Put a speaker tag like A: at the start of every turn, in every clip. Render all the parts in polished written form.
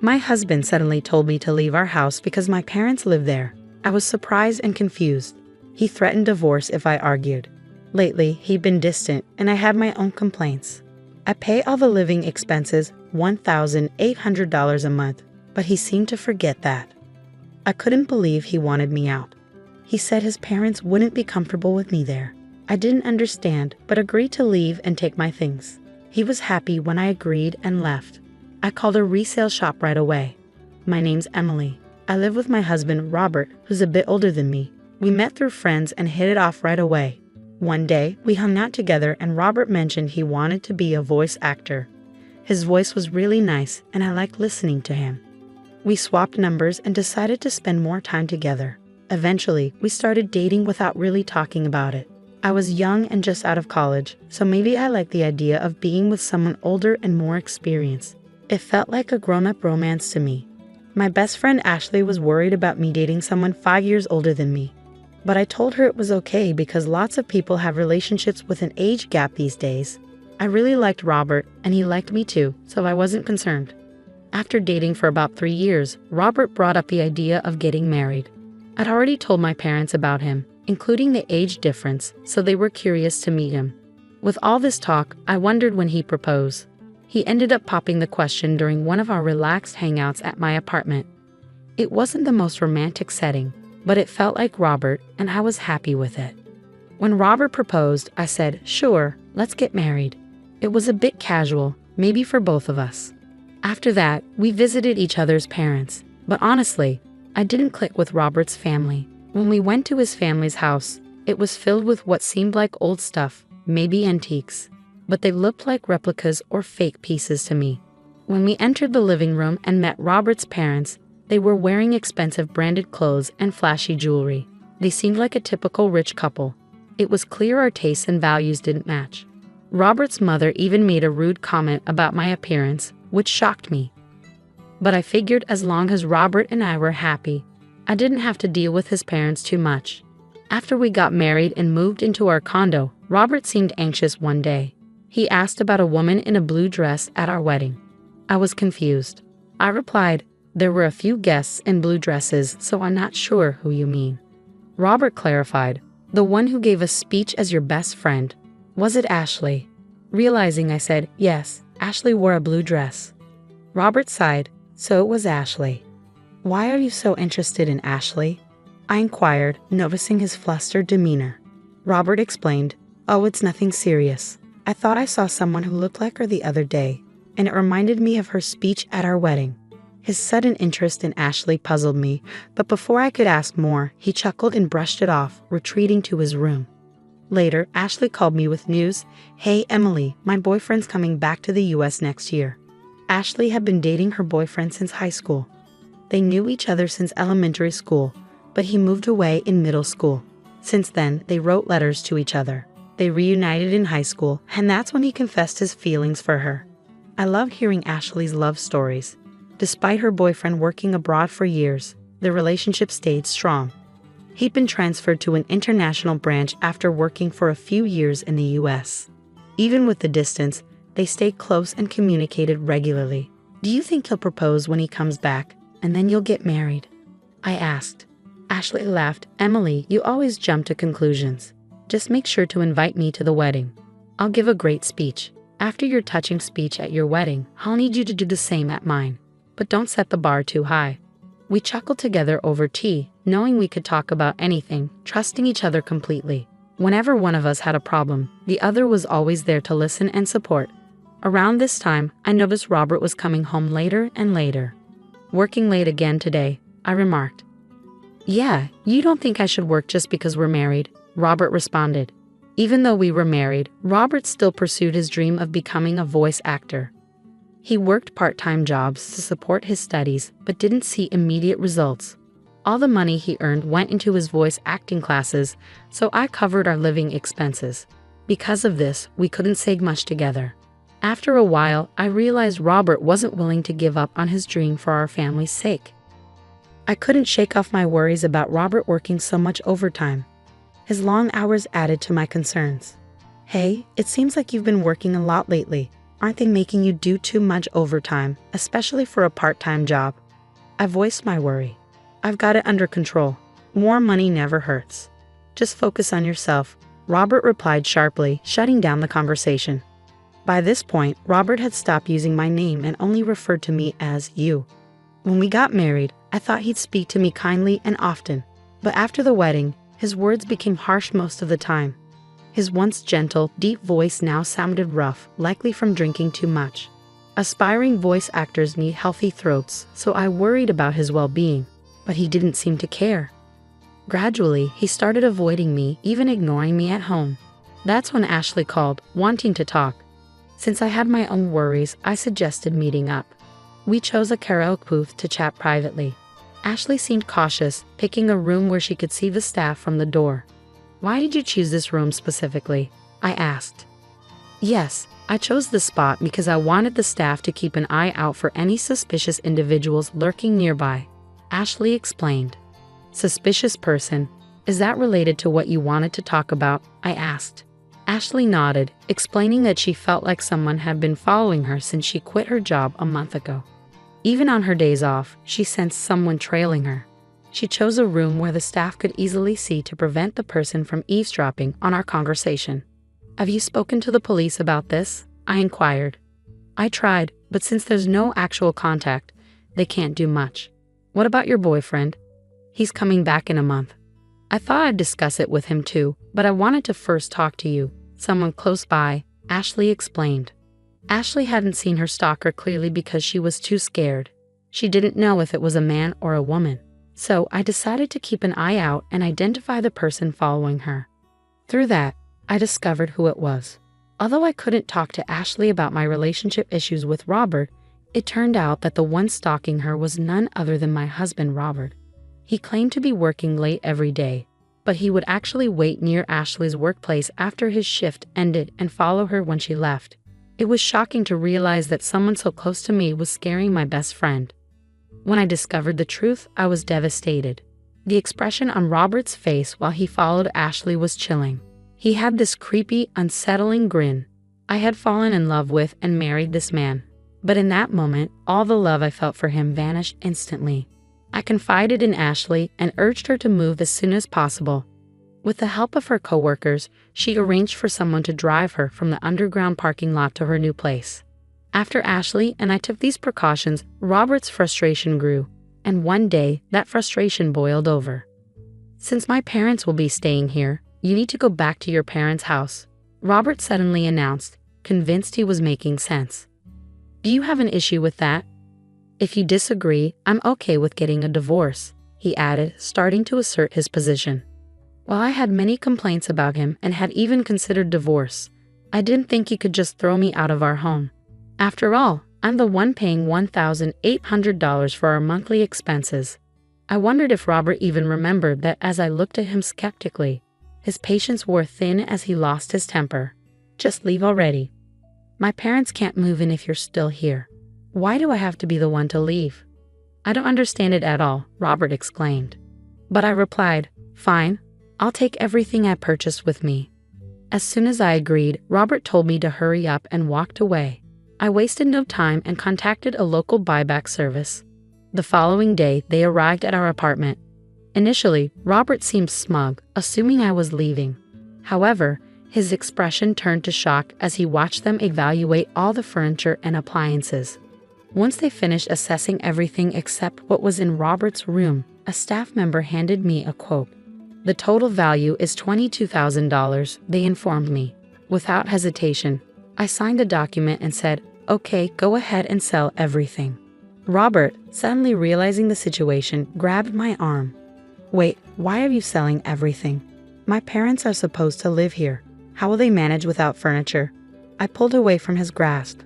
A: My husband suddenly told me to leave our house because my parents live there. I was surprised and confused. He threatened divorce if I argued. Lately, he'd been distant, and I had my own complaints. I pay all the living expenses, $1,800 a month, but he seemed to forget that. I couldn't believe he wanted me out. He said his parents wouldn't be comfortable with me there. I didn't understand, but agreed to leave and take my things. He was happy when I agreed and left. I called a resale shop right away. My name's Emily. I live with my husband, Robert, who's a bit older than me. We met through friends and hit it off right away. One day, we hung out together and Robert mentioned he wanted to be a voice actor. His voice was really nice and I liked listening to him. We swapped numbers and decided to spend more time together. Eventually, we started dating without really talking about it. I was young and just out of college, so maybe I liked the idea of being with someone older and more experienced. It felt like a grown-up romance to me. My best friend Ashley was worried about me dating someone 5 years older than me. But I told her it was okay because lots of people have relationships with an age gap these days. I really liked Robert, and he liked me too, so I wasn't concerned. After dating for about 3 years, Robert brought up the idea of getting married. I'd already told my parents about him, including the age difference, so they were curious to meet him. With all this talk, I wondered when he'd propose. He ended up popping the question during one of our relaxed hangouts at my apartment. It wasn't the most romantic setting, but it felt like Robert, and I was happy with it. When Robert proposed, I said, "Sure, let's get married." It was a bit casual, maybe for both of us. After that, we visited each other's parents, but honestly, I didn't click with Robert's family. When we went to his family's house, it was filled with what seemed like old stuff, maybe antiques, but they looked like replicas or fake pieces to me. When we entered the living room and met Robert's parents, they were wearing expensive branded clothes and flashy jewelry. They seemed like a typical rich couple. It was clear our tastes and values didn't match. Robert's mother even made a rude comment about my appearance, which shocked me. But I figured as long as Robert and I were happy, I didn't have to deal with his parents too much. After we got married and moved into our condo, Robert seemed anxious one day. He asked about a woman in a blue dress at our wedding. I was confused. I replied, "There were a few guests in blue dresses, so I'm not sure who you mean." Robert clarified, "The one who gave a speech as your best friend. Was it Ashley?" Realizing I said, "Yes, Ashley wore a blue dress." Robert sighed, "So it was Ashley. Why are you so interested in Ashley?" I inquired, noticing his flustered demeanor. Robert explained, "Oh, it's nothing serious. I thought I saw someone who looked like her the other day, and it reminded me of her speech at our wedding." His sudden interest in Ashley puzzled me, but before I could ask more, he chuckled and brushed it off, retreating to his room. Later, Ashley called me with news. "Hey, Emily, my boyfriend's coming back to the US next year." Ashley had been dating her boyfriend since high school. They knew each other since elementary school, but he moved away in middle school. Since then, they wrote letters to each other. They reunited in high school, and that's when he confessed his feelings for her. I love hearing Ashley's love stories. Despite her boyfriend working abroad for years, the relationship stayed strong. He'd been transferred to an international branch after working for a few years in the US. Even with the distance, they stayed close and communicated regularly. "Do you think he'll propose when he comes back, and then you'll get married?" I asked. Ashley laughed. "Emily, you always jump to conclusions. Just make sure to invite me to the wedding. I'll give a great speech. After your touching speech at your wedding, I'll need you to do the same at mine. But don't set the bar too high." We chuckled together over tea, knowing we could talk about anything, trusting each other completely. Whenever one of us had a problem, the other was always there to listen and support. Around this time, I noticed Robert was coming home later and later. "Working late again today," I remarked. "Yeah, you don't think I should work just because we're married," Robert responded. Even though we were married, Robert still pursued his dream of becoming a voice actor. He worked part-time jobs to support his studies, but didn't see immediate results. All the money he earned went into his voice acting classes, so I covered our living expenses. Because of this, we couldn't say much together. After a while, I realized Robert wasn't willing to give up on his dream for our family's sake. I couldn't shake off my worries about Robert working so much overtime. His long hours added to my concerns. "Hey, it seems like you've been working a lot lately. Aren't they making you do too much overtime, especially for a part-time job? I voiced my worry. I've got it under control. More money never hurts. Just focus on yourself, Robert replied sharply, shutting down the conversation. By this point, Robert had stopped using my name and only referred to me as you. When we got married, I thought he'd speak to me kindly and often, but after the wedding, his words became harsh most of the time. His once gentle, deep voice now sounded rough, likely from drinking too much. Aspiring voice actors need healthy throats, so I worried about his well-being, but he didn't seem to care. Gradually, he started avoiding me, even ignoring me at home. That's when Ashley called, wanting to talk. Since I had my own worries, I suggested meeting up. We chose a karaoke booth to chat privately. Ashley seemed cautious, picking a room where she could see the staff from the door. Why did you choose this room specifically? I asked. Yes, I chose this spot because I wanted the staff to keep an eye out for any suspicious individuals lurking nearby. Ashley explained. Suspicious person. Is that related to what you wanted to talk about? I asked. Ashley nodded, explaining that she felt like someone had been following her since she quit her job a month ago. Even on her days off, she sensed someone trailing her. She chose a room where the staff could easily see to prevent the person from eavesdropping on our conversation. Have you spoken to the police about this? I inquired. I tried, but since there's no actual contact, they can't do much. What about your boyfriend? He's coming back in a month. I thought I'd discuss it with him too, but I wanted to first talk to you, someone close by, Ashley explained. Ashley hadn't seen her stalker clearly because she was too scared. She didn't know if it was a man or a woman. So I decided to keep an eye out and identify the person following her. Through that, I discovered who it was. Although I couldn't talk to Ashley about my relationship issues with Robert, it turned out that the one stalking her was none other than my husband, Robert. He claimed to be working late every day, but he would actually wait near Ashley's workplace after his shift ended and follow her when she left. It was shocking to realize that someone so close to me was scaring my best friend. When I discovered the truth, I was devastated. The expression on Robert's face while he followed Ashley was chilling. He had this creepy, unsettling grin. I had fallen in love with and married this man. But in that moment, all the love I felt for him vanished instantly. I confided in Ashley and urged her to move as soon as possible. With the help of her coworkers, she arranged for someone to drive her from the underground parking lot to her new place. After Ashley and I took these precautions, Robert's frustration grew, and one day that frustration boiled over. Since my parents will be staying here, you need to go back to your parents' house, Robert suddenly announced, convinced he was making sense. Do you have an issue with that? If you disagree, I'm okay with getting a divorce, he added, starting to assert his position. While I had many complaints about him and had even considered divorce, I didn't think he could just throw me out of our home. After all, I'm the one paying $1,800 for our monthly expenses. I wondered if Robert even remembered that as I looked at him skeptically. His patience wore thin as he lost his temper. Just leave already. My parents can't move in if you're still here. Why do I have to be the one to leave? I don't understand it at all, Robert exclaimed. But I replied, fine, I'll take everything I purchased with me. As soon as I agreed, Robert told me to hurry up and walked away. I wasted no time and contacted a local buyback service. The following day, they arrived at our apartment. Initially, Robert seemed smug, assuming I was leaving. However, his expression turned to shock as he watched them evaluate all the furniture and appliances. Once they finished assessing everything except what was in Robert's room, a staff member handed me a quote. The total value is $22,000, they informed me. Without hesitation, I signed the document and said, okay, go ahead and sell everything. Robert, suddenly realizing the situation, grabbed my arm. Wait, why are you selling everything? My parents are supposed to live here. How will they manage without furniture? I pulled away from his grasp.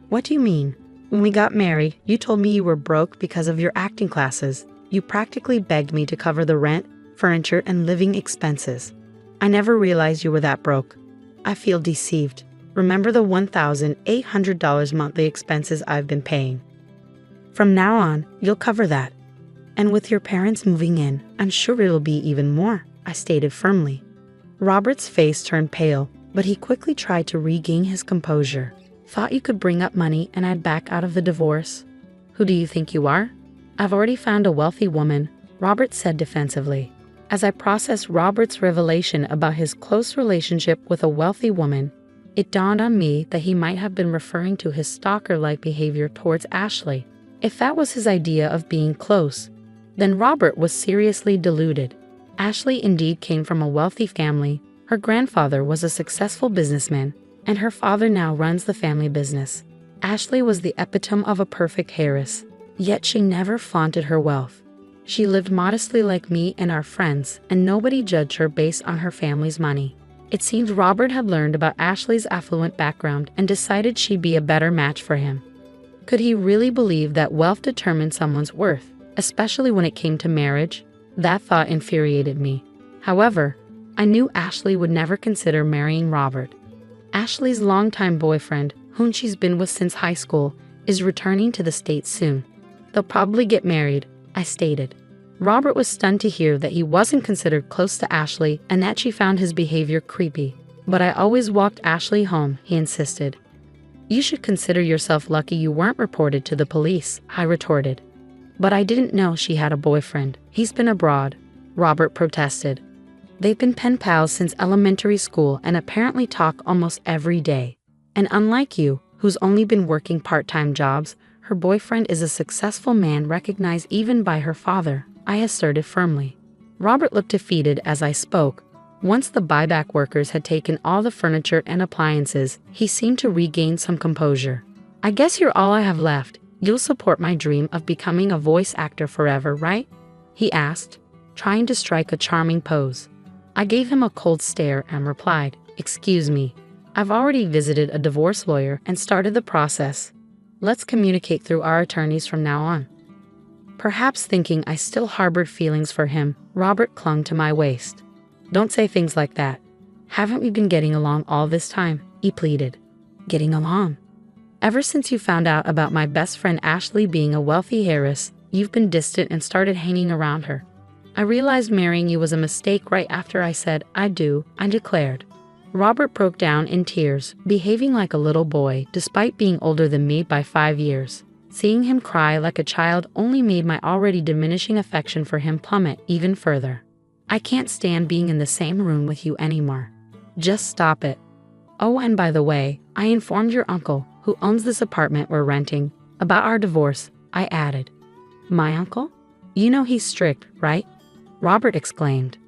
A: What do you mean? When we got married, you told me you were broke because of your acting classes. You practically begged me to cover the rent, furniture, and living expenses. I never realized you were that broke. I feel deceived. Remember the $1,800 monthly expenses I've been paying. From now on, you'll cover that. And with your parents moving in, I'm sure it'll be even more, I stated firmly. Robert's face turned pale, but he quickly tried to regain his composure. Thought you could bring up money and I'd back out of the divorce? Who do you think you are? I've already found a wealthy woman, Robert said defensively. As I processed Robert's revelation about his close relationship with a wealthy woman, it dawned on me that he might have been referring to his stalker-like behavior towards Ashley. If that was his idea of being close, then Robert was seriously deluded. Ashley indeed came from a wealthy family. Her grandfather was a successful businessman, and her father now runs the family business. Ashley was the epitome of a perfect heiress, yet she never flaunted her wealth. She lived modestly like me and our friends, and nobody judged her based on her family's money. It seemed Robert had learned about Ashley's affluent background and decided she'd be a better match for him. Could he really believe that wealth determined someone's worth, especially when it came to marriage? That thought infuriated me. However, I knew Ashley would never consider marrying Robert. Ashley's longtime boyfriend, whom she's been with since high school, is returning to the States soon. They'll probably get married, I stated. Robert was stunned to hear that he wasn't considered close to Ashley and that she found his behavior creepy. But I always walked Ashley home, he insisted. You should consider yourself lucky you weren't reported to the police, I retorted. But I didn't know she had a boyfriend. He's been abroad, Robert protested. They've been pen pals since elementary school and apparently talk almost every day. And unlike you, who's only been working part-time jobs, her boyfriend is a successful man recognized even by her father, I asserted firmly. Robert looked defeated as I spoke. Once the buyback workers had taken all the furniture and appliances, he seemed to regain some composure. I guess you're all I have left. You'll support my dream of becoming a voice actor forever, right? He asked, trying to strike a charming pose. I gave him a cold stare and replied, "Excuse me. I've already visited a divorce lawyer and started the process. Let's communicate through our attorneys from now on." Perhaps thinking I still harbored feelings for him, Robert clung to my waist. "Don't say things like that. Haven't we been getting along all this time?" he pleaded. "Getting along? Ever since you found out about my best friend Ashley being a wealthy heiress, you've been distant and started hanging around her. I realized marrying you was a mistake right after I said I do, I declared." Robert broke down in tears, behaving like a little boy despite being older than me by 5 years. Seeing him cry like a child only made my already diminishing affection for him plummet even further. "I can't stand being in the same room with you anymore. Just stop it. Oh, and by the way, I informed your uncle, who owns this apartment we're renting, about our divorce," I added. "My uncle? You know he's strict, right?" Robert exclaimed.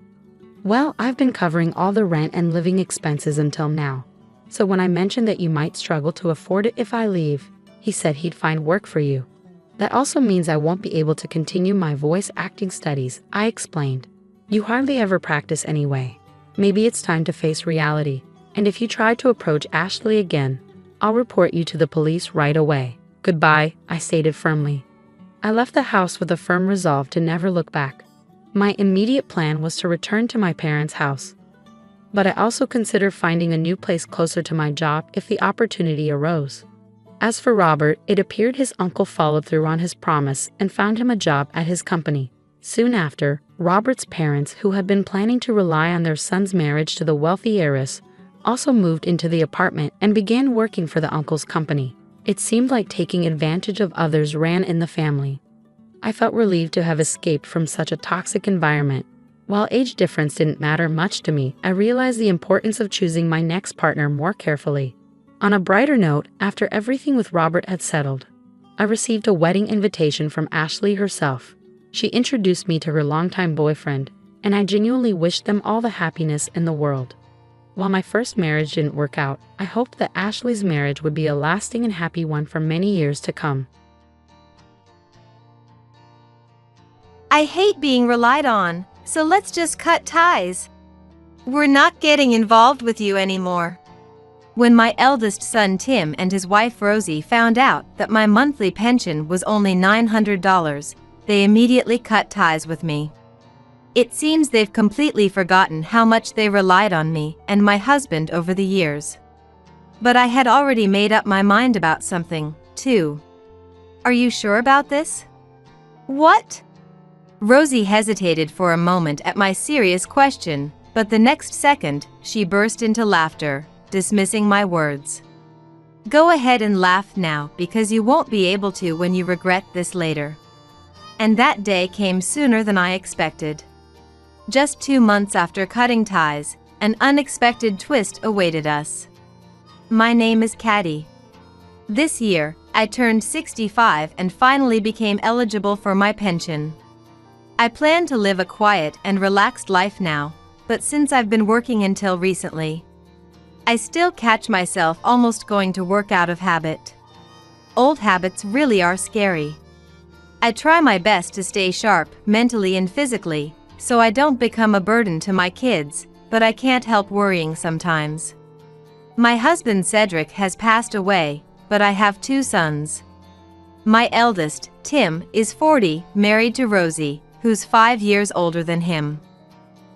A: "Well, I've been covering all the rent and living expenses until now. So when I mentioned that you might struggle to afford it if I leave, he said he'd find work for you. That also means I won't be able to continue my voice acting studies," I explained. "You hardly ever practice anyway. Maybe it's time to face reality. And if you try to approach Ashley again, I'll report you to the police right away. Goodbye," I stated firmly. I left the house with a firm resolve to never look back. My immediate plan was to return to my parents' house. But I also considered finding a new place closer to my job if the opportunity arose. As for Robert, it appeared his uncle followed through on his promise and found him a job at his company. Soon after, Robert's parents, who had been planning to rely on their son's marriage to the wealthy heiress, also moved into the apartment and began working for the uncle's company. It seemed like taking advantage of others ran in the family. I felt relieved to have escaped from such a toxic environment. While age difference didn't matter much to me, I realized the importance of choosing my next partner more carefully. On a brighter note, after everything with Robert had settled, I received a wedding invitation from Ashley herself. She introduced me to her longtime boyfriend, and I genuinely wished them all the happiness in the world. While my first marriage didn't work out, I hoped that Ashley's marriage would be a lasting and happy one for many years to come.
B: I hate being relied on, so let's just cut ties. We're not getting involved with you anymore. When my eldest son Tim and his wife Rosie found out that my monthly pension was only $900, they immediately cut ties with me. It seems they've completely forgotten how much they relied on me and my husband over the years. But I had already made up my mind about something, too. "Are you sure about this?" "What?" Rosie hesitated for a moment at my serious question, but the next second, she burst into laughter, dismissing my words. Go ahead and laugh now because you won't be able to when you regret this later. And that day came sooner than I expected. Just 2 months after cutting ties, an unexpected twist awaited us. My name is Caddy. This year, I turned 65 and finally became eligible for my pension. I plan to live a quiet and relaxed life now, but since I've been working until recently, I still catch myself almost going to work out of habit. Old habits really are scary. I try my best to stay sharp mentally and physically, so I don't become a burden to my kids, but I can't help worrying sometimes. My husband Cedric has passed away, but I have 2 sons. My eldest, Tim, is 40, married to Rosie, who's 5 years older than him.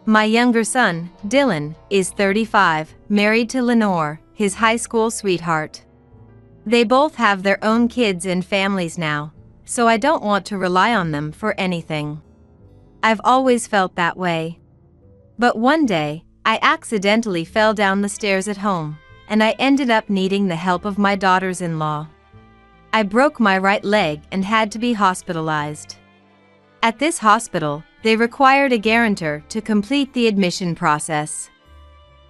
B: My younger son, Dylan, is 35, married to Lenore, his high school sweetheart. They both have their own kids and families now, so I don't want to rely on them for anything. I've always felt that way. But one day, I accidentally fell down the stairs at home, and I ended up needing the help of my daughters-in-law. I broke my right leg and had to be hospitalized. At this hospital, they required a guarantor to complete the admission process.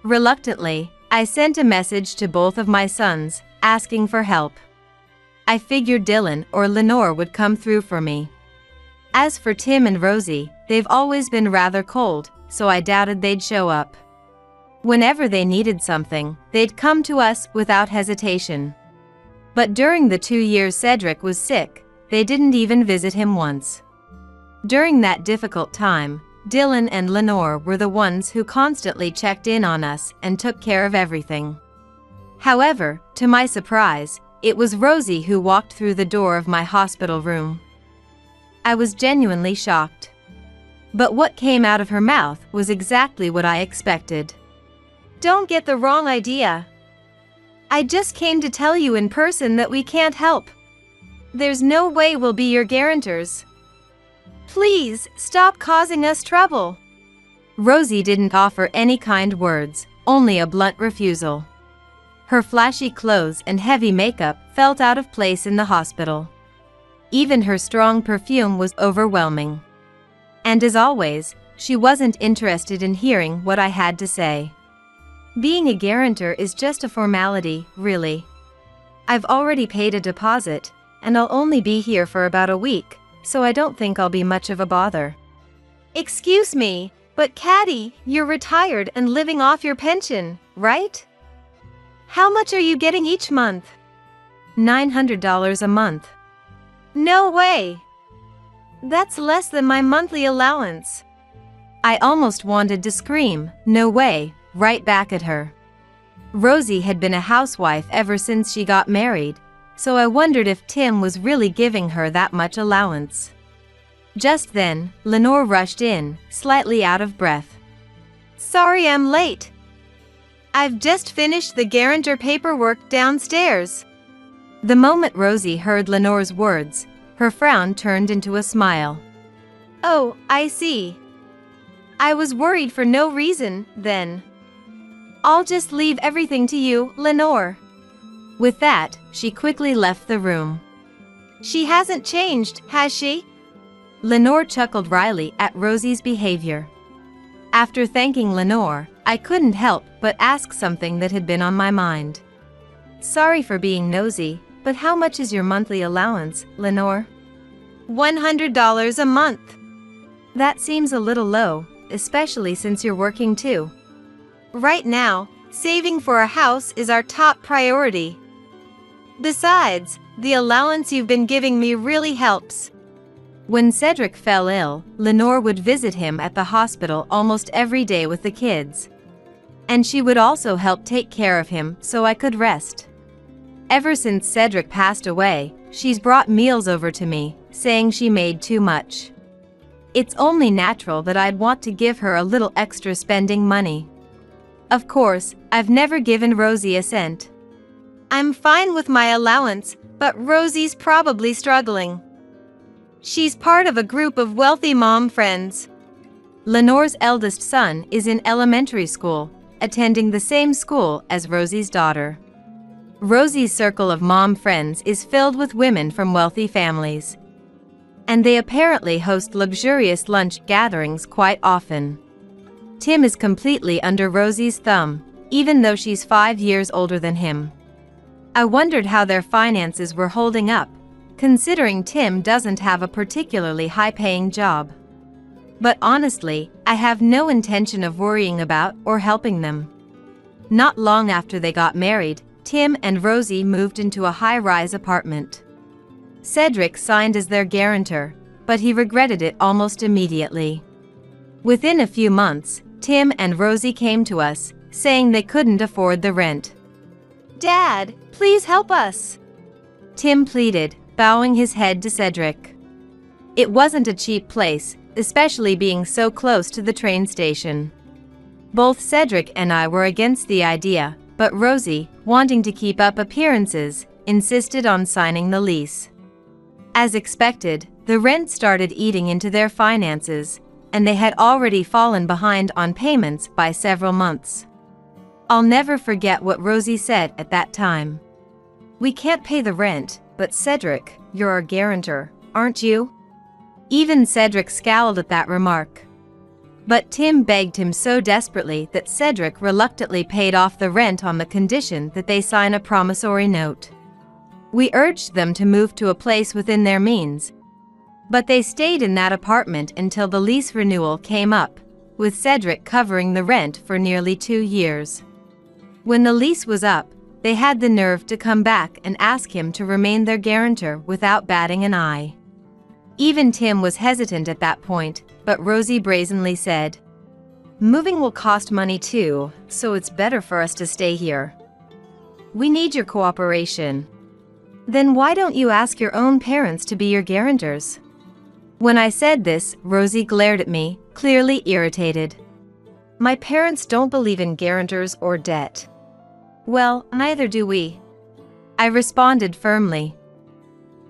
B: Reluctantly, I sent a message to both of my sons, asking for help. I figured Dylan or Lenore would come through for me. As for Tim and Rosie, they've always been rather cold, so I doubted they'd show up. Whenever they needed something, they'd come to us without hesitation. But during the 2 years Cedric was sick, they didn't even visit him once. During that difficult time, Dylan and Lenore were the ones who constantly checked in on us and took care of everything. However, to my surprise, it was Rosie who walked through the door of my hospital room. I was genuinely shocked. But what came out of her mouth was exactly what I expected. Don't get the wrong idea. I just came to tell you in person that we can't help. There's no way we'll be your guarantors. Please, stop causing us trouble. Rosie didn't offer any kind words, only a blunt refusal. Her flashy clothes and heavy makeup felt out of place in the hospital. Even her strong perfume was overwhelming. And as always, she wasn't interested in hearing what I had to say. Being a guarantor is just a formality, really. I've already paid a deposit, and I'll only be here for about a week, so I don't think I'll be much of a bother. Excuse me, but Caddy, you're retired and living off your pension, right? How much are you getting each month? $900 a month. No way! That's less than my monthly allowance. I almost wanted to scream, no way, right back at her. Rosie had been a housewife ever since she got married, so I wondered if Tim was really giving her that much allowance. Just then, Lenore rushed in, slightly out of breath. Sorry I'm late. I've just finished the guarantor paperwork downstairs. The moment Rosie heard Lenore's words, her frown turned into a smile. Oh, I see. I was worried for no reason, then. I'll just leave everything to you, Lenore. With that, she quickly left the room. She hasn't changed, has she? Lenore chuckled wryly at Rosie's behavior. After thanking Lenore, I couldn't help but ask something that had been on my mind. Sorry for being nosy, but how much is your monthly allowance, Lenore? $100 a month. That seems a little low, especially since you're working too. Right now, saving for a house is our top priority. Besides, the allowance you've been giving me really helps. When Cedric fell ill, Lenore would visit him at the hospital almost every day with the kids. And she would also help take care of him so I could rest. Ever since Cedric passed away, she's brought meals over to me, saying she made too much. It's only natural that I'd want to give her a little extra spending money. Of course, I've never given Rosie a cent. I'm fine with my allowance, but Rosie's probably struggling. She's part of a group of wealthy mom friends. Lenore's eldest son is in elementary school, attending the same school as Rosie's daughter. Rosie's circle of mom friends is filled with women from wealthy families, and they apparently host luxurious lunch gatherings quite often. Tim is completely under Rosie's thumb, even though she's 5 years older than him. I wondered how their finances were holding up, considering Tim doesn't have a particularly high-paying job. But honestly, I have no intention of worrying about or helping them. Not long after they got married, Tim and Rosie moved into a high-rise apartment. Cedric signed as their guarantor, but he regretted it almost immediately. Within a few months, Tim and Rosie came to us, saying they couldn't afford the rent. "Dad, please help us," Tim pleaded, bowing his head to Cedric. It wasn't a cheap place, especially being so close to the train station. Both Cedric and I were against the idea, but Rosie, wanting to keep up appearances, insisted on signing the lease. As expected, the rent started eating into their finances, and they had already fallen behind on payments by several months. I'll never forget what Rosie said at that time. "We can't pay the rent, but Cedric, you're our guarantor, aren't you?" Even Cedric scowled at that remark. But Tim begged him so desperately that Cedric reluctantly paid off the rent on the condition that they sign a promissory note. We urged them to move to a place within their means, but they stayed in that apartment until the lease renewal came up, with Cedric covering the rent for nearly 2 years. When the lease was up, they had the nerve to come back and ask him to remain their guarantor without batting an eye. Even Tim was hesitant at that point, but Rosie brazenly said, "Moving will cost money too, so it's better for us to stay here. We need your cooperation." "Then why don't you ask your own parents to be your guarantors?" When I said this, Rosie glared at me, clearly irritated. "My parents don't believe in guarantors or debt." "Well, neither do we," I responded firmly.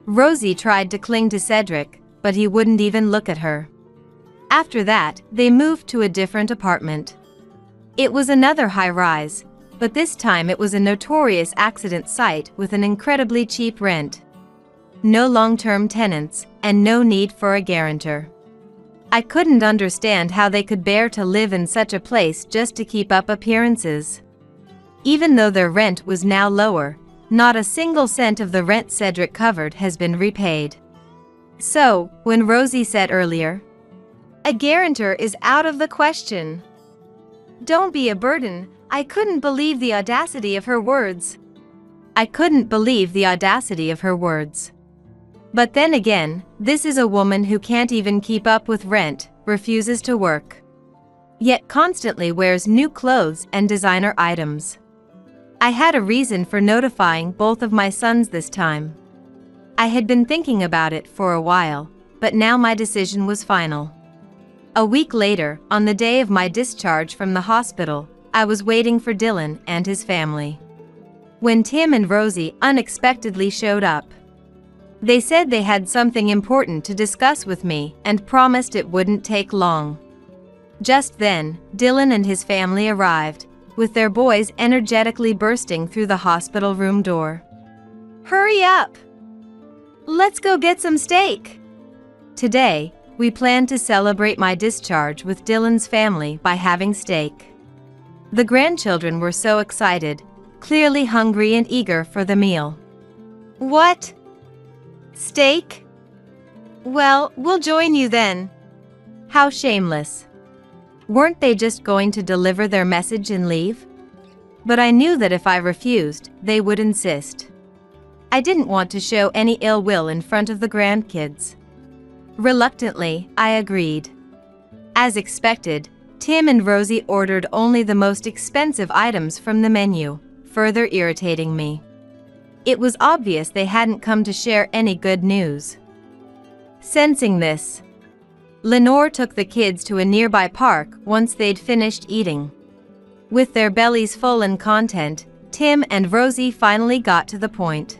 B: Rosie tried to cling to Cedric, but he wouldn't even look at her. After that, they moved to a different apartment. It was another high-rise, but this time it was a notorious accident site with an incredibly cheap rent. No long-term tenants, and no need for a guarantor. I couldn't understand how they could bear to live in such a place just to keep up appearances. Even though their rent was now lower, not a single cent of the rent Cedric covered has been repaid. So, when Rosie said earlier, "A guarantor is out of the question. Don't be a burden," I couldn't believe the audacity of her words. But then again, this is a woman who can't even keep up with rent, refuses to work, yet constantly wears new clothes and designer items. I had a reason for notifying both of my sons this time. I had been thinking about it for a while, but now my decision was final. A week later, on the day of my discharge from the hospital, I was waiting for Dylan and his family, when Tim and Rosie unexpectedly showed up. They said they had something important to discuss with me and promised it wouldn't take long. Just then, Dylan and his family arrived, with their boys energetically bursting through the hospital room door. "Hurry up! Let's go get some steak!" Today, we planned to celebrate my discharge with Dylan's family by having steak. The grandchildren were so excited, clearly hungry and eager for the meal. "What? Steak? Well, we'll join you then." How shameless. Weren't they just going to deliver their message and leave? But I knew that if I refused, they would insist. I didn't want to show any ill will in front of the grandkids. Reluctantly, I agreed. As expected, Tim and Rosie ordered only the most expensive items from the menu, further irritating me. It was obvious they hadn't come to share any good news. Sensing this, Lenore took the kids to a nearby park once they'd finished eating. With their bellies full and content, Tim and Rosie finally got to the point.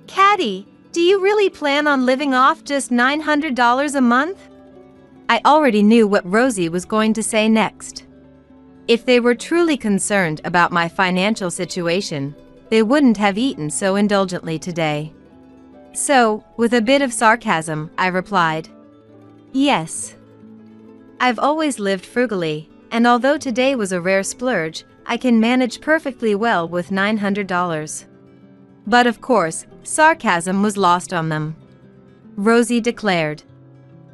B: "Caddy, do you really plan on living off just $900 a month?" I already knew what Rosie was going to say next. If they were truly concerned about my financial situation, they wouldn't have eaten so indulgently today. So, with a bit of sarcasm, I replied, "Yes. I've always lived frugally, and although today was a rare splurge, I can manage perfectly well with $900. But of course, sarcasm was lost on them. Rosie declared,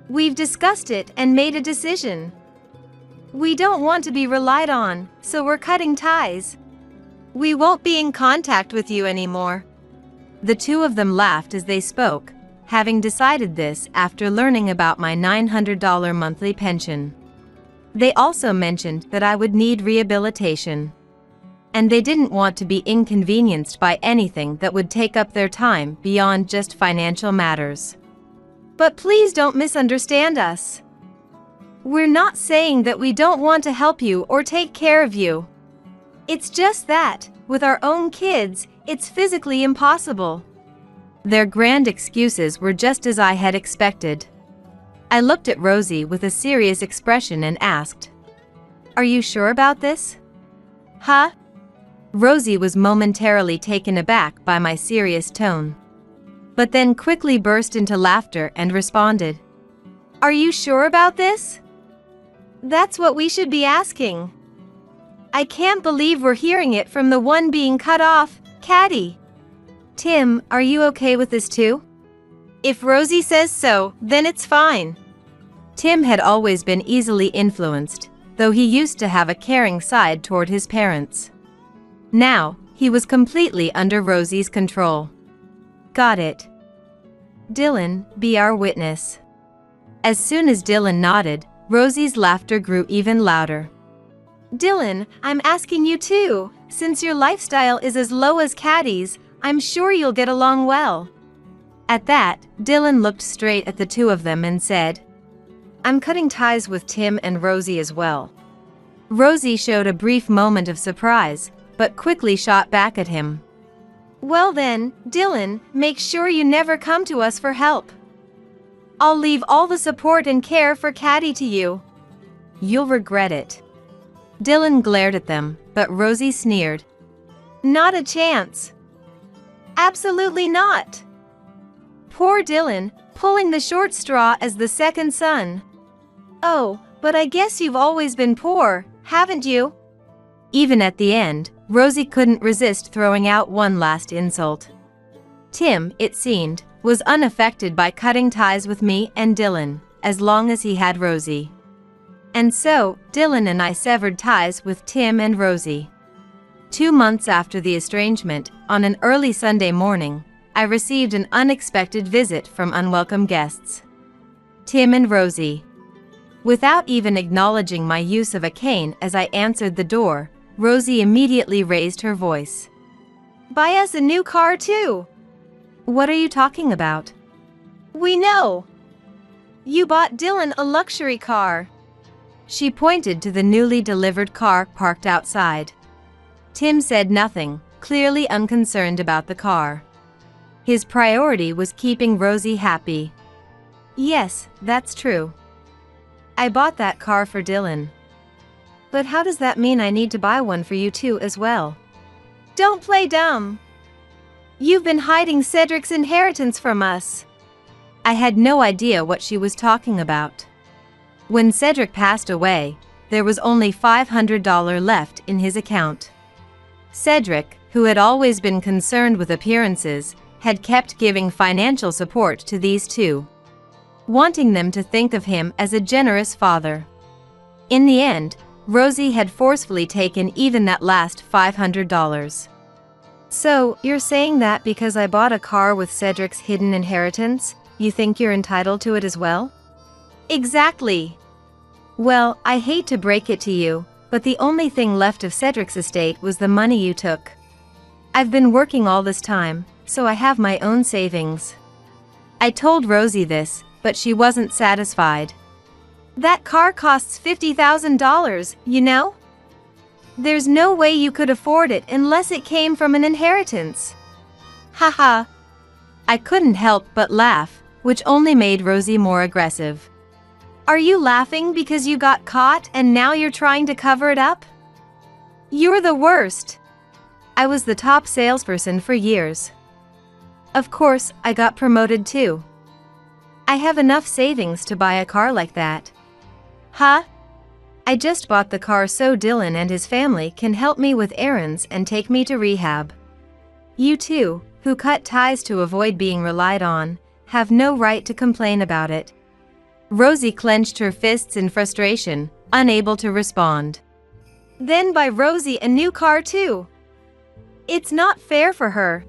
B: "We've discussed it and made a decision. We don't want to be relied on, so we're cutting ties. We won't be in contact with you anymore." The two of them laughed as they spoke, having decided this after learning about my $900 monthly pension. They also mentioned that I would need rehabilitation. And they didn't want to be inconvenienced by anything that would take up their time beyond just financial matters. But please don't misunderstand us. We're not saying that we don't want to help you or take care of you. It's just that, with our own kids, it's physically impossible. Their grand excuses were just as I had expected. I looked at Rosie with a serious expression and asked, "Are you sure about this?" "Huh?" Rosie was momentarily taken aback by my serious tone, but then quickly burst into laughter and responded, "Are you sure about this? That's what we should be asking. I can't believe we're hearing it from the one being cut off, Caddy. Tim, are you okay with this too?" "If Rosie says so, then it's fine." Tim had always been easily influenced, though he used to have a caring side toward his parents. Now, he was completely under Rosie's control. "Got it. Dylan, be our witness." As soon as Dylan nodded, Rosie's laughter grew even louder. "Dylan, I'm asking you too. Since your lifestyle is as low as Caddy's, I'm sure you'll get along well." At that, Dylan looked straight at the two of them and said, "I'm cutting ties with Tim and Rosie as well." Rosie showed a brief moment of surprise, but quickly shot back at him. "Well then, Dylan, make sure you never come to us for help. I'll leave all the support and care for Caddy to you. You'll regret it." Dylan glared at them, but Rosie sneered, "Not a chance. Absolutely not." Poor Dylan, pulling the short straw as the second son. "Oh, but I guess you've always been poor, haven't you?" Even at the end, Rosie couldn't resist throwing out one last insult. Tim, it seemed, was unaffected by cutting ties with me and Dylan, as long as he had Rosie. And so, Dylan and I severed ties with Tim and Rosie. 2 months after the estrangement, on an early Sunday morning, I received an unexpected visit from unwelcome guests. Tim and Rosie. Without even acknowledging my use of a cane as I answered the door, Rosie immediately raised her voice. "Buy us a new car too." "What are you talking about?" "We know. You bought Dylan a luxury car." She pointed to the newly delivered car parked outside. Tim said nothing, clearly unconcerned about the car. His priority was keeping Rosie happy. "Yes, that's true. I bought that car for Dylan. But how does that mean I need to buy one for you too as well?" "Don't play dumb. You've been hiding Cedric's inheritance from us." I had no idea what she was talking about. When Cedric passed away, there was only $500 left in his account. Cedric, who had always been concerned with appearances, had kept giving financial support to these two, wanting them to think of him as a generous father. In the end, Rosie had forcefully taken even that last $500. "So, you're saying that because I bought a car with Cedric's hidden inheritance, you think you're entitled to it as well?" "Exactly. Well, I hate to break it to you, but the only thing left of Cedric's estate was the money you took. I've been working all this time, so I have my own savings." I told Rosie this, but she wasn't satisfied. "That car costs $50,000, you know? There's no way you could afford it unless it came from an inheritance." Haha. I couldn't help but laugh, which only made Rosie more aggressive. "Are you laughing because you got caught and now you're trying to cover it up? You're the worst." I was the top salesperson for years. Of course, I got promoted too. I have enough savings to buy a car like that. Huh? I just bought the car so Dylan and his family can help me with errands and take me to rehab. You two, who cut ties to avoid being relied on, have no right to complain about it. Rosie clenched her fists in frustration, unable to respond. Then buy Rosie a new car too. It's not fair for her.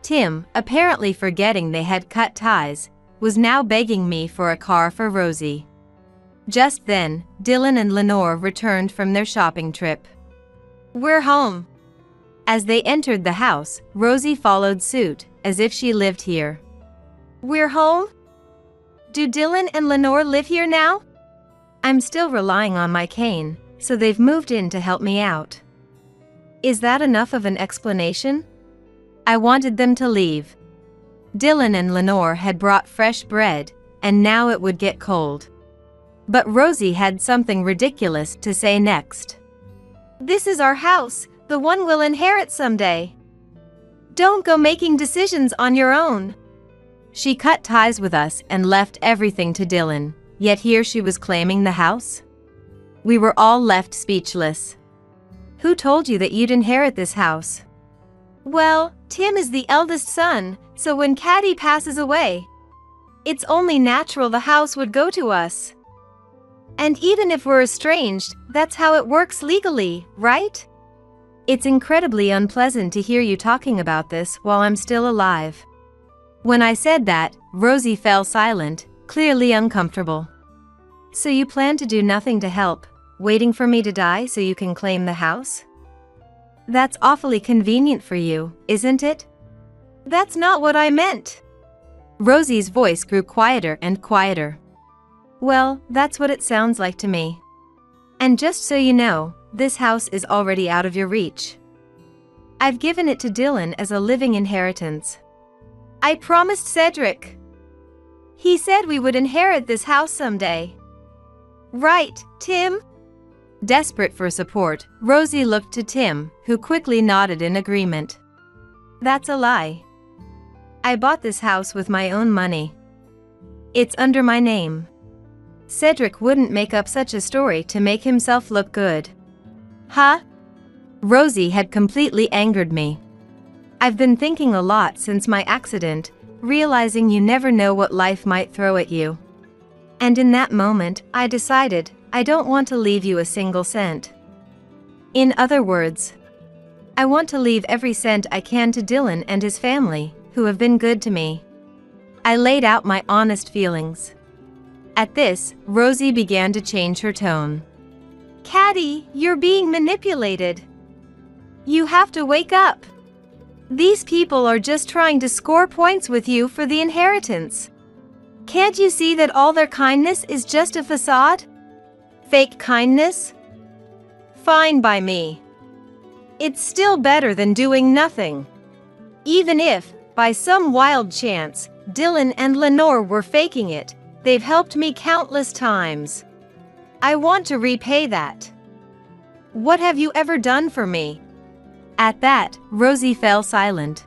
B: Tim, apparently forgetting they had cut ties, was now begging me for a car for Rosie. Just then, Dylan and Lenore returned from their shopping trip. We're home. As they entered the house, Rosie followed suit, as if she lived here. We're home? Do Dylan and Lenore live here now? I'm still relying on my cane, so they've moved in to help me out. Is that enough of an explanation? I wanted them to leave. Dylan and Lenore had brought fresh bread, and now it would get cold. But Rosie had something ridiculous to say next. This is our house, the one we'll inherit someday. Don't go making decisions on your own. She cut ties with us and left everything to Dylan, yet here she was claiming the house? We were all left speechless. Who told you that you'd inherit this house? Well, Tim is the eldest son, so when Caddy passes away, it's only natural the house would go to us. And even if we're estranged, that's how it works legally, right? It's incredibly unpleasant to hear you talking about this while I'm still alive. When I said that, Rosie fell silent, clearly uncomfortable. So you plan to do nothing to help, waiting for me to die so you can claim the house? That's awfully convenient for you, isn't it? That's not what I meant. Rosie's voice grew quieter and quieter. Well, that's what it sounds like to me. And just so you know, this house is already out of your reach. I've given it to Dylan as a living inheritance. I promised Cedric. He said we would inherit this house someday. Right, Tim? Desperate for support, Rosie looked to Tim, who quickly nodded in agreement. That's a lie. I bought this house with my own money. It's under my name. Cedric wouldn't make up such a story to make himself look good. Huh? Rosie had completely angered me. I've been thinking a lot since my accident, realizing you never know what life might throw at you. And in that moment, I decided, I don't want to leave you a single cent. In other words, I want to leave every cent I can to Dylan and his family, who have been good to me. I laid out my honest feelings. At this, Rosie began to change her tone. Caddy, you're being manipulated. You have to wake up. These people are just trying to score points with you for the inheritance. Can't you see that all their kindness is just a facade? Fake kindness? Fine by me. It's still better than doing nothing. Even if, by some wild chance, Dylan and Lenore were faking it, they've helped me countless times. I want to repay that. What have you ever done for me? At that, Rosie fell silent.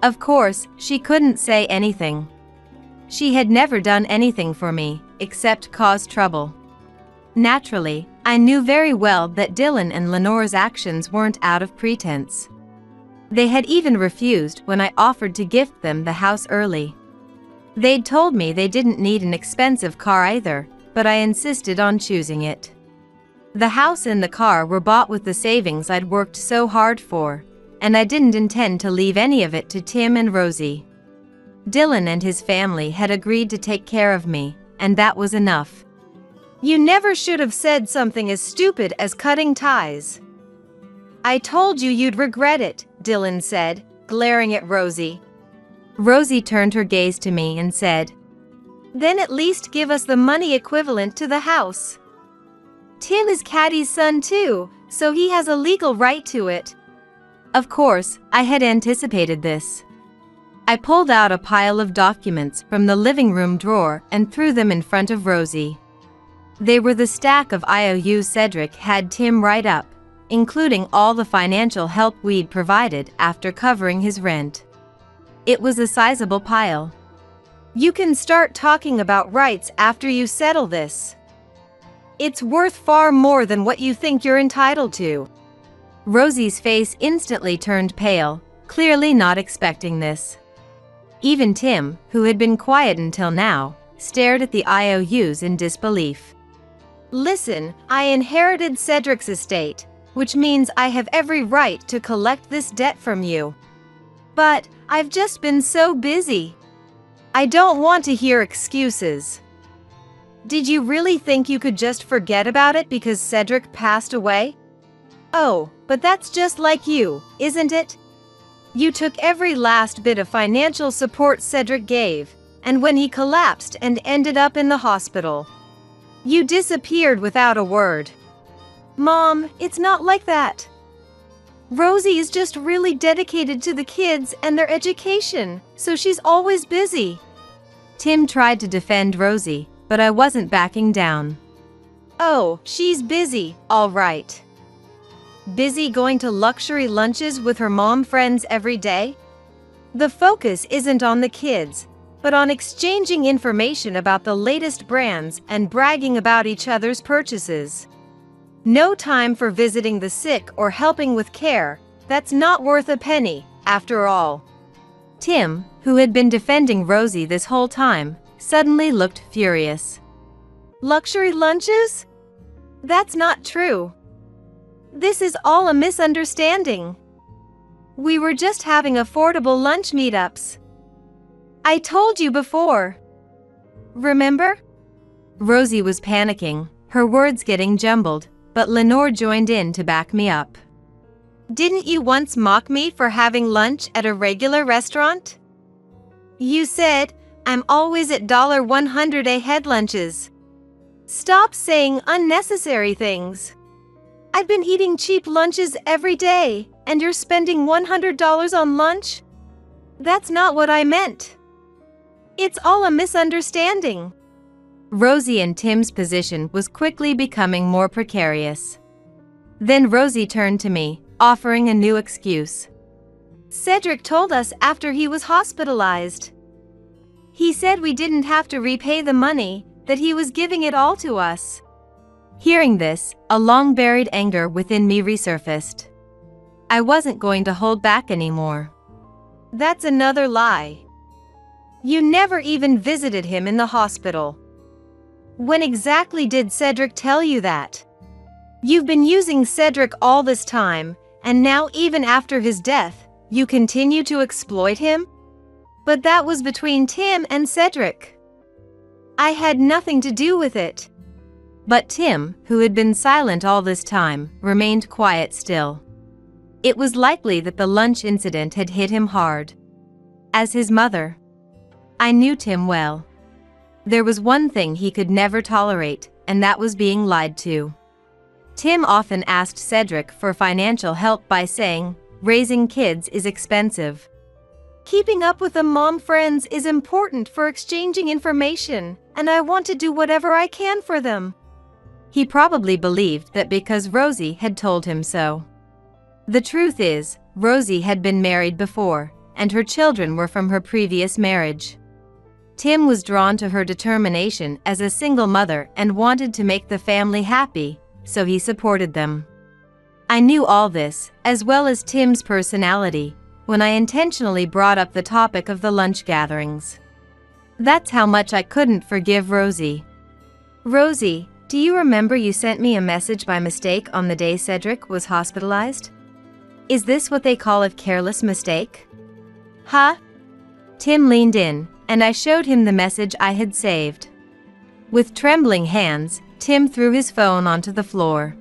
B: Of course, she couldn't say anything. She had never done anything for me, except cause trouble. Naturally, I knew very well that Dylan and Lenore's actions weren't out of pretense. They had even refused when I offered to gift them the house early. They'd told me they didn't need an expensive car either, but I insisted on choosing it. The house and the car were bought with the savings I'd worked so hard for, and I didn't intend to leave any of it to Tim and Rosie. Dylan and his family had agreed to take care of me, and that was enough. You never should have said something as stupid as cutting ties. I told you you'd regret it, Dylan said, glaring at Rosie. Rosie turned her gaze to me and said, Then at least give us the money equivalent to the house. Tim is Caddy's son too, so he has a legal right to it. Of course, I had anticipated this. I pulled out a pile of documents from the living room drawer and threw them in front of Rosie. They were the stack of IOUs Cedric had Tim write up, including all the financial help we'd provided after covering his rent. It was a sizable pile. You can start talking about rights after you settle this. It's worth far more than what you think you're entitled to. Rosie's face instantly turned pale, clearly not expecting this. Even Tim, who had been quiet until now, stared at the IOUs in disbelief. Listen, I inherited Cedric's estate, which means I have every right to collect this debt from you. But I've just been so busy. I don't want to hear excuses. Did you really think you could just forget about it because Cedric passed away? Oh, but that's just like you, isn't it? You took every last bit of financial support Cedric gave, and when he collapsed and ended up in the hospital, you disappeared without a word. Mom, it's not like that. Rosie is just really dedicated to the kids and their education, so she's always busy. Tim tried to defend Rosie, but I wasn't backing down. Oh, she's busy, all right. Busy going to luxury lunches with her mom friends every day? The focus isn't on the kids, but on exchanging information about the latest brands and bragging about each other's purchases. No time for visiting the sick or helping with care. That's not worth a penny, after all. Tim, who had been defending Rosie this whole time, suddenly looked furious. Luxury lunches? That's not true. This is all a misunderstanding. We were just having affordable lunch meetups. I told you before. Remember? Rosie was panicking, her words getting jumbled, but Lenore joined in to back me up. Didn't you once mock me for having lunch at a regular restaurant? You said, I'm always at $100 a head lunches. Stop saying unnecessary things. I've been eating cheap lunches every day, and you're spending $100 on lunch? That's not what I meant. It's all a misunderstanding. Rosie and Tim's position was quickly becoming more precarious. Then Rosie turned to me, offering a new excuse. Cedric told us after he was hospitalized. He said we didn't have to repay the money, that he was giving it all to us. Hearing this, a long-buried anger within me resurfaced. I wasn't going to hold back anymore. That's another lie. You never even visited him in the hospital. When exactly did Cedric tell you that? You've been using Cedric all this time, and now even after his death, you continue to exploit him? But that was between Tim and Cedric. I had nothing to do with it. But Tim, who had been silent all this time, remained quiet still. It was likely that the lunch incident had hit him hard. As his mother, I knew Tim well. There was one thing he could never tolerate, and that was being lied to. Tim often asked Cedric for financial help by saying, raising kids is expensive. Keeping up with the mom friends is important for exchanging information, and I want to do whatever I can for them. He probably believed that because Rosie had told him so. The truth is, Rosie had been married before, and her children were from her previous marriage. Tim was drawn to her determination as a single mother and wanted to make the family happy, so he supported them. I knew all this, as well as Tim's personality, when I intentionally brought up the topic of the lunch gatherings. That's how much I couldn't forgive Rosie. Rosie, do you remember you sent me a message by mistake on the day Cedric was hospitalized? Is this what they call a careless mistake? Huh? Tim leaned in, and I showed him the message I had saved. With trembling hands, Tim threw his phone onto the floor.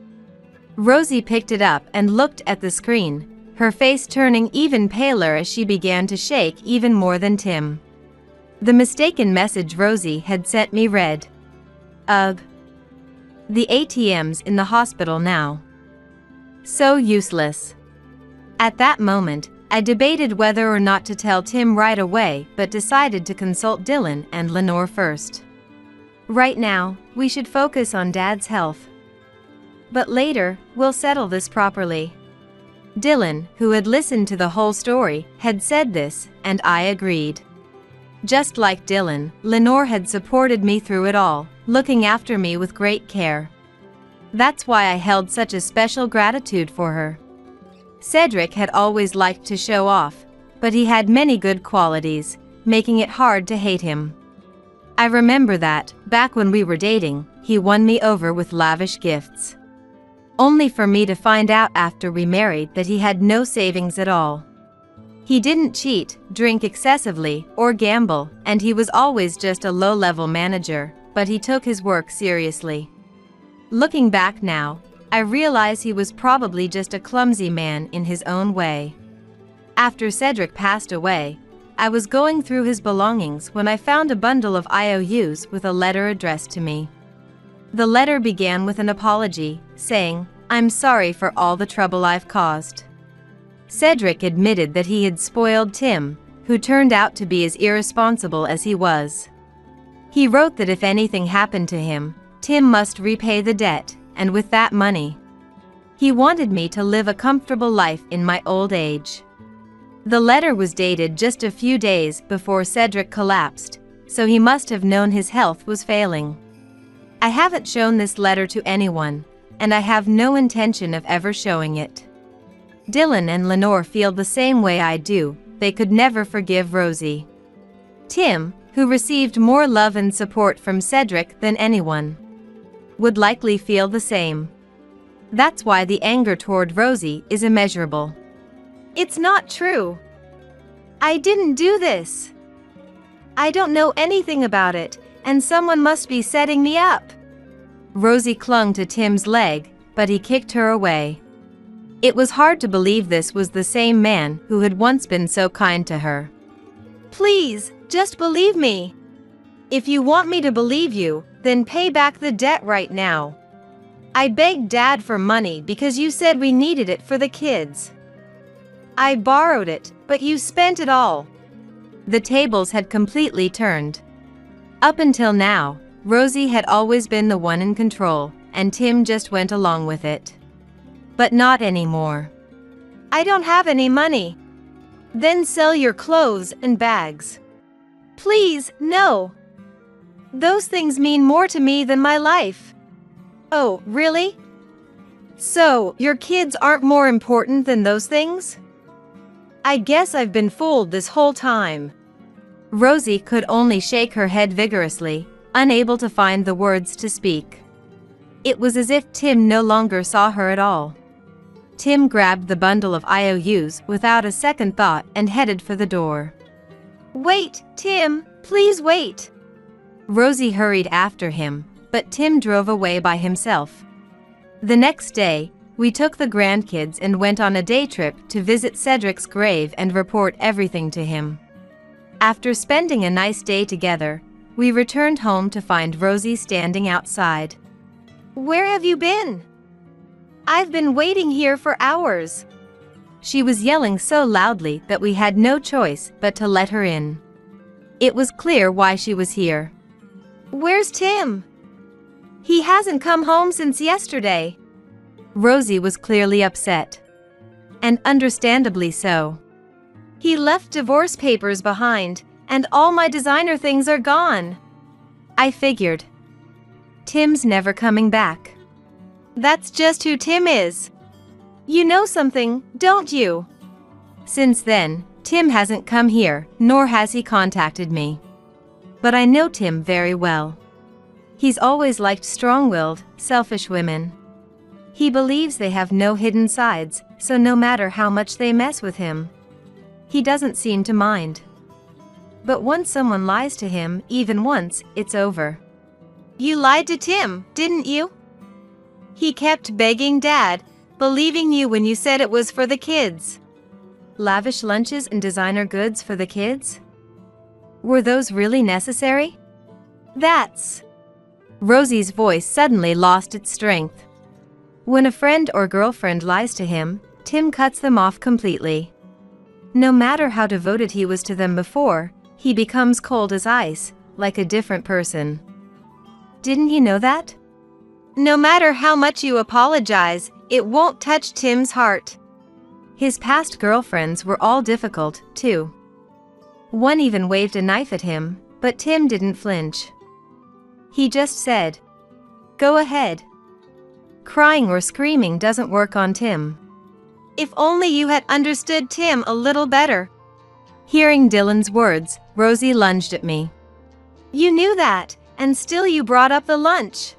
B: Rosie picked it up and looked at the screen, her face turning even paler as she began to shake even more than Tim. The mistaken message Rosie had sent me read, "Ugh. The ATM's in the hospital now. So useless." At that moment, I debated whether or not to tell Tim right away, but decided to consult Dylan and Lenore first. Right now, we should focus on Dad's health. But later, we'll settle this properly. Dylan, who had listened to the whole story, had said this, and I agreed. Just like Dylan, Lenore had supported me through it all, looking after me with great care. That's why I held such a special gratitude for her. Cedric had always liked to show off, but he had many good qualities, making it hard to hate him. I remember that, back when we were dating, he won me over with lavish gifts. Only for me to find out after we married that he had no savings at all. He didn't cheat, drink excessively, or gamble, and he was always just a low-level manager, but he took his work seriously. Looking back now, I realize he was probably just a clumsy man in his own way. After Cedric passed away, I was going through his belongings when I found a bundle of IOUs with a letter addressed to me. The letter began with an apology, saying, "I'm sorry for all the trouble I've caused." Cedric admitted that he had spoiled Tim, who turned out to be as irresponsible as he was. He wrote that if anything happened to him, Tim must repay the debt, and with that money. He wanted me to live a comfortable life in my old age. The letter was dated just a few days before Cedric collapsed, so he must have known his health was failing. I haven't shown this letter to anyone, and I have no intention of ever showing it. Dylan and Lenore feel the same way I do. They could never forgive Rosie. Tim, who received more love and support from Cedric than anyone, would likely feel the same. That's why the anger toward Rosie is immeasurable. It's not true. I didn't do this. I don't know anything about it, and someone must be setting me up. Rosie clung to Tim's leg, but he kicked her away. It was hard to believe this was the same man who had once been so kind to her. Please, just believe me. If you want me to believe you, then pay back the debt right now. I begged Dad for money because you said we needed it for the kids. I borrowed it, but you spent it all. The tables had completely turned. Up until now, Rosie had always been the one in control, and Tim just went along with it. But not anymore. I don't have any money. Then sell your clothes and bags. Please, no. Those things mean more to me than my life. Oh, really? So, your kids aren't more important than those things? I guess I've been fooled this whole time. Rosie could only shake her head vigorously, unable to find the words to speak. It was as if Tim no longer saw her at all. Tim grabbed the bundle of IOUs without a second thought and headed for the door. Wait, Tim, please wait. Rosie hurried after him, but Tim drove away by himself. The next day, we took the grandkids and went on a day trip to visit Cedric's grave and report everything to him. After spending a nice day together, we returned home to find Rosie standing outside. Where have you been? I've been waiting here for hours. She was yelling so loudly that we had no choice but to let her in. It was clear why she was here. Where's Tim? He hasn't come home since yesterday. Rosie was clearly upset. And understandably so. He left divorce papers behind, and all my designer things are gone. I figured. Tim's never coming back. That's just who Tim is. You know something, don't you? Since then, Tim hasn't come here, nor has he contacted me. But I know Tim very well. He's always liked strong-willed, selfish women. He believes they have no hidden sides, so no matter how much they mess with him, he doesn't seem to mind. But once someone lies to him, even once, it's over. You lied to Tim, didn't you? He kept begging Dad, believing you when you said it was for the kids. Lavish lunches and designer goods for the kids? Were those really necessary? That's... Rosie's voice suddenly lost its strength. When a friend or girlfriend lies to him, Tim cuts them off completely. No matter how devoted he was to them before, he becomes cold as ice, like a different person. Didn't he know that? No matter how much you apologize, it won't touch Tim's heart. His past girlfriends were all difficult, too. One even waved a knife at him, but Tim didn't flinch. He just said, "Go ahead." Crying or screaming doesn't work on Tim. If only you had understood Tim a little better. Hearing Dylan's words, Rosie lunged at me. You knew that, and still you brought up the lunch.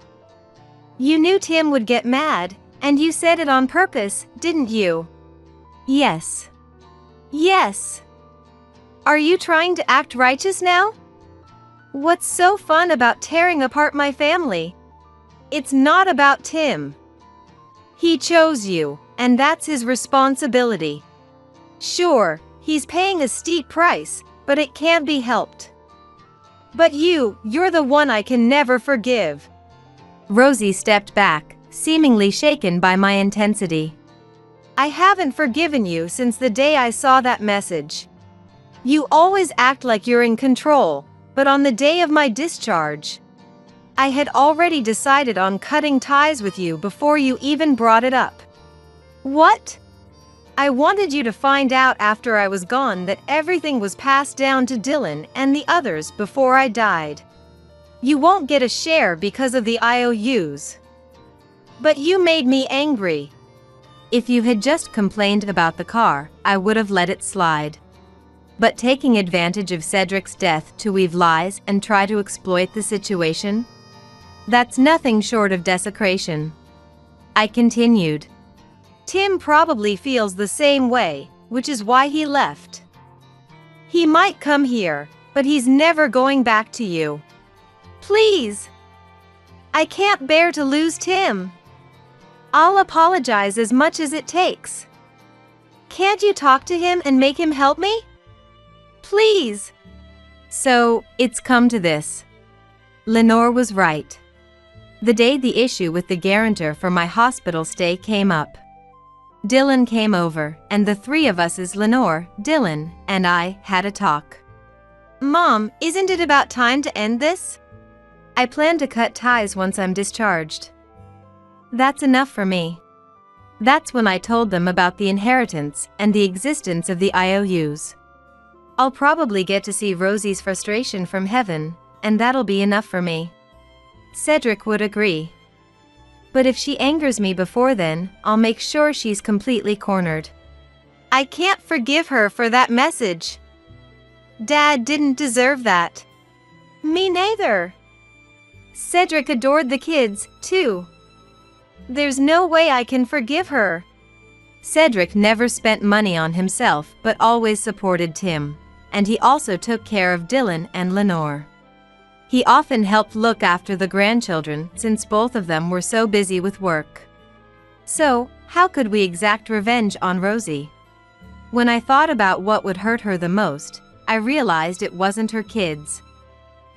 B: You knew Tim would get mad, and you said it on purpose, didn't you? Yes. Yes. Are you trying to act righteous now? What's so fun about tearing apart my family? It's not about Tim. He chose you, and that's his responsibility. Sure, he's paying a steep price, but it can't be helped. But you're the one I can never forgive. Rosie stepped back, seemingly shaken by my intensity. I haven't forgiven you since the day I saw that message. You always act like you're in control, but on the day of my discharge, I had already decided on cutting ties with you before you even brought it up. What? I wanted you to find out after I was gone that everything was passed down to Dylan and the others before I died. You won't get a share because of the IOUs. But you made me angry. If you had just complained about the car, I would have let it slide. But taking advantage of Cedric's death to weave lies and try to exploit the situation? That's nothing short of desecration. I continued. Tim probably feels the same way, which is why he left. He might come here, but he's never going back to you. Please. I can't bear to lose Tim. I'll apologize as much as it takes. Can't you talk to him and make him help me? Please. So, it's come to this. Lenore was right. The day the issue with the guarantor for my hospital stay came up, Dylan came over, and the three of us, Lenore, Dylan, and I, had a talk. Mom, isn't it about time to end this? I plan to cut ties once I'm discharged. That's enough for me. That's when I told them about the inheritance and the existence of the IOUs. I'll probably get to see Rosie's frustration from heaven, and that'll be enough for me. Cedric would agree. But if she angers me before then, I'll make sure she's completely cornered. I can't forgive her for that message. Dad didn't deserve that. Me neither. Cedric adored the kids, too. There's no way I can forgive her. Cedric never spent money on himself but always supported Tim, and he also took care of Dylan and Lenore. He often helped look after the grandchildren since both of them were so busy with work. So, how could we exact revenge on Rosie? When I thought about what would hurt her the most, I realized it wasn't her kids,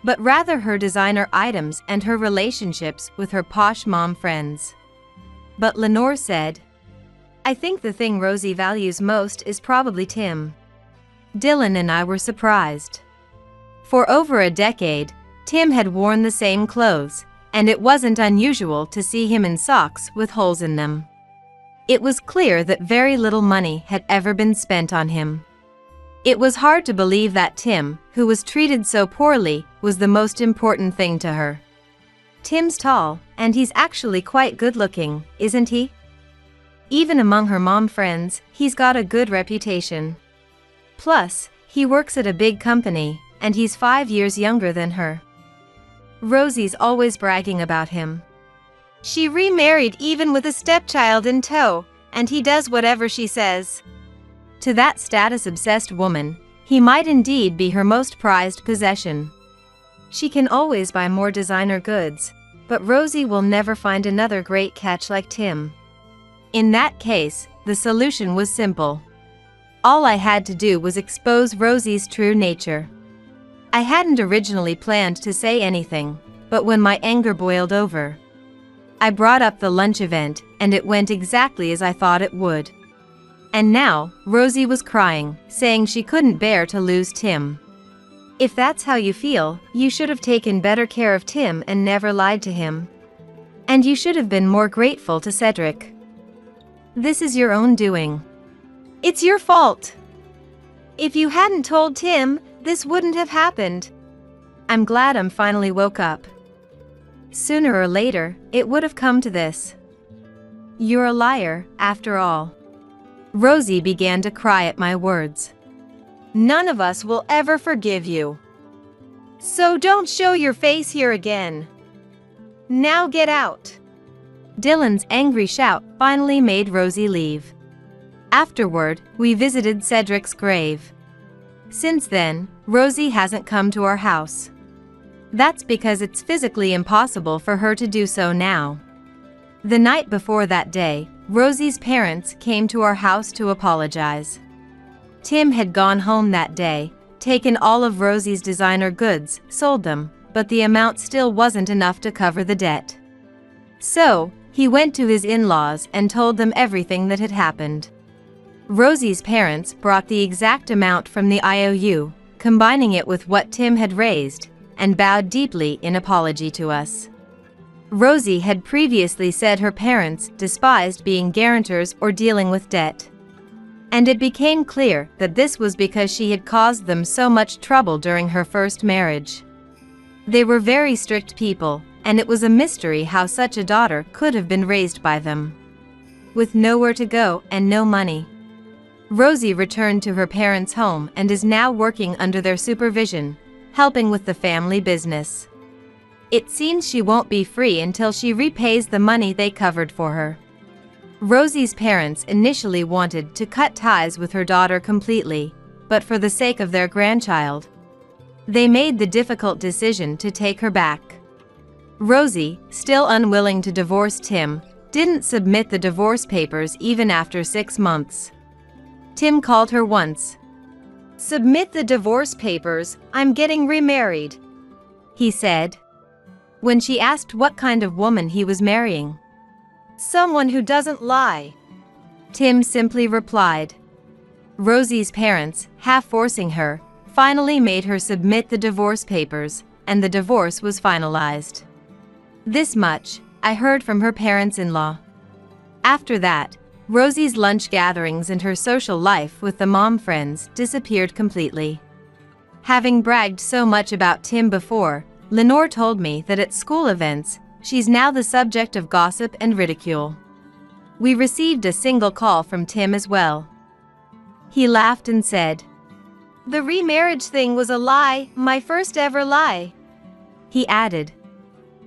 B: but rather her designer items and her relationships with her posh mom friends. But Lenore said, I think the thing Rosie values most is probably Tim. Dylan and I were surprised. For over a decade, Tim had worn the same clothes, and it wasn't unusual to see him in socks with holes in them. It was clear that very little money had ever been spent on him. It was hard to believe that Tim, who was treated so poorly, was the most important thing to her. Tim's tall, and he's actually quite good-looking, isn't he? Even among her mom friends, he's got a good reputation. Plus, he works at a big company, and he's 5 years younger than her. Rosie's always bragging about him. She remarried even with a stepchild in tow, and he does whatever she says. To that status-obsessed woman, he might indeed be her most prized possession. She can always buy more designer goods, but Rosie will never find another great catch like Tim. In that case, the solution was simple. All I had to do was expose Rosie's true nature. I hadn't originally planned to say anything, but when my anger boiled over, I brought up the lunch event, and it went exactly as I thought it would. And now, Rosie was crying, saying she couldn't bear to lose Tim. If that's how you feel, you should have taken better care of Tim and never lied to him. And you should have been more grateful to Cedric. This is your own doing. It's your fault. If you hadn't told Tim, this wouldn't have happened. I'm glad I'm finally woke up. Sooner or later, it would have come to this. You're a liar, after all. Rosie began to cry at my words. None of us will ever forgive you. So don't show your face here again. Now get out. Dylan's angry shout finally made Rosie leave. Afterward, we visited Cedric's grave. Since then, Rosie hasn't come to our house. That's because it's physically impossible for her to do so now. The night before that day, Rosie's parents came to our house to apologize. Tim had gone home that day, taken all of Rosie's designer goods, sold them, but the amount still wasn't enough to cover the debt. So, he went to his in-laws and told them everything that had happened. Rosie's parents brought the exact amount from the IOU, combining it with what Tim had raised, and bowed deeply in apology to us. Rosie had previously said her parents despised being guarantors or dealing with debt. And it became clear that this was because she had caused them so much trouble during her first marriage. They were very strict people, and it was a mystery how such a daughter could have been raised by them. With nowhere to go and no money, Rosie returned to her parents' home and is now working under their supervision, helping with the family business. It seems she won't be free until she repays the money they covered for her. Rosie's parents initially wanted to cut ties with her daughter completely, but for the sake of their grandchild, they made the difficult decision to take her back. Rosie, still unwilling to divorce Tim, didn't submit the divorce papers even after 6 months. Tim called her once. "Submit the divorce papers, I'm getting remarried," he said. When she asked what kind of woman he was marrying, "Someone who doesn't lie," Tim simply replied. Rosie's parents, half forcing her, finally made her submit the divorce papers, and the divorce was finalized. This much, I heard from her parents-in-law. After that, Rosie's lunch gatherings and her social life with the mom friends disappeared completely. Having bragged so much about Tim before, Lenore told me that at school events, she's now the subject of gossip and ridicule. We received a single call from Tim as well. He laughed and said, "The remarriage thing was a lie, my first ever lie." He added,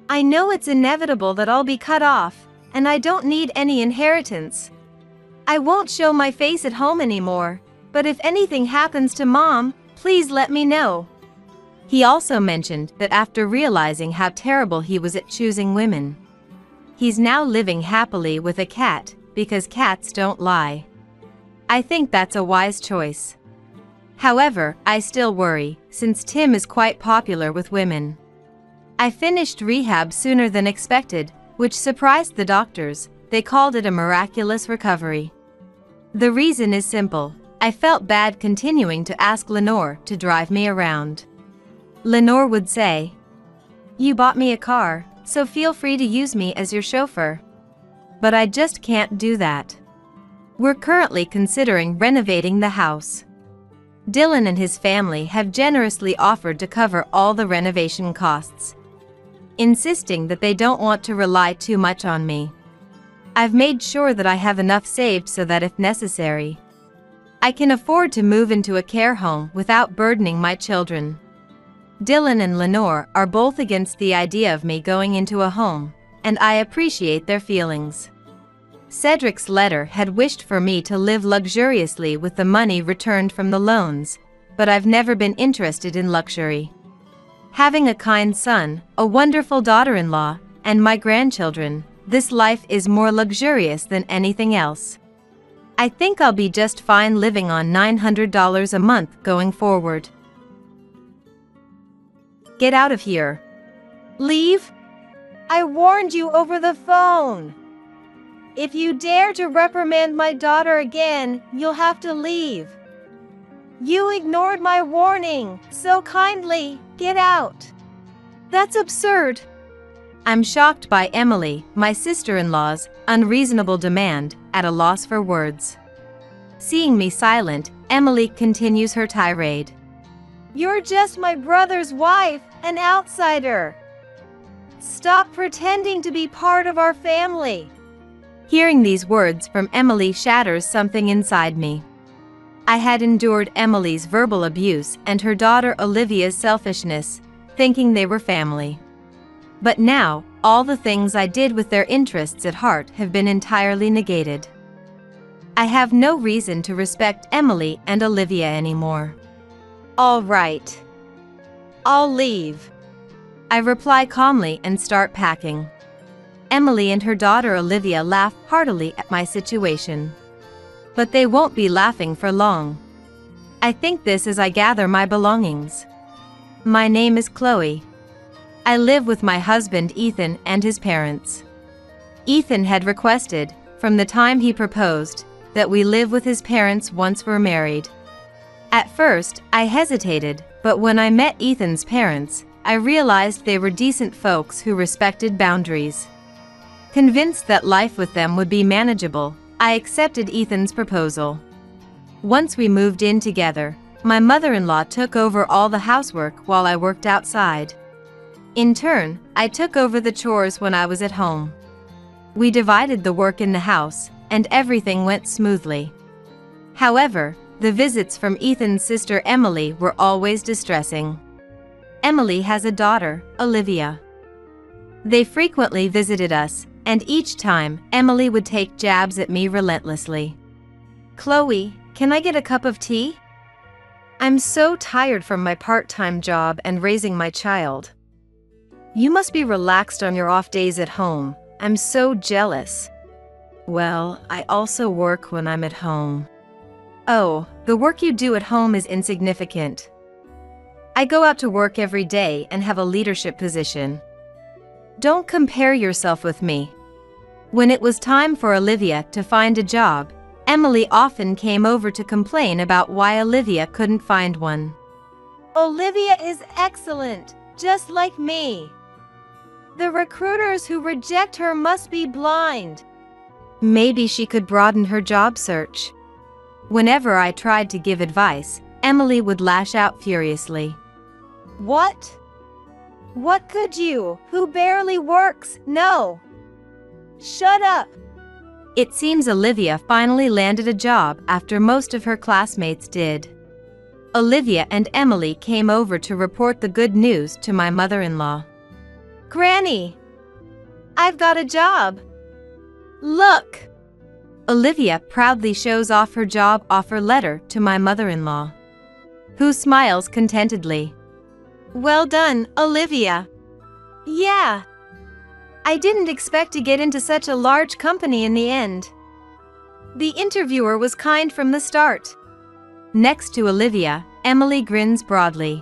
B: "I know it's inevitable that I'll be cut off, and I don't need any inheritance. I won't show my face at home anymore, but if anything happens to Mom, please let me know." He also mentioned that after realizing how terrible he was at choosing women, he's now living happily with a cat, because cats don't lie. I think that's a wise choice. However, I still worry, since Tim is quite popular with women. I finished rehab sooner than expected, which surprised the doctors. They called it a miraculous recovery. The reason is simple. I felt bad continuing to ask Lenore to drive me around. Lenore would say, "You bought me a car, so feel free to use me as your chauffeur." But I just can't do that. We're currently considering renovating the house. Dylan and his family have generously offered to cover all the renovation costs, insisting that they don't want to rely too much on me. I've made sure that I have enough saved so that if necessary, I can afford to move into a care home without burdening my children. Dylan and Lenore are both against the idea of me going into a home, and I appreciate their feelings. Cedric's letter had wished for me to live luxuriously with the money returned from the loans, but I've never been interested in luxury. Having a kind son, a wonderful daughter-in-law, and my grandchildren, this life is more luxurious than anything else. I think I'll be just fine living on $900 a month going forward. Get out of here. Leave? I warned you over the phone. If you dare to reprimand my daughter again, you'll have to leave. You ignored my warning so kindly. Get out. That's absurd. I'm shocked by Emily, my sister-in-law's, unreasonable demand, at a loss for words. Seeing me silent, Emily continues her tirade. You're just my brother's wife, an outsider. Stop pretending to be part of our family. Hearing these words from Emily shatters something inside me. I had endured Emily's verbal abuse and her daughter Olivia's selfishness, thinking they were family. But now, all the things I did with their interests at heart have been entirely negated. I have no reason to respect Emily and Olivia anymore. All right. I'll leave. I reply calmly and start packing. Emily and her daughter Olivia laugh heartily at my situation. But they won't be laughing for long. I think this as I gather my belongings. My name is Chloe. I live with my husband Ethan and his parents. Ethan had requested, from the time he proposed, that we live with his parents once we're married. At first, I hesitated, but when I met Ethan's parents, I realized they were decent folks who respected boundaries. Convinced that life with them would be manageable, I accepted Ethan's proposal. Once we moved in together, my mother-in-law took over all the housework while I worked outside. In turn, I took over the chores when I was at home. We divided the work in the house, and everything went smoothly. However, the visits from Ethan's sister Emily were always distressing. Emily has a daughter, Olivia. They frequently visited us, and each time, Emily would take jabs at me relentlessly. Chloe, can I get a cup of tea? I'm so tired from my part-time job and raising my child. You must be relaxed on your off days at home. I'm so jealous. Well, I also work when I'm at home. Oh, the work you do at home is insignificant. I go out to work every day and have a leadership position. Don't compare yourself with me. When it was time for Olivia to find a job, Emily often came over to complain about why Olivia couldn't find one. Olivia is excellent, just like me. The recruiters who reject her must be blind. Maybe she could broaden her job search. Whenever I tried to give advice, Emily would lash out furiously. What? What could you, who barely works, know? Shut up! It seems Olivia finally landed a job after most of her classmates did. Olivia and Emily came over to report the good news to my mother-in-law. Granny! I've got a job! Look! Olivia proudly shows off her job offer letter to my mother-in-law, who smiles contentedly. Well done, Olivia. Yeah. I didn't expect to get into such a large company in the end. The interviewer was kind from the start. Next to Olivia, Emily grins broadly.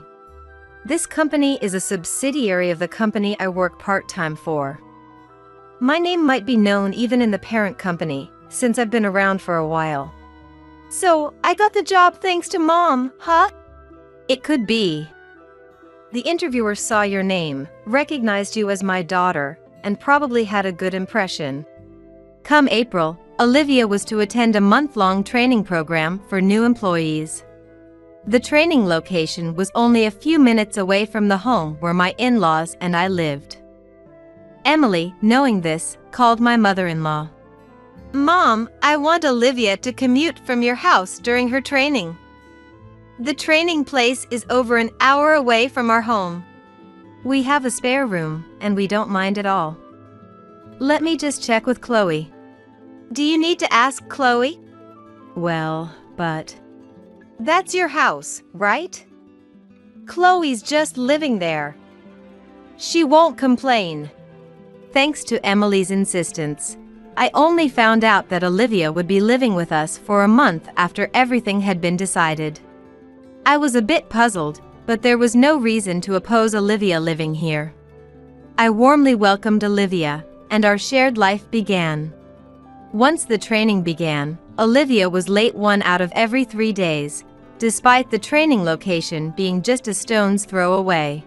B: This company is a subsidiary of the company I work part-time for. My name might be known even in the parent company, since I've been around for a while. So, I got the job thanks to Mom, huh? It could be. The interviewer saw your name, recognized you as my daughter, and probably had a good impression. Come April, Olivia was to attend a month-long training program for new employees. The training location was only a few minutes away from the home where my in-laws and I lived. Emily, knowing this, called my mother-in-law. Mom, I want Olivia to commute from your house during her training. The training place is over an hour away from our home. We have a spare room, and we don't mind at all. Let me just check with Chloe. Do you need to ask Chloe? Well, but... That's your house, right? Chloe's just living there. She won't complain. Thanks to Emily's insistence, I only found out that Olivia would be living with us for a month after everything had been decided. I was a bit puzzled, but there was no reason to oppose Olivia living here. I warmly welcomed Olivia, and our shared life began. Once the training began, Olivia was late 1 out of every 3 days, despite the training location being just a stone's throw away.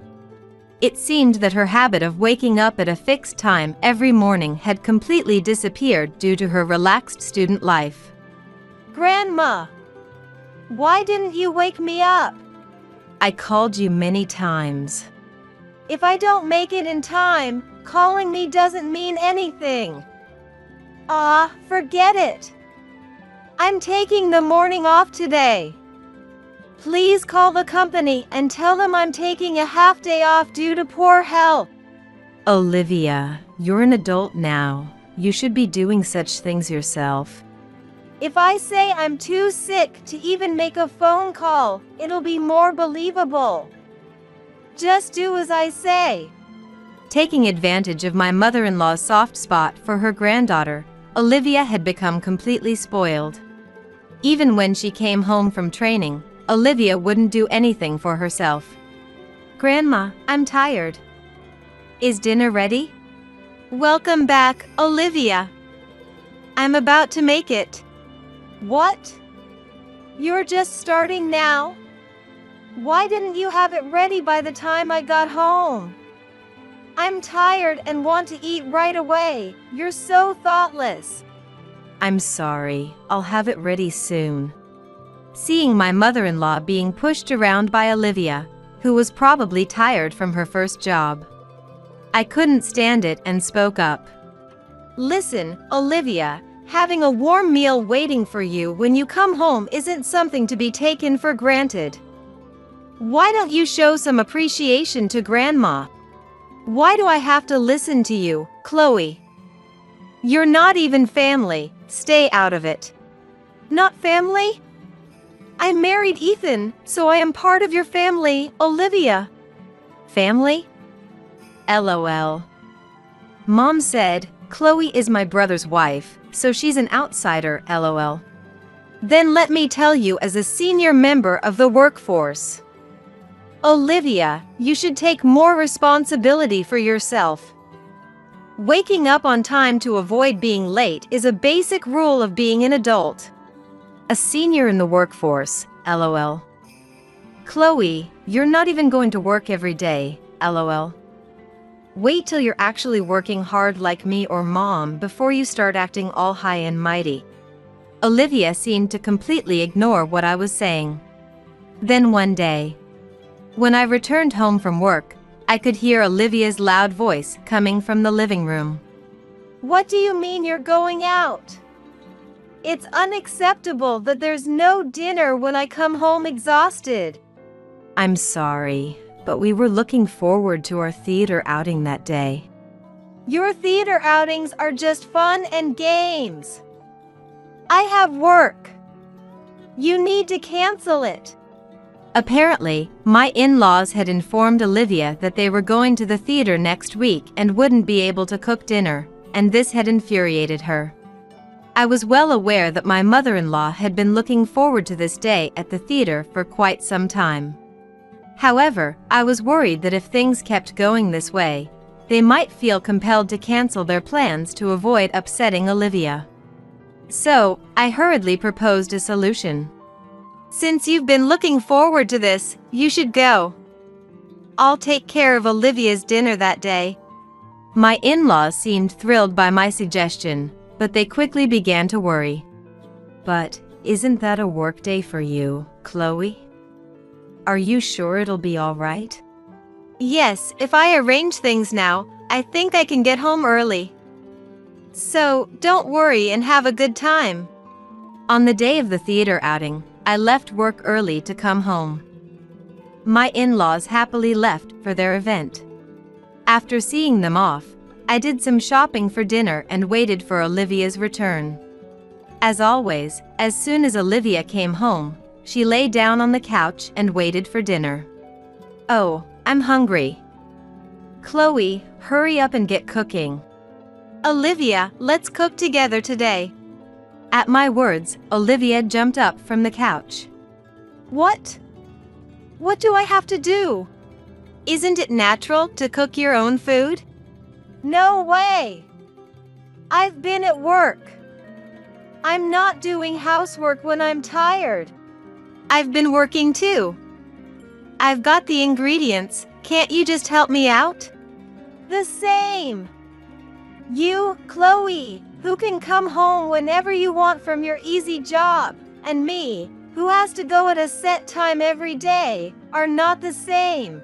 B: It seemed that her habit of waking up at a fixed time every morning had completely disappeared due to her relaxed student life.
C: Grandma, why didn't you wake me up?
B: I called you many times.
C: If I don't make it in time, calling me doesn't mean anything. Forget it. I'm taking the morning off today. Please call the company and tell them I'm taking a half day off due to poor health.
B: Olivia, you're an adult now. You should be doing such things yourself.
C: If I say I'm too sick to even make a phone call, it'll be more believable. Just do as I say.
B: Taking advantage of my mother-in-law's soft spot for her granddaughter, Olivia had become completely spoiled. Even when she came home from training, Olivia wouldn't do anything for herself.
C: Grandma, I'm tired.
B: Is dinner ready?
C: Welcome back, Olivia. I'm about to make it. What? You're just starting now? Why didn't you have it ready by the time I got home? I'm tired and want to eat right away. You're so thoughtless.
B: I'm sorry. I'll have it ready soon. Seeing my mother-in-law being pushed around by Olivia, who was probably tired from her first job, I couldn't stand it and spoke up.
C: Listen, Olivia, having a warm meal waiting for you when you come home isn't something to be taken for granted. Why don't you show some appreciation to Grandma? Why do I have to listen to you, Chloe? You're not even family. Stay out of it. Not family? I married Ethan, so I am part of your family, Olivia.
B: Family? LOL. Mom said, Chloe is my brother's wife, so she's an outsider, LOL.
C: Then let me tell you as a senior member of the workforce. Olivia, you should take more responsibility for yourself. Waking up on time to avoid being late is a basic rule of being an adult.
B: A senior in the workforce, LOL. Chloe, you're not even going to work every day, LOL. Wait till you're actually working hard like me or Mom before you start acting all high and mighty. Olivia seemed to completely ignore what I was saying. Then one day, when I returned home from work, I could hear Olivia's loud voice coming from the living room.
C: What do you mean you're going out? It's unacceptable that there's no dinner when I come home exhausted.
B: I'm sorry, but we were looking forward to our theater outing that day.
C: Your theater outings are just fun and games. I have work. You need to cancel it.
B: Apparently, my in-laws had informed Olivia that they were going to the theater next week and wouldn't be able to cook dinner, and this had infuriated her. I was well aware that my mother-in-law had been looking forward to this day at the theater for quite some time. However, I was worried that if things kept going this way, they might feel compelled to cancel their plans to avoid upsetting Olivia. So, I hurriedly proposed a solution.
C: Since you've been looking forward to this, you should go. I'll take care of Olivia's dinner that day.
B: My in-laws seemed thrilled by my suggestion, but they quickly began to worry. But isn't that a work day for you, Chloe? Are you sure it'll be all right?
C: Yes, if I arrange things now, I think I can get home early. So, don't worry and have a good time.
B: On the day of the theater outing, I left work early to come home. My in-laws happily left for their event. After seeing them off, I did some shopping for dinner and waited for Olivia's return. As always, as soon as Olivia came home, she lay down on the couch and waited for dinner. Oh, I'm hungry. Chloe, hurry up and get cooking.
C: Olivia, let's cook together today.
B: At my words, Olivia jumped up from the couch.
C: What? What do I have to do? Isn't it natural to cook your own food? No way! I've been at work. I'm not doing housework when I'm tired. I've been working too. I've got the ingredients.
B: Can't you just help me out?
C: The same. You, Chloe, who can come home whenever you want from your easy job, and me, who has to go at a set time every day, are not the same.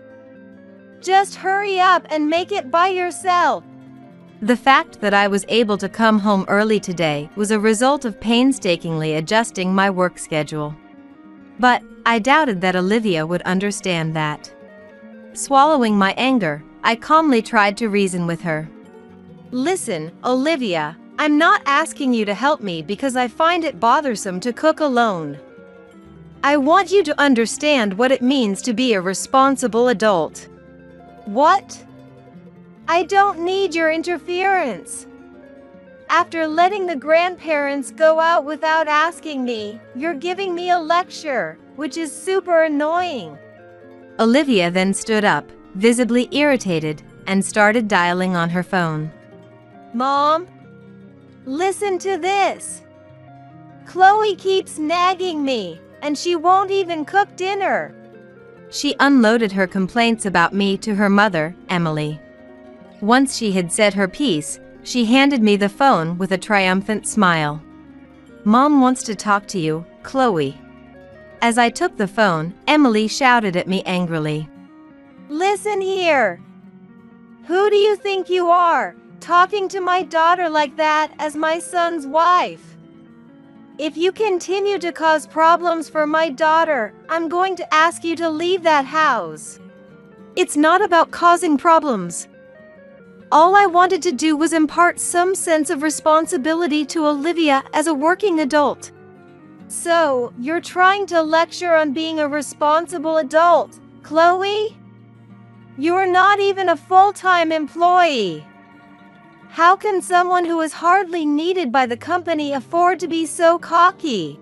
C: Just hurry up and make it by yourself.
B: The fact that I was able to come home early today was a result of painstakingly adjusting my work schedule. But I doubted that Olivia would understand that. Swallowing my anger, I calmly tried to reason with her.
C: Listen, Olivia, I'm not asking you to help me because I find it bothersome to cook alone. I want you to understand what it means to be a responsible adult. What? I don't need your interference. After letting the grandparents go out without asking me, you're giving me a lecture, which is super annoying.
B: Olivia then stood up, visibly irritated, and started dialing on her phone.
C: Mom? Listen to this. Chloe keeps nagging me, and she won't even cook dinner.
B: She unloaded her complaints about me to her mother, Emily. Once she had said her piece, she handed me the phone with a triumphant smile. Mom wants to talk to you, Chloe. As I took the phone, Emily shouted at me angrily.
C: Listen here. Who do you think you are, talking to my daughter like that as my son's wife? If you continue to cause problems for my daughter, I'm going to ask you to leave that house.
B: It's not about causing problems. All I wanted to do was impart some sense of responsibility to Olivia as a working adult.
C: So, you're trying to lecture on being a responsible adult, Chloe? You're not even a full-time employee. How can someone who is hardly needed by the company afford to be so cocky?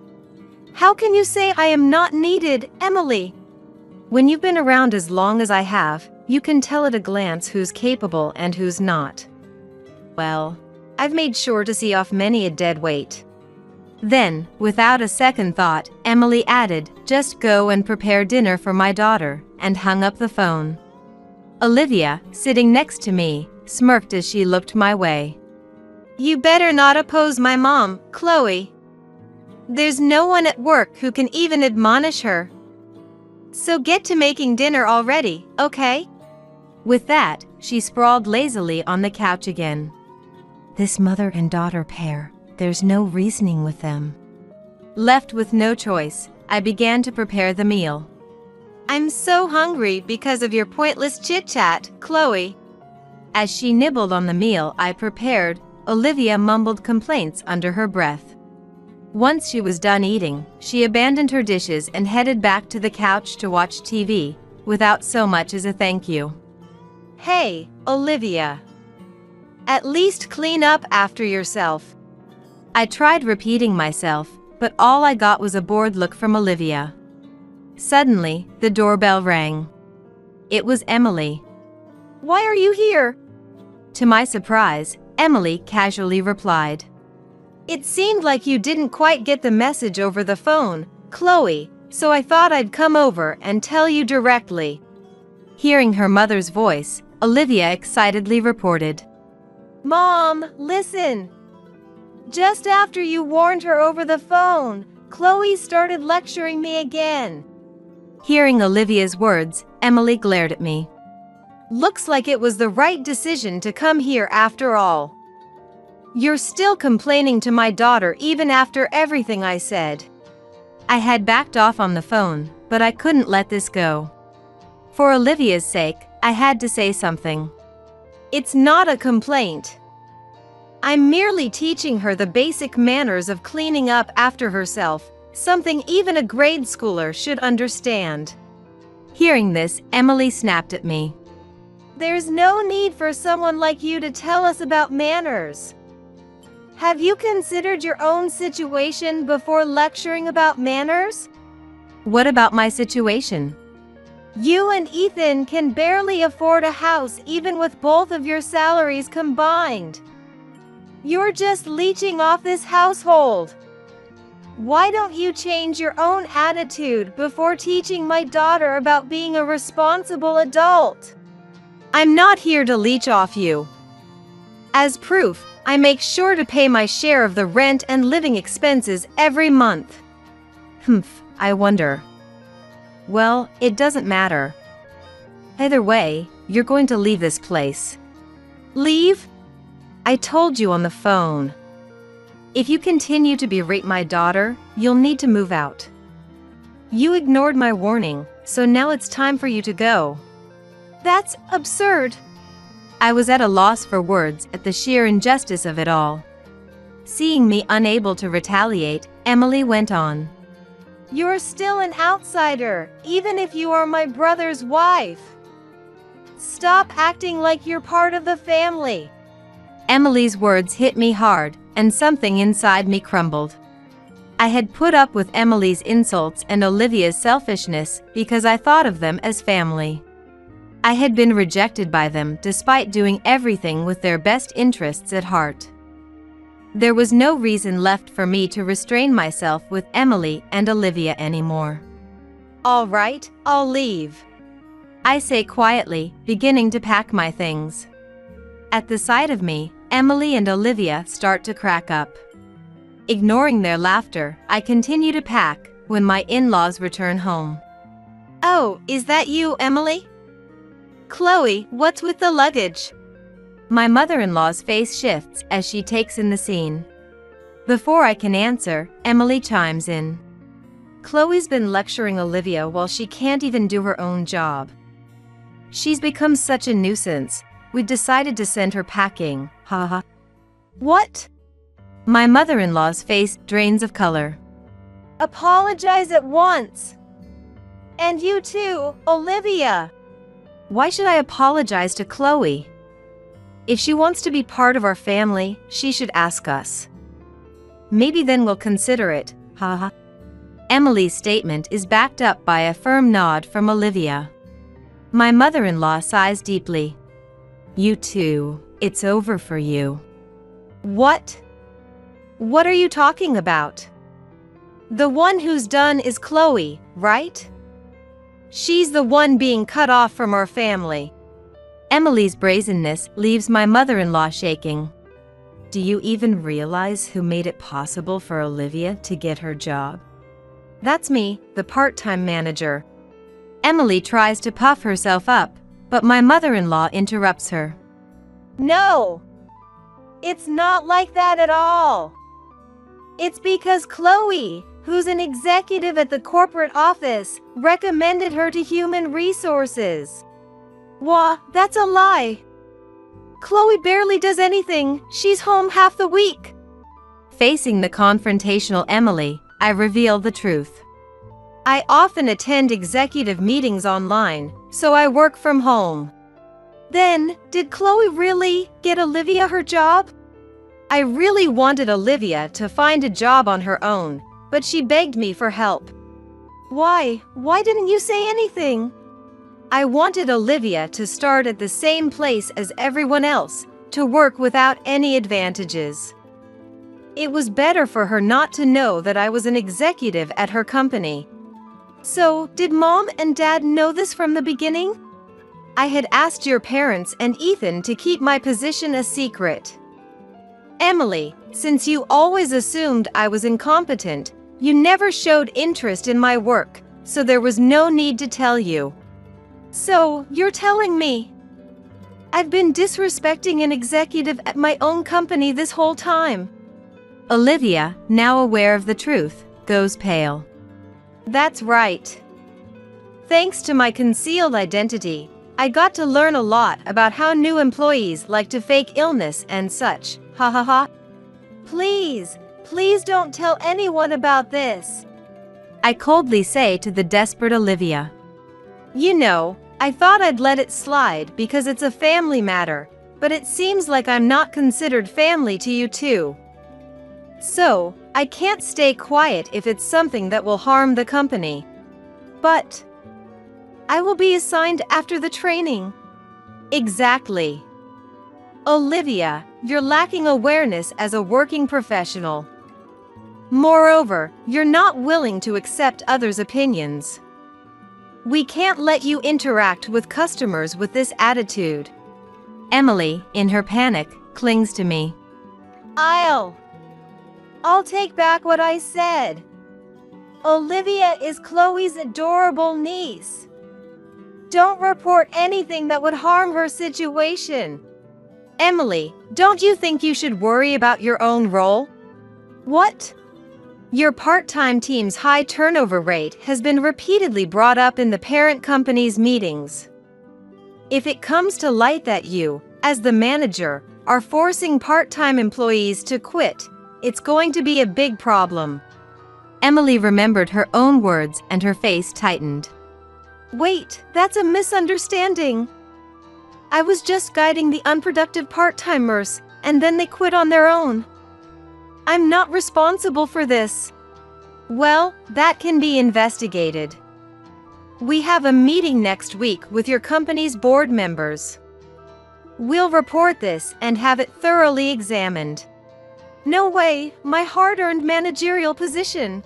B: How can you say I am not needed, Emily? When you've been around as long as I have, you can tell at a glance who's capable and who's not. Well, I've made sure to see off many a dead weight. Then, without a second thought, Emily added, "Just go and prepare dinner for my daughter," and hung up the phone. Olivia, sitting next to me, smirked as she looked my way.
C: You better not oppose my mom, Chloe. There's no one at work who can even admonish her. So get to making dinner already, okay?
B: With that, she sprawled lazily on the couch again. This mother and daughter pair, there's no reasoning with them. Left with no choice, I began to prepare the meal.
C: I'm so hungry because of your pointless chit-chat, Chloe.
B: As she nibbled on the meal I prepared, Olivia mumbled complaints under her breath. Once she was done eating, she abandoned her dishes and headed back to the couch to watch TV, without so much as a thank you.
C: Hey, Olivia. At least clean up after yourself.
B: I tried repeating myself, but all I got was a bored look from Olivia. Suddenly, the doorbell rang. It was Emily.
C: Why are you here?
B: To my surprise, Emily casually replied.
C: It seemed like you didn't quite get the message over the phone, Chloe, so I thought I'd come over and tell you directly.
B: Hearing her mother's voice, Olivia excitedly reported.
C: Mom, listen. Just after you warned her over the phone, Chloe started lecturing me again.
B: Hearing Olivia's words, Emily glared at me.
C: Looks like it was the right decision to come here after all. You're still complaining to my daughter even after everything I said.
B: I had backed off on the phone, but I couldn't let this go. For Olivia's sake, I had to say something.
C: It's not a complaint. I'm merely teaching her the basic manners of cleaning up after herself, something even a grade schooler should understand.
B: Hearing this, Emily snapped at me.
C: There's no need for someone like you to tell us about manners. Have you considered your own situation before lecturing about manners?
B: What about my situation?
C: You and Ethan can barely afford a house even with both of your salaries combined. You're just leeching off this household. Why don't you change your own attitude before teaching my daughter about being a responsible adult? I'm not here to leech off you. As proof, I make sure to pay my share of the rent and living expenses every month. I wonder. Well, it doesn't matter. Either way, you're going to leave this place. Leave? I told you on the phone. If you continue to berate my daughter, you'll need to move out. You ignored my warning, so now it's time for you to go. That's absurd. I was at a loss for words at the sheer injustice of it all. Seeing me unable to retaliate, Emily went on. You're still an outsider, even if you are my brother's wife. Stop acting like you're part of the family. Emily's words hit me hard, and something inside me crumbled. I had put up with Emily's insults and Olivia's selfishness because I thought of them as family. I had been rejected by them despite doing everything with their best interests at heart. There was no reason left for me to restrain myself with Emily and Olivia anymore. All right, I'll leave. I say quietly, beginning to pack my things. At the sight of me, Emily and Olivia start to crack up. Ignoring their laughter, I continue to pack when my in-laws return home. Oh, is that you, Emily? Chloe, what's with the luggage? My mother-in-law's face shifts as she takes in the scene. Before I can answer, Emily chimes in. Chloe's been lecturing Olivia while she can't even do her own job. She's become such a nuisance. We decided to send her packing, haha. What? My mother-in-law's face drains of color. Apologize at once. And you too, Olivia. Why should I apologize to Chloe? If she wants to be part of our family, she should ask us. Maybe then we'll consider it, haha. Emily's statement is backed up by a firm nod from Olivia. My mother-in-law sighs deeply. You too, it's over for you. What? What are you talking about? The one who's done is Chloe, right? She's the one being cut off from our family. Emily's brazenness leaves my mother-in-law shaking. Do you even realize who made it possible for Olivia to get her job? That's me, the part-time manager. Emily tries to puff herself up, but my mother-in-law interrupts her. No! It's not like that at all. It's because Chloe, who's an executive at the corporate office, recommended her to human resources. Wah, that's a lie. Chloe barely does anything, she's home half the week. Facing the confrontational Emily, I reveal the truth. I often attend executive meetings online, so I work from home. Then, did Chloe really get Olivia her job? I really wanted Olivia to find a job on her own, but she begged me for help. Why didn't you say anything? I wanted Olivia to start at the same place as everyone else, to work without any advantages. It was better for her not to know that I was an executive at her company. So, did Mom and Dad know this from the beginning? I had asked your parents and Ethan to keep my position a secret. Emily, since you always assumed I was incompetent, you never showed interest in my work, so there was no need to tell you. So, you're telling me I've been disrespecting an executive at my own company this whole time? Olivia, now aware of the truth, goes pale. That's right. Thanks to my concealed identity, I got to learn a lot about how new employees like to fake illness and such, ha ha ha. Please don't tell anyone about this. I coldly say to the desperate Olivia. You know, I thought I'd let it slide because it's a family matter, but it seems like I'm not considered family to you too. So, I can't stay quiet if it's something that will harm the company. But I will be assigned after the training. Exactly. Olivia, you're lacking awareness as a working professional. Moreover, you're not willing to accept others' opinions. We can't let you interact with customers with this attitude.
B: Emily, in her panic, clings to me.
C: I'll take back what I said. Olivia is Chloe's adorable niece. Don't report anything that would harm her situation. Emily, don't you think you should worry about your own role? What? Your part-time team's high turnover rate has been repeatedly brought up in the parent company's meetings. If it comes to light that you, as the manager, are forcing part-time employees to quit, it's going to be a big problem.
B: Emily remembered her own words and her face tightened.
C: Wait, that's a misunderstanding. I was just guiding the unproductive part-timers, and then they quit on their own. I'm not responsible for this. Well, that can be investigated. We have a meeting next week with your company's board members. We'll report this and have it thoroughly examined. No way, my hard-earned managerial position.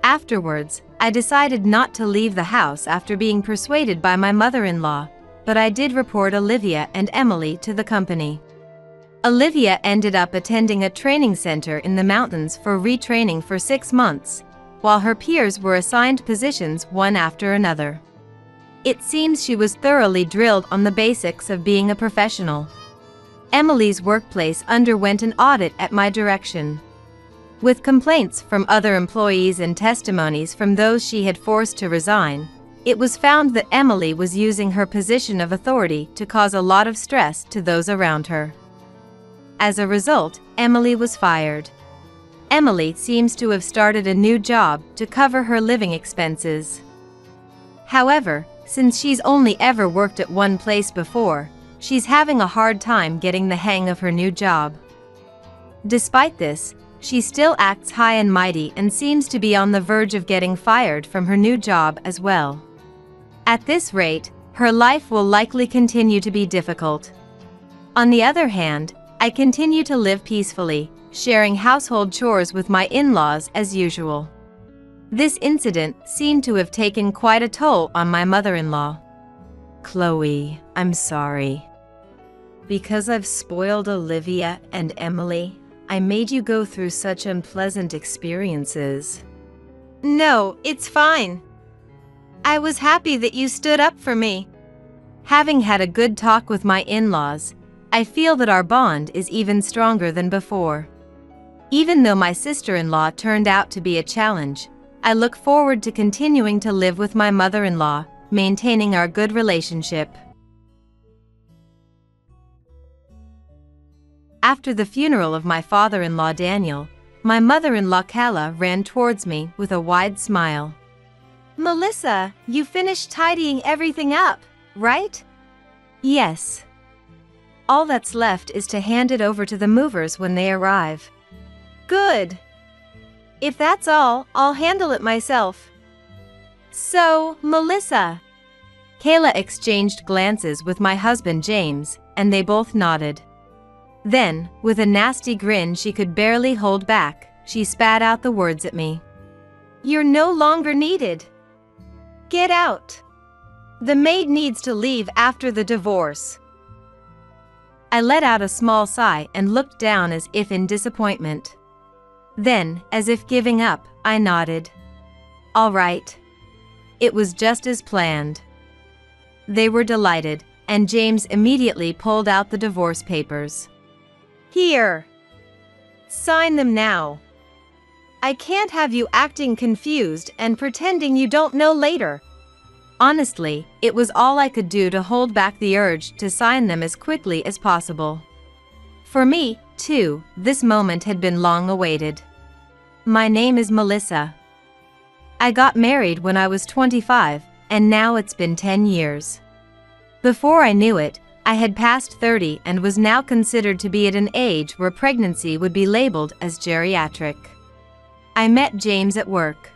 B: Afterwards, I decided not to leave the house after being persuaded by my mother-in-law, but I did report Olivia and Emily to the company. Olivia ended up attending a training center in the mountains for retraining for 6 months, while her peers were assigned positions one after another. It seems she was thoroughly drilled on the basics of being a professional. Emily's workplace underwent an audit at my direction. With complaints from other employees and testimonies from those she had forced to resign, it was found that Emily was using her position of authority to cause a lot of stress to those around her. As a result, Emily was fired. Emily seems to have started a new job to cover her living expenses. However, since she's only ever worked at one place before, she's having a hard time getting the hang of her new job. Despite this, she still acts high and mighty and seems to be on the verge of getting fired from her new job as well. At this rate, her life will likely continue to be difficult. On the other hand, I continue to live peacefully, sharing household chores with my in-laws as usual. This incident seemed to have taken quite a toll on my mother-in-law.
C: Chloe, I'm sorry. Because I've spoiled Olivia and Emily, I made you go through such unpleasant experiences. No, it's fine. I was happy that you stood up for me.
B: Having had a good talk with my in-laws, I feel that our bond is even stronger than before. Even though my sister-in-law turned out to be a challenge, I look forward to continuing to live with my mother-in-law, maintaining our good relationship. After the funeral of my father-in-law Daniel, my mother-in-law Kala ran towards me with a wide smile.
C: Melissa, you finished tidying everything up, right?
B: Yes. All that's left is to hand it over to the movers when they arrive.
C: Good. If that's all, I'll handle it myself. So, Melissa.
B: Kayla exchanged glances with my husband James, and they both nodded. Then, with a nasty grin she could barely hold back, she spat out the words at me.
C: You're no longer needed. Get out. The maid needs to leave after the divorce.
B: I let out a small sigh and looked down as if in disappointment. Then, as if giving up, I nodded. All right. It was just as planned. They were delighted, and James immediately pulled out the divorce papers.
C: Here. Sign them now. I can't have you acting confused and pretending you don't know later.
B: Honestly, it was all I could do to hold back the urge to sign them as quickly as possible. For me, too, this moment had been long awaited. My name is Melissa. I got married when I was 25, and now it's been 10 years. Before I knew it, I had passed 30 and was now considered to be at an age where pregnancy would be labeled as geriatric. I met James at work.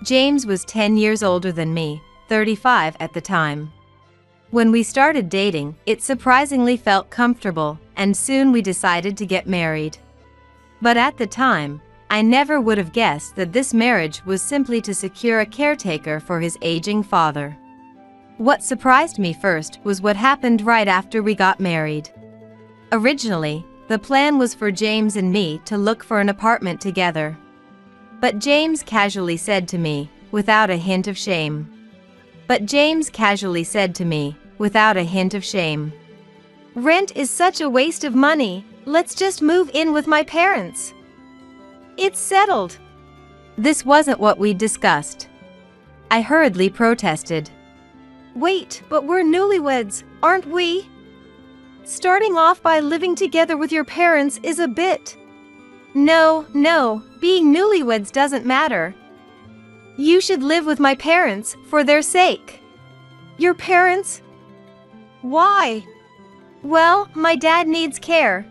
B: James was 10 years older than me, 35 at the time. When we started dating, it surprisingly felt comfortable, and soon we decided to get married. But at the time, I never would have guessed that this marriage was simply to secure a caretaker for his aging father. What surprised me first was what happened right after we got married. Originally, the plan was for James and me to look for an apartment together. But James casually said to me, without a hint of shame.
C: Rent is such a waste of money, let's just move in with my parents. It's settled.
B: This wasn't what we discussed. I hurriedly protested.
C: Wait, but we're newlyweds, aren't we? Starting off by living together with your parents is a bit… No, being newlyweds doesn't matter. You should live with my parents, for their sake. Your parents? Why? Well, my dad needs care.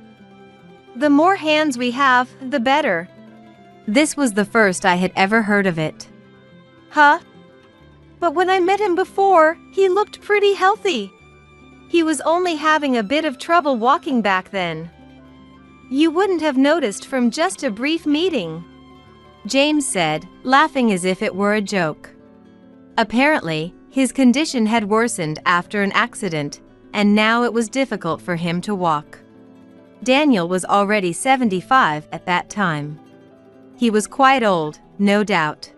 C: The more hands we have, the better.
B: This was the first I had ever heard of it.
C: Huh? But when I met him before, he looked pretty healthy. He was only having a bit of trouble walking back then. You wouldn't have noticed from just a brief meeting,
B: James said, laughing as if it were a joke. Apparently, his condition had worsened after an accident, and now it was difficult for him to walk. Daniel was already 75 at that time. He was quite old, no doubt.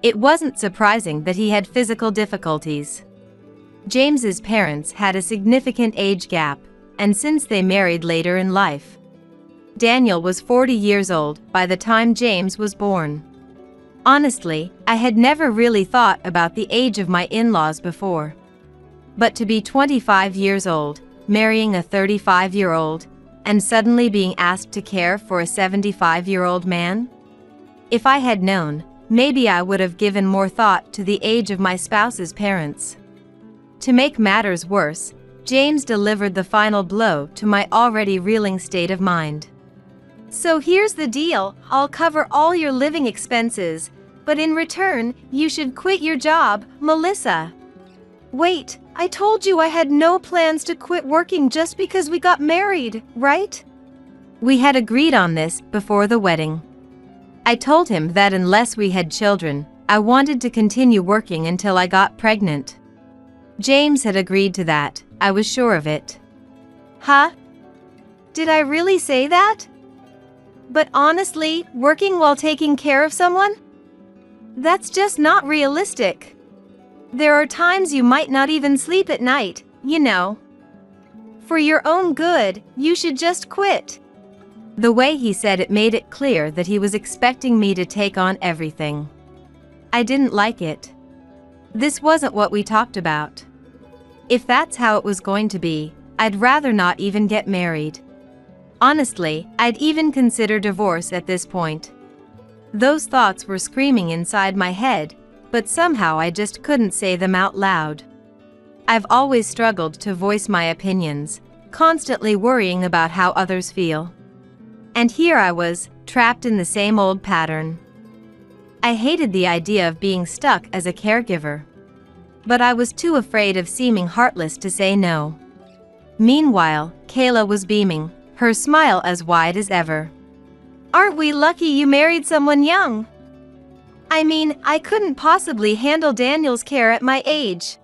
B: It wasn't surprising that he had physical difficulties. James's parents had a significant age gap, and since they married later in life, Daniel was 40 years old by the time James was born. Honestly, I had never really thought about the age of my in-laws before. But to be 25 years old, marrying a 35-year-old, and suddenly being asked to care for a 75-year-old man? If I had known, maybe I would have given more thought to the age of my spouse's parents. To make matters worse, James delivered the final blow to my already reeling state of mind.
C: So here's the deal, I'll cover all your living expenses, but in return, you should quit your job, Melissa. Wait, I told you I had no plans to quit working just because we got married, right?
B: We had agreed on this before the wedding. I told him that unless we had children, I wanted to continue working until I got pregnant. James had agreed to that, I was sure of it.
C: Huh? Did I really say that? But honestly, working while taking care of someone? That's just not realistic. There are times you might not even sleep at night, you know. For your own good, you should just quit.
B: The way he said it made it clear that he was expecting me to take on everything. I didn't like it. This wasn't what we talked about. If that's how it was going to be, I'd rather not even get married. Honestly, I'd even consider divorce at this point. Those thoughts were screaming inside my head, but somehow I just couldn't say them out loud. I've always struggled to voice my opinions, constantly worrying about how others feel. And here I was, trapped in the same old pattern. I hated the idea of being stuck as a caregiver. But I was too afraid of seeming heartless to say no. Meanwhile, Kayla was beaming, her smile as wide as ever.
C: Aren't we lucky you married someone young? I mean, I couldn't possibly handle Daniel's care at my age.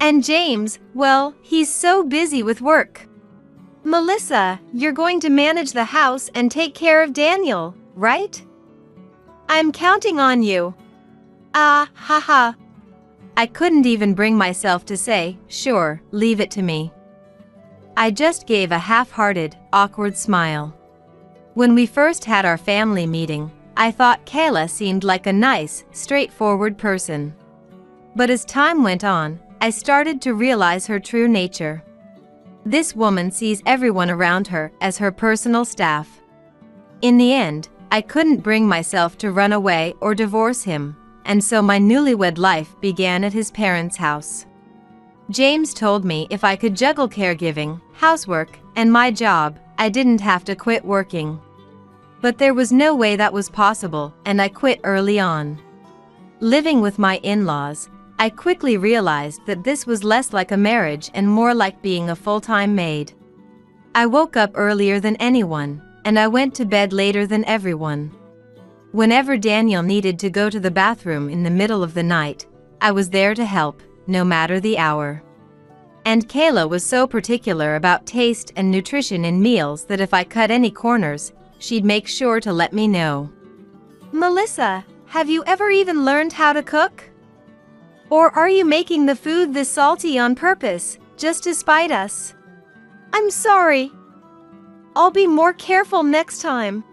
C: And James, well, he's so busy with work. Melissa, you're going to manage the house and take care of Daniel, right? I'm counting on you. Ah, haha.
B: I couldn't even bring myself to say, sure, leave it to me. I just gave a half-hearted, awkward smile. When we first had our family meeting, I thought Kayla seemed like a nice, straightforward person. But as time went on, I started to realize her true nature. This woman sees everyone around her as her personal staff. In the end, I couldn't bring myself to run away or divorce him, and so my newlywed life began at his parents' house. James told me if I could juggle caregiving, housework, and my job, I didn't have to quit working. But there was no way that was possible, and I quit early on. Living with my in-laws, I quickly realized that this was less like a marriage and more like being a full-time maid. I woke up earlier than anyone, and I went to bed later than everyone. Whenever Daniel needed to go to the bathroom in the middle of the night, I was there to help, no matter the hour. And Kayla was so particular about taste and nutrition in meals that if I cut any corners, she'd make sure to let me know.
C: Melissa, have you ever even learned how to cook? Or are you making the food this salty on purpose, just to spite us? I'm sorry. I'll be more careful next time.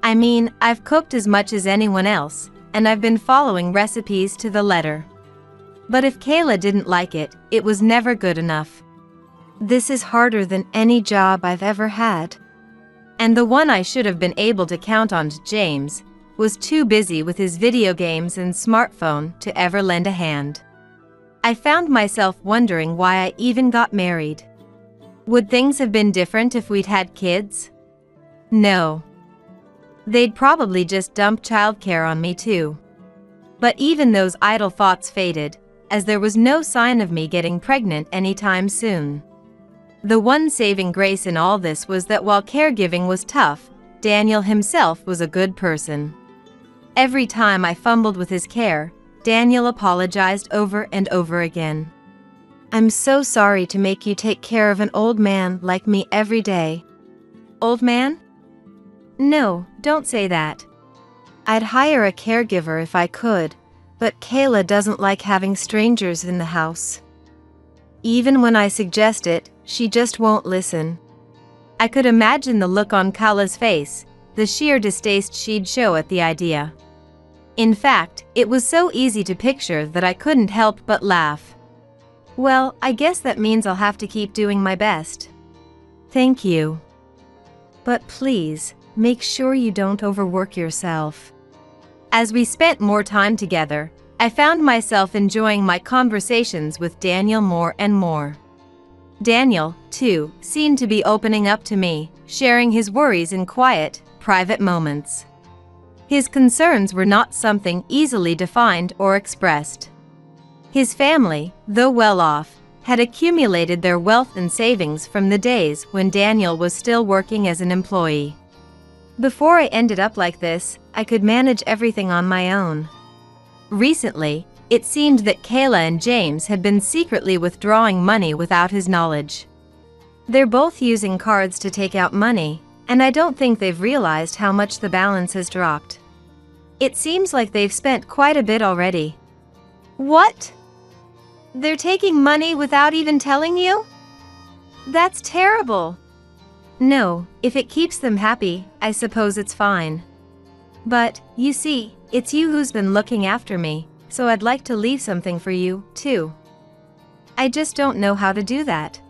B: I mean, I've cooked as much as anyone else, and I've been following recipes to the letter. But if Kayla didn't like it, it was never good enough.
C: This is harder than any job I've ever had.
B: And the one I should have been able to count on, James, was too busy with his video games and smartphone to ever lend a hand. I found myself wondering why I even got married. Would things have been different if we'd had kids? No. They'd probably just dump childcare on me too. But even those idle thoughts faded, as there was no sign of me getting pregnant anytime soon. The one saving grace in all this was that while caregiving was tough, Daniel himself was a good person. Every time I fumbled with his care, Daniel apologized over and over again.
C: I'm so sorry to make you take care of an old man like me every day.
B: Old man? No, don't say that.
C: I'd hire a caregiver if I could, but Kayla doesn't like having strangers in the house. Even when I suggest it, she just won't listen.
B: I could imagine the look on Kayla's face, the sheer distaste she'd show at the idea. In fact, it was so easy to picture that I couldn't help but laugh.
C: Well, I guess that means I'll have to keep doing my best.
B: Thank you.
C: But please, make sure you don't overwork yourself.
B: As we spent more time together, I found myself enjoying my conversations with Daniel more and more. Daniel, too, seemed to be opening up to me, sharing his worries in quiet, private moments. His concerns were not something easily defined or expressed. His family, though well off, had accumulated their wealth and savings from the days when Daniel was still working as an employee.
C: Before I ended up like this, I could manage everything on my own.
B: Recently, it seemed that Kayla and James had been secretly withdrawing money without his knowledge.
C: They're both using cards to take out money, and I don't think they've realized how much the balance has dropped. It seems like they've spent quite a bit already. What? They're taking money without even telling you? That's terrible.
B: No, if it keeps them happy, I suppose it's fine.
C: But, you see, it's you who's been looking after me, so I'd like to leave something for you, too.
B: I just don't know how to do that.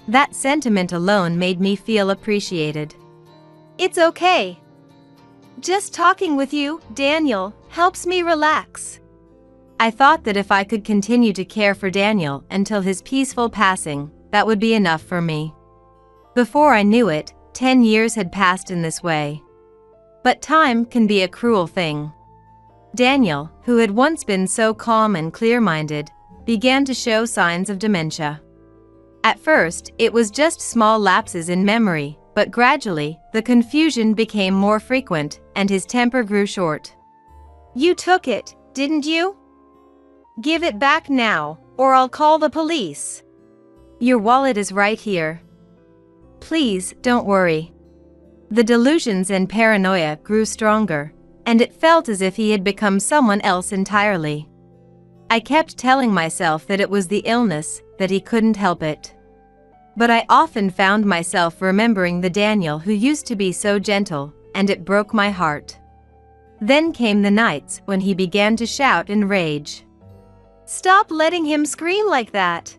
B: That sentiment alone made me feel appreciated.
C: It's okay. Just talking with you, Daniel, helps me relax.
B: I thought that if I could continue to care for Daniel until his peaceful passing, that would be enough for me. Before I knew it, 10 years had passed in this way. But time can be a cruel thing. Daniel, who had once been so calm and clear-minded, began to show signs of dementia. At first, it was just small lapses in memory, but gradually, the confusion became more frequent, and his temper grew short.
C: You took it, didn't you? Give it back now, or I'll call the police.
B: Your wallet is right here. Please, don't worry. The delusions and paranoia grew stronger, and it felt as if he had become someone else entirely. I kept telling myself that it was the illness, that he couldn't help it. But I often found myself remembering the Daniel who used to be so gentle, and it broke my heart. Then came the nights when he began to shout in rage.
C: Stop letting him scream like that.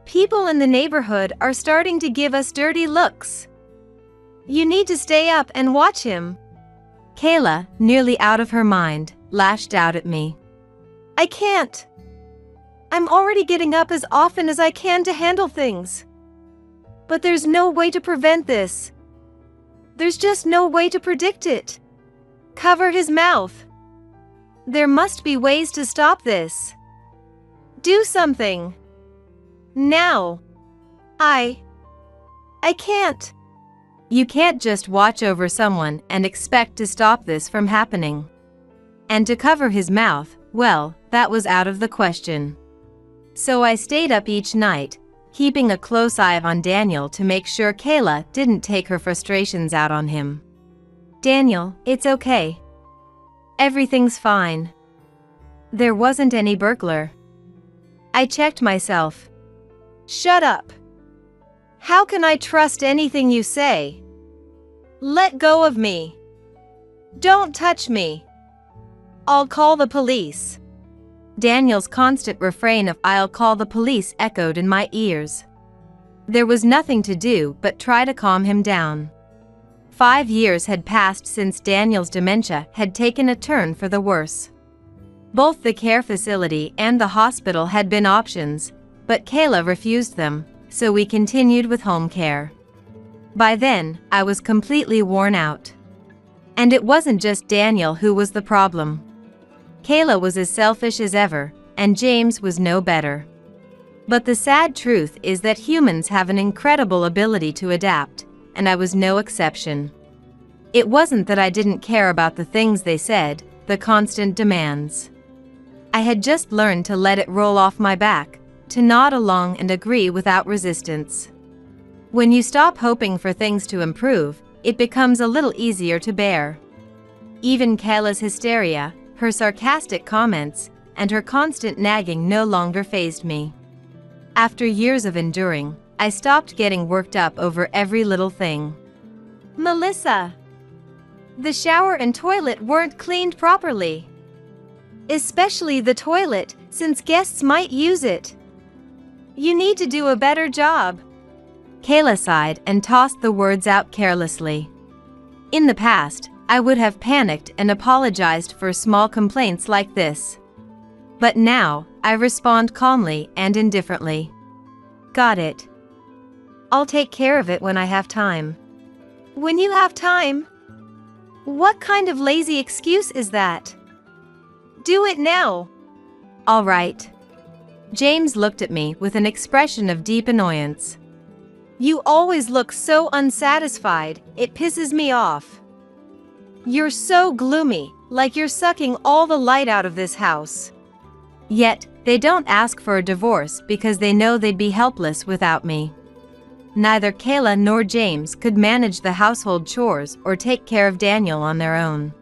C: People in the neighborhood are starting to give us dirty looks. You need to stay up and watch him.
B: Kayla, nearly out of her mind, lashed out at me.
C: I can't. I'm already getting up as often as I can to handle things. But there's no way to prevent this. There's just no way to predict it. Cover his mouth. There must be ways to stop this. Do something. Now. I can't.
B: You can't just watch over someone and expect to stop this from happening. And to cover his mouth, well, that was out of the question. So I stayed up each night, keeping a close eye on Daniel to make sure Kayla didn't take her frustrations out on him. Daniel, it's okay. Everything's fine. There wasn't any burglar. I checked myself.
C: Shut up. How can I trust anything you say? Let go of me. Don't touch me. I'll call the police.
B: Daniel's constant refrain of "I'll call the police" echoed in my ears. There was nothing to do but try to calm him down. 5 years had passed since Daniel's dementia had taken a turn for the worse. Both the care facility and the hospital had been options, but Kayla refused them, so we continued with home care. By then, I was completely worn out. And it wasn't just Daniel who was the problem. Kayla was as selfish as ever, and James was no better. But the sad truth is that humans have an incredible ability to adapt, and I was no exception. It wasn't that I didn't care about the things they said, the constant demands. I had just learned to let it roll off my back, to nod along and agree without resistance. When you stop hoping for things to improve, it becomes a little easier to bear. Even Kayla's hysteria, her sarcastic comments, and her constant nagging no longer fazed me. After years of enduring, I stopped getting worked up over every little thing.
C: Melissa, the shower and toilet weren't cleaned properly. Especially the toilet, since guests might use it. You need to do a better job.
B: Kayla sighed and tossed the words out carelessly. In the past, I would have panicked and apologized for small complaints like this. But now, I respond calmly and indifferently. Got it. I'll take care of it when I have time.
C: When you have time? What kind of lazy excuse is that? Do it now.
B: All right. James looked at me with an expression of deep annoyance.
C: You always look so unsatisfied, it pisses me off. You're so gloomy, like you're sucking all the light out of this house.
B: Yet, they don't ask for a divorce because they know they'd be helpless without me. Neither Kayla nor James could manage the household chores or take care of Daniel on their own.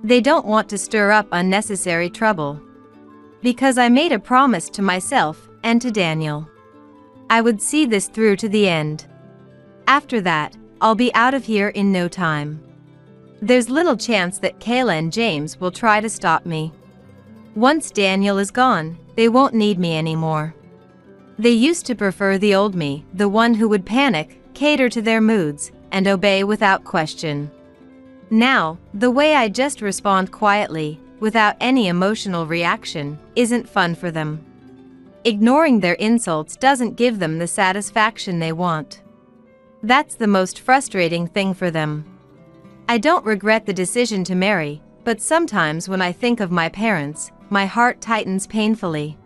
B: They don't want to stir up unnecessary trouble. Because I made a promise to myself and to Daniel. I would see this through to the end. After that, I'll be out of here in no time. There's little chance that Kayla and James will try to stop me. Once Daniel is gone, they won't need me anymore. They used to prefer the old me, the one who would panic, cater to their moods, and obey without question. Now, the way I just respond quietly, without any emotional reaction, isn't fun for them. Ignoring their insults doesn't give them the satisfaction they want. That's the most frustrating thing for them. I don't regret the decision to marry, but sometimes when I think of my parents, my heart tightens painfully.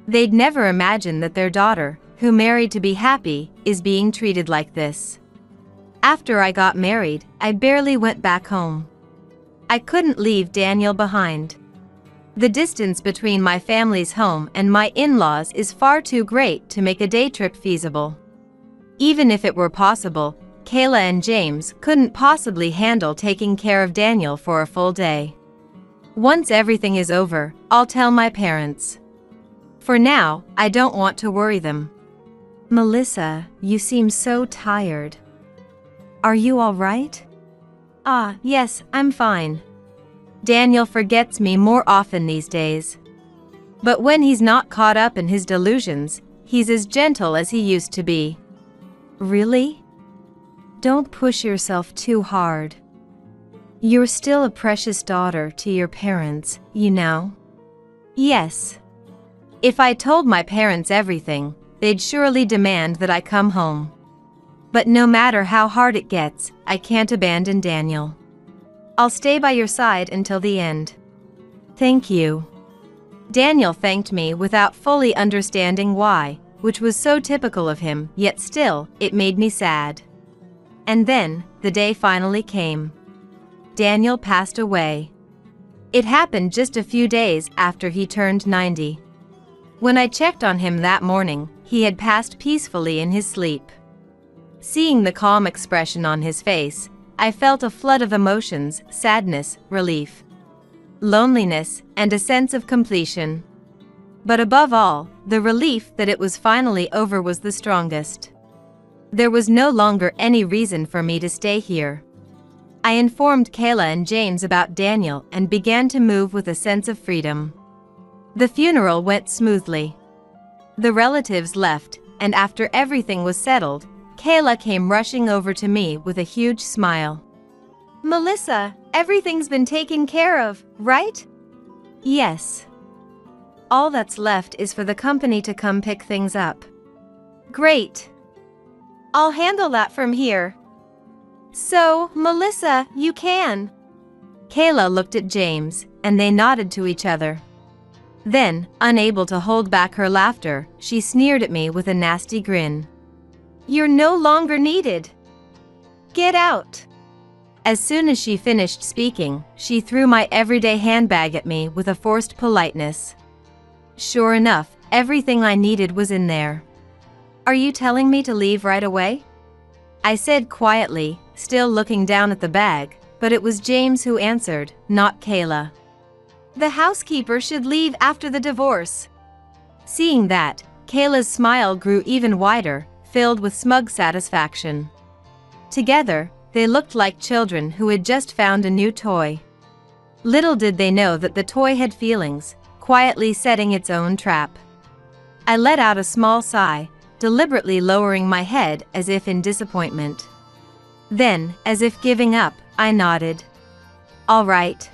B: They'd never imagine that their daughter, who married to be happy, is being treated like this. After I got married, I barely went back home. I couldn't leave Daniel behind. The distance between my family's home and my in-laws is far too great to make a day trip feasible. Even if it were possible, Kayla and James couldn't possibly handle taking care of Daniel for a full day. Once everything is over, I'll tell my parents. For now, I don't want to worry them.
C: Melissa, you seem so tired. Are you all right?
B: Yes, I'm fine. Daniel forgets me more often these days. But when he's not caught up in his delusions, he's as gentle as he used to be.
C: Really? Don't push yourself too hard. You're still a precious daughter to your parents, you know?
B: Yes. If I told my parents everything, they'd surely demand that I come home. But no matter how hard it gets, I can't abandon Daniel. I'll stay by your side until the end.
C: Thank you.
B: Daniel thanked me without fully understanding why, which was so typical of him, yet still, it made me sad. And then, the day finally came. Daniel passed away. It happened just a few days after he turned 90. When I checked on him that morning, he had passed peacefully in his sleep. Seeing the calm expression on his face, I felt a flood of emotions: sadness, relief, loneliness, and a sense of completion. But above all, the relief that it was finally over was the strongest. There was no longer any reason for me to stay here. I informed Kayla and James about Daniel and began to move with a sense of freedom. The funeral went smoothly. The relatives left, and after everything was settled, Kayla came rushing over to me with a huge smile.
C: Melissa, everything's been taken care of, right?
B: Yes. All that's left is for the company to come pick things up.
C: Great. I'll handle that from here. So, Melissa, you can.
B: Kayla looked at James, and they nodded to each other. Then, unable to hold back her laughter, she sneered at me with a nasty grin.
C: You're no longer needed. Get out.
B: As soon as she finished speaking, she threw my everyday handbag at me with a forced politeness. Sure enough, everything I needed was in there. Are you telling me to leave right away? I said quietly, still looking down at the bag, but it was James who answered, not Kayla.
C: The housekeeper should leave after the divorce.
B: Seeing that, Kayla's smile grew even wider, filled with smug satisfaction. Together, they looked like children who had just found a new toy. Little did they know that the toy had feelings, quietly setting its own trap. I let out a small sigh, deliberately lowering my head as if in disappointment. Then, as if giving up, I nodded. All right.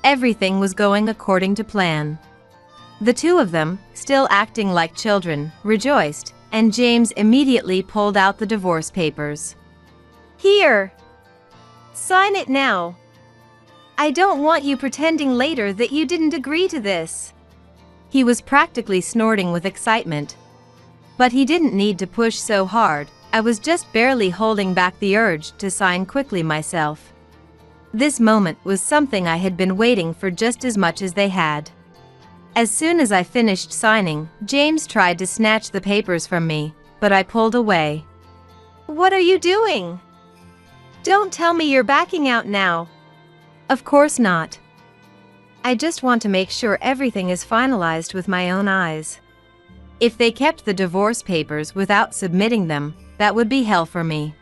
B: Everything was going according to plan. The two of them, still acting like children, rejoiced, and James immediately pulled out the divorce papers.
C: Here. Sign it now. I don't want you pretending later that you didn't agree to this.
B: He was practically snorting with excitement. But he didn't need to push so hard. I was just barely holding back the urge to sign quickly myself. This moment was something I had been waiting for just as much as they had. As soon as I finished signing, James tried to snatch the papers from me, but I pulled away.
C: What are you doing? Don't tell me you're backing out now.
B: Of course not. I just want to make sure everything is finalized with my own eyes. If they kept the divorce papers without submitting them, that would be hell for me.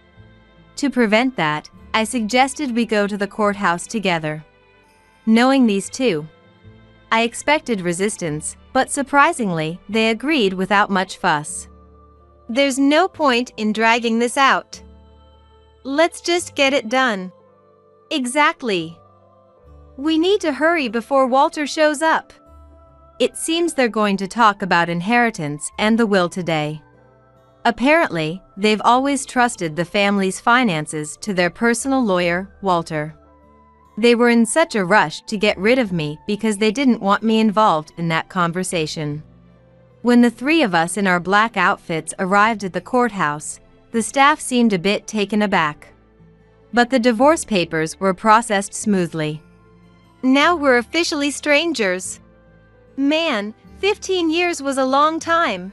B: To prevent that, I suggested we go to the courthouse together. Knowing these two, I expected resistance, but surprisingly, they agreed without much fuss.
C: There's no point in dragging this out. Let's just get it done.
B: Exactly.
C: We need to hurry before Walter shows up.
B: It seems they're going to talk about inheritance and the will today. Apparently, they've always trusted the family's finances to their personal lawyer, Walter. They were in such a rush to get rid of me because they didn't want me involved in that conversation. When the three of us in our black outfits arrived at the courthouse, the staff seemed a bit taken aback. But the divorce papers were processed smoothly.
C: Now we're officially strangers. Man, 15 years was a long time.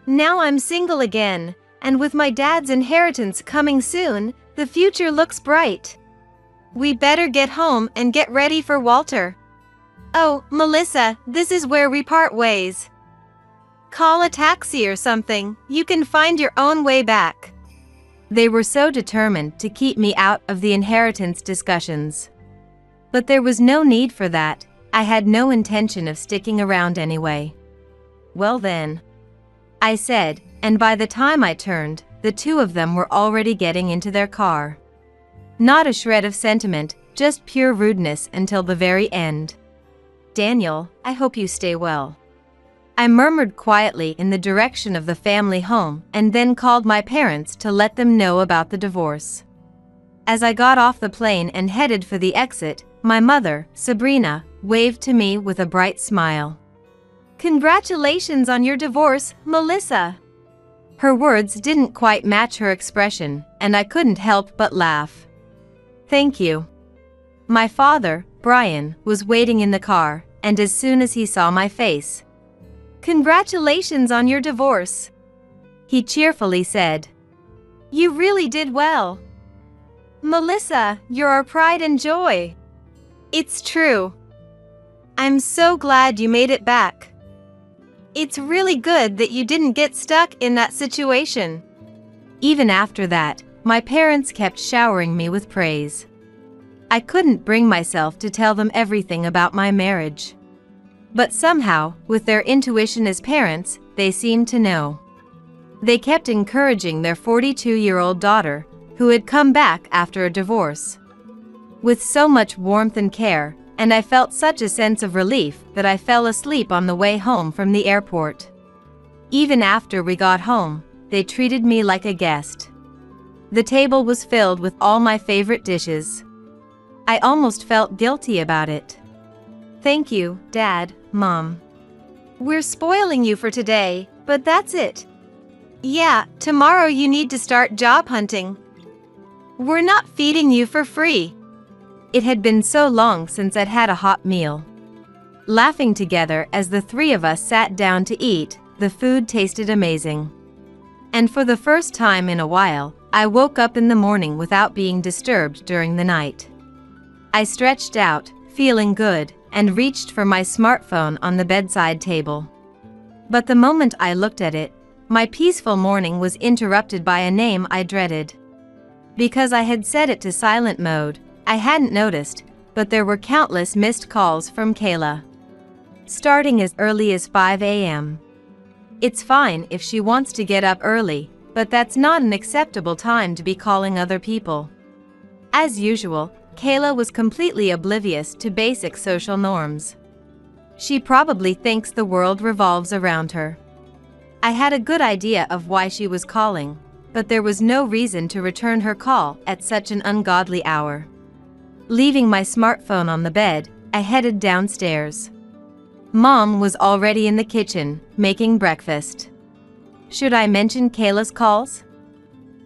C: Now I'm single again, and with my dad's inheritance coming soon, the future looks bright. We better get home and get ready for Walter. Oh, Melissa, this is where we part ways. Call a taxi or something, you can find your own way back.
B: They were so determined to keep me out of the inheritance discussions. But there was no need for that. I had no intention of sticking around anyway. Well then, I said, and by the time I turned, the two of them were already getting into their car. Not a shred of sentiment, just pure rudeness until the very end. Daniel, I hope you stay well. I murmured quietly in the direction of the family home and then called my parents to let them know about the divorce. As I got off the plane and headed for the exit, my mother, Sabrina, waved to me with a bright smile.
C: Congratulations on your divorce, Melissa.
B: Her words didn't quite match her expression, and I couldn't help but laugh. "Thank you." My father, Brian, was waiting in the car, and as soon as he saw my face, "Congratulations on your divorce," he cheerfully said. "You really did well. Melissa, you're our pride and joy." "It's true. I'm so glad you made it back. It's really good that you didn't get stuck in that situation." Even after that, my parents kept showering me with praise. I couldn't bring myself to tell them everything about my marriage. But somehow, with their intuition as parents, they seemed to know. They kept encouraging their 42-year-old daughter, who had come back after a divorce, with so much warmth and care, and I felt such a sense of relief that I fell asleep on the way home from the airport. Even after we got home, they treated me like a guest. The table was filled with all my favorite dishes. I almost felt guilty about it. "Thank you, Dad, Mom. We're spoiling you for today, but that's it. Yeah, tomorrow you need to start job hunting. We're not feeding you for free." It had been so long since I'd had a hot meal. Laughing together as the three of us sat down to eat, the food tasted amazing. And for the first time in a while, I woke up in the morning without being disturbed during the night. I stretched out, feeling good, and reached for my smartphone on the bedside table. But the moment I looked at it, my peaceful morning was interrupted by a name I dreaded. Because I had set it to silent mode, I hadn't noticed, but there were countless missed calls from Kayla, starting as early as 5 a.m. It's fine if she wants to get up early, but that's not an acceptable time to be calling other people. As usual, Kayla was completely oblivious to basic social norms. She probably thinks the world revolves around her. I had a good idea of why she was calling, but there was no reason to return her call at such an ungodly hour. Leaving my smartphone on the bed, I headed downstairs. Mom was already in the kitchen, making breakfast. Should I mention Kayla's calls?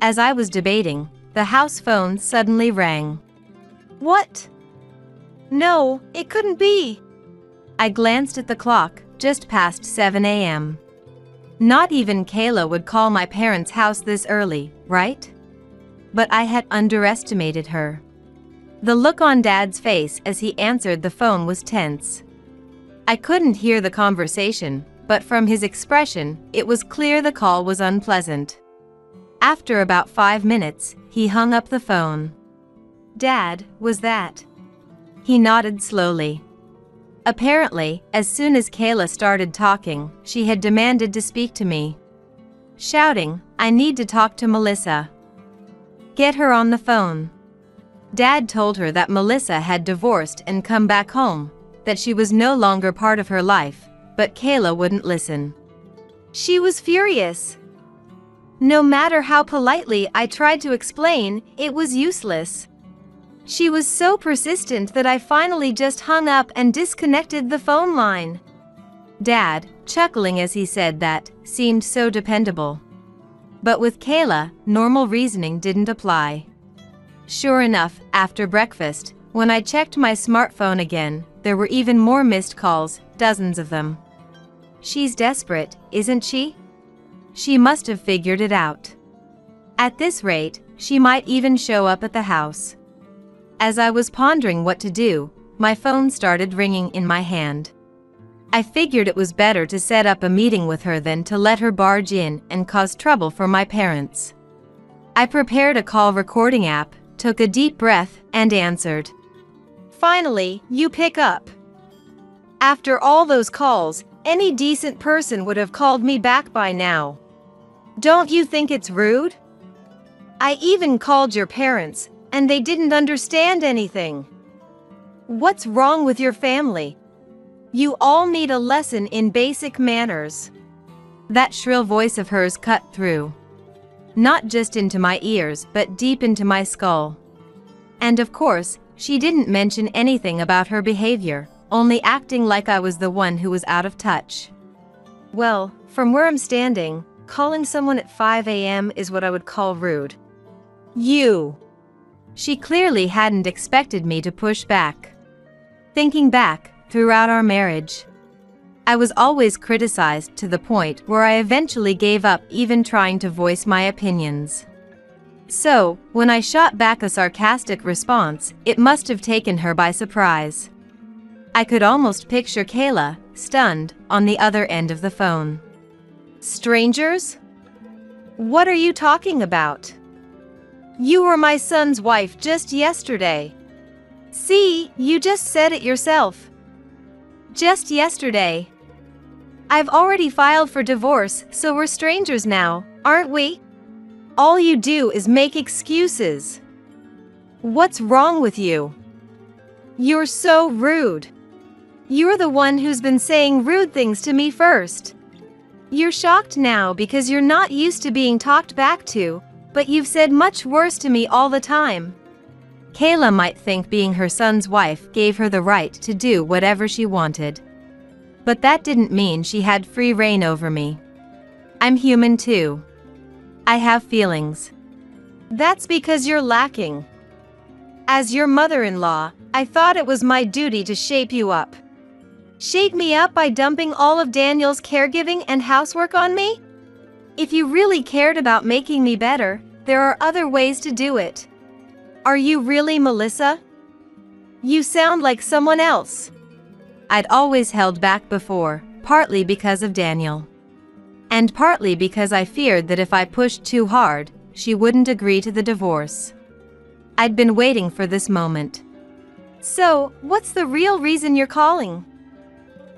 B: As I was debating, the house phone suddenly rang. "What? No, it couldn't be." I glanced at the clock, just past 7 a.m. Not even Kayla would call my parents' house this early, right? But I had underestimated her. The look on Dad's face as he answered the phone was tense. I couldn't hear the conversation, but from his expression, it was clear the call was unpleasant. After about 5 minutes, he hung up the phone. "Dad, was that?" He nodded slowly. Apparently, as soon as Kayla started talking, she had demanded to speak to me, shouting, "I need to talk to Melissa. Get her on the phone." Dad told her that Melissa had divorced and come back home, that she was no longer part of her life, but Kayla wouldn't listen. She was furious. No matter how politely I tried to explain, it was useless. She was so persistent that I finally just hung up and disconnected the phone line. Dad, chuckling as he said that, seemed so dependable. But with Kayla, normal reasoning didn't apply. Sure enough, after breakfast, when I checked my smartphone again, there were even more missed calls, dozens of them. She's desperate, isn't she? She must have figured it out. At this rate, she might even show up at the house. As I was pondering what to do, my phone started ringing in my hand. I figured it was better to set up a meeting with her than to let her barge in and cause trouble for my parents. I prepared a call recording app, took a deep breath, and answered. "Finally, you pick up. After all those calls, any decent person would have called me back by now. Don't you think it's rude? I even called your parents, and they didn't understand anything. What's wrong with your family? You all need a lesson in basic manners." That shrill voice of hers cut through. Not just into my ears, but deep into my skull. And of course, she didn't mention anything about her behavior, only acting like I was the one who was out of touch. Well, from where I'm standing,
C: Calling someone at 5 a.m. is what I would call rude.
B: She clearly hadn't expected me to push back. Thinking back, throughout our marriage, I was always criticized to the point where I eventually gave up even trying to voice my opinions. So, when I shot back a sarcastic response, it must have taken her by surprise. I could almost picture Kayla, stunned, on the other end of the phone.
C: Strangers? What are you talking about? You were my son's wife just yesterday. See, you just said it yourself.
B: Just yesterday.
C: I've already filed for divorce, so we're strangers now, aren't we? All you do is make excuses. What's wrong with you? You're so rude. You're the one who's been saying rude things to me first. You're shocked now because you're not used to being talked back to, but you've said much worse to me all the time.
B: Kayla might think being her son's wife gave her the right to do whatever she wanted. But that didn't mean she had free reign over me. I'm human too. I have feelings.
C: That's because you're lacking. As your mother-in-law, I thought it was my duty to shape you up. Shape me up by dumping all of Daniel's caregiving and housework on me? If you really cared about making me better, there are other ways to do it. Are you really Melissa? You sound like someone else.
B: I'd always held back before, partly because of Daniel. And partly because I feared that if I pushed too hard, she wouldn't agree to the divorce. I'd been waiting for this moment.
C: So, what's the real reason you're calling?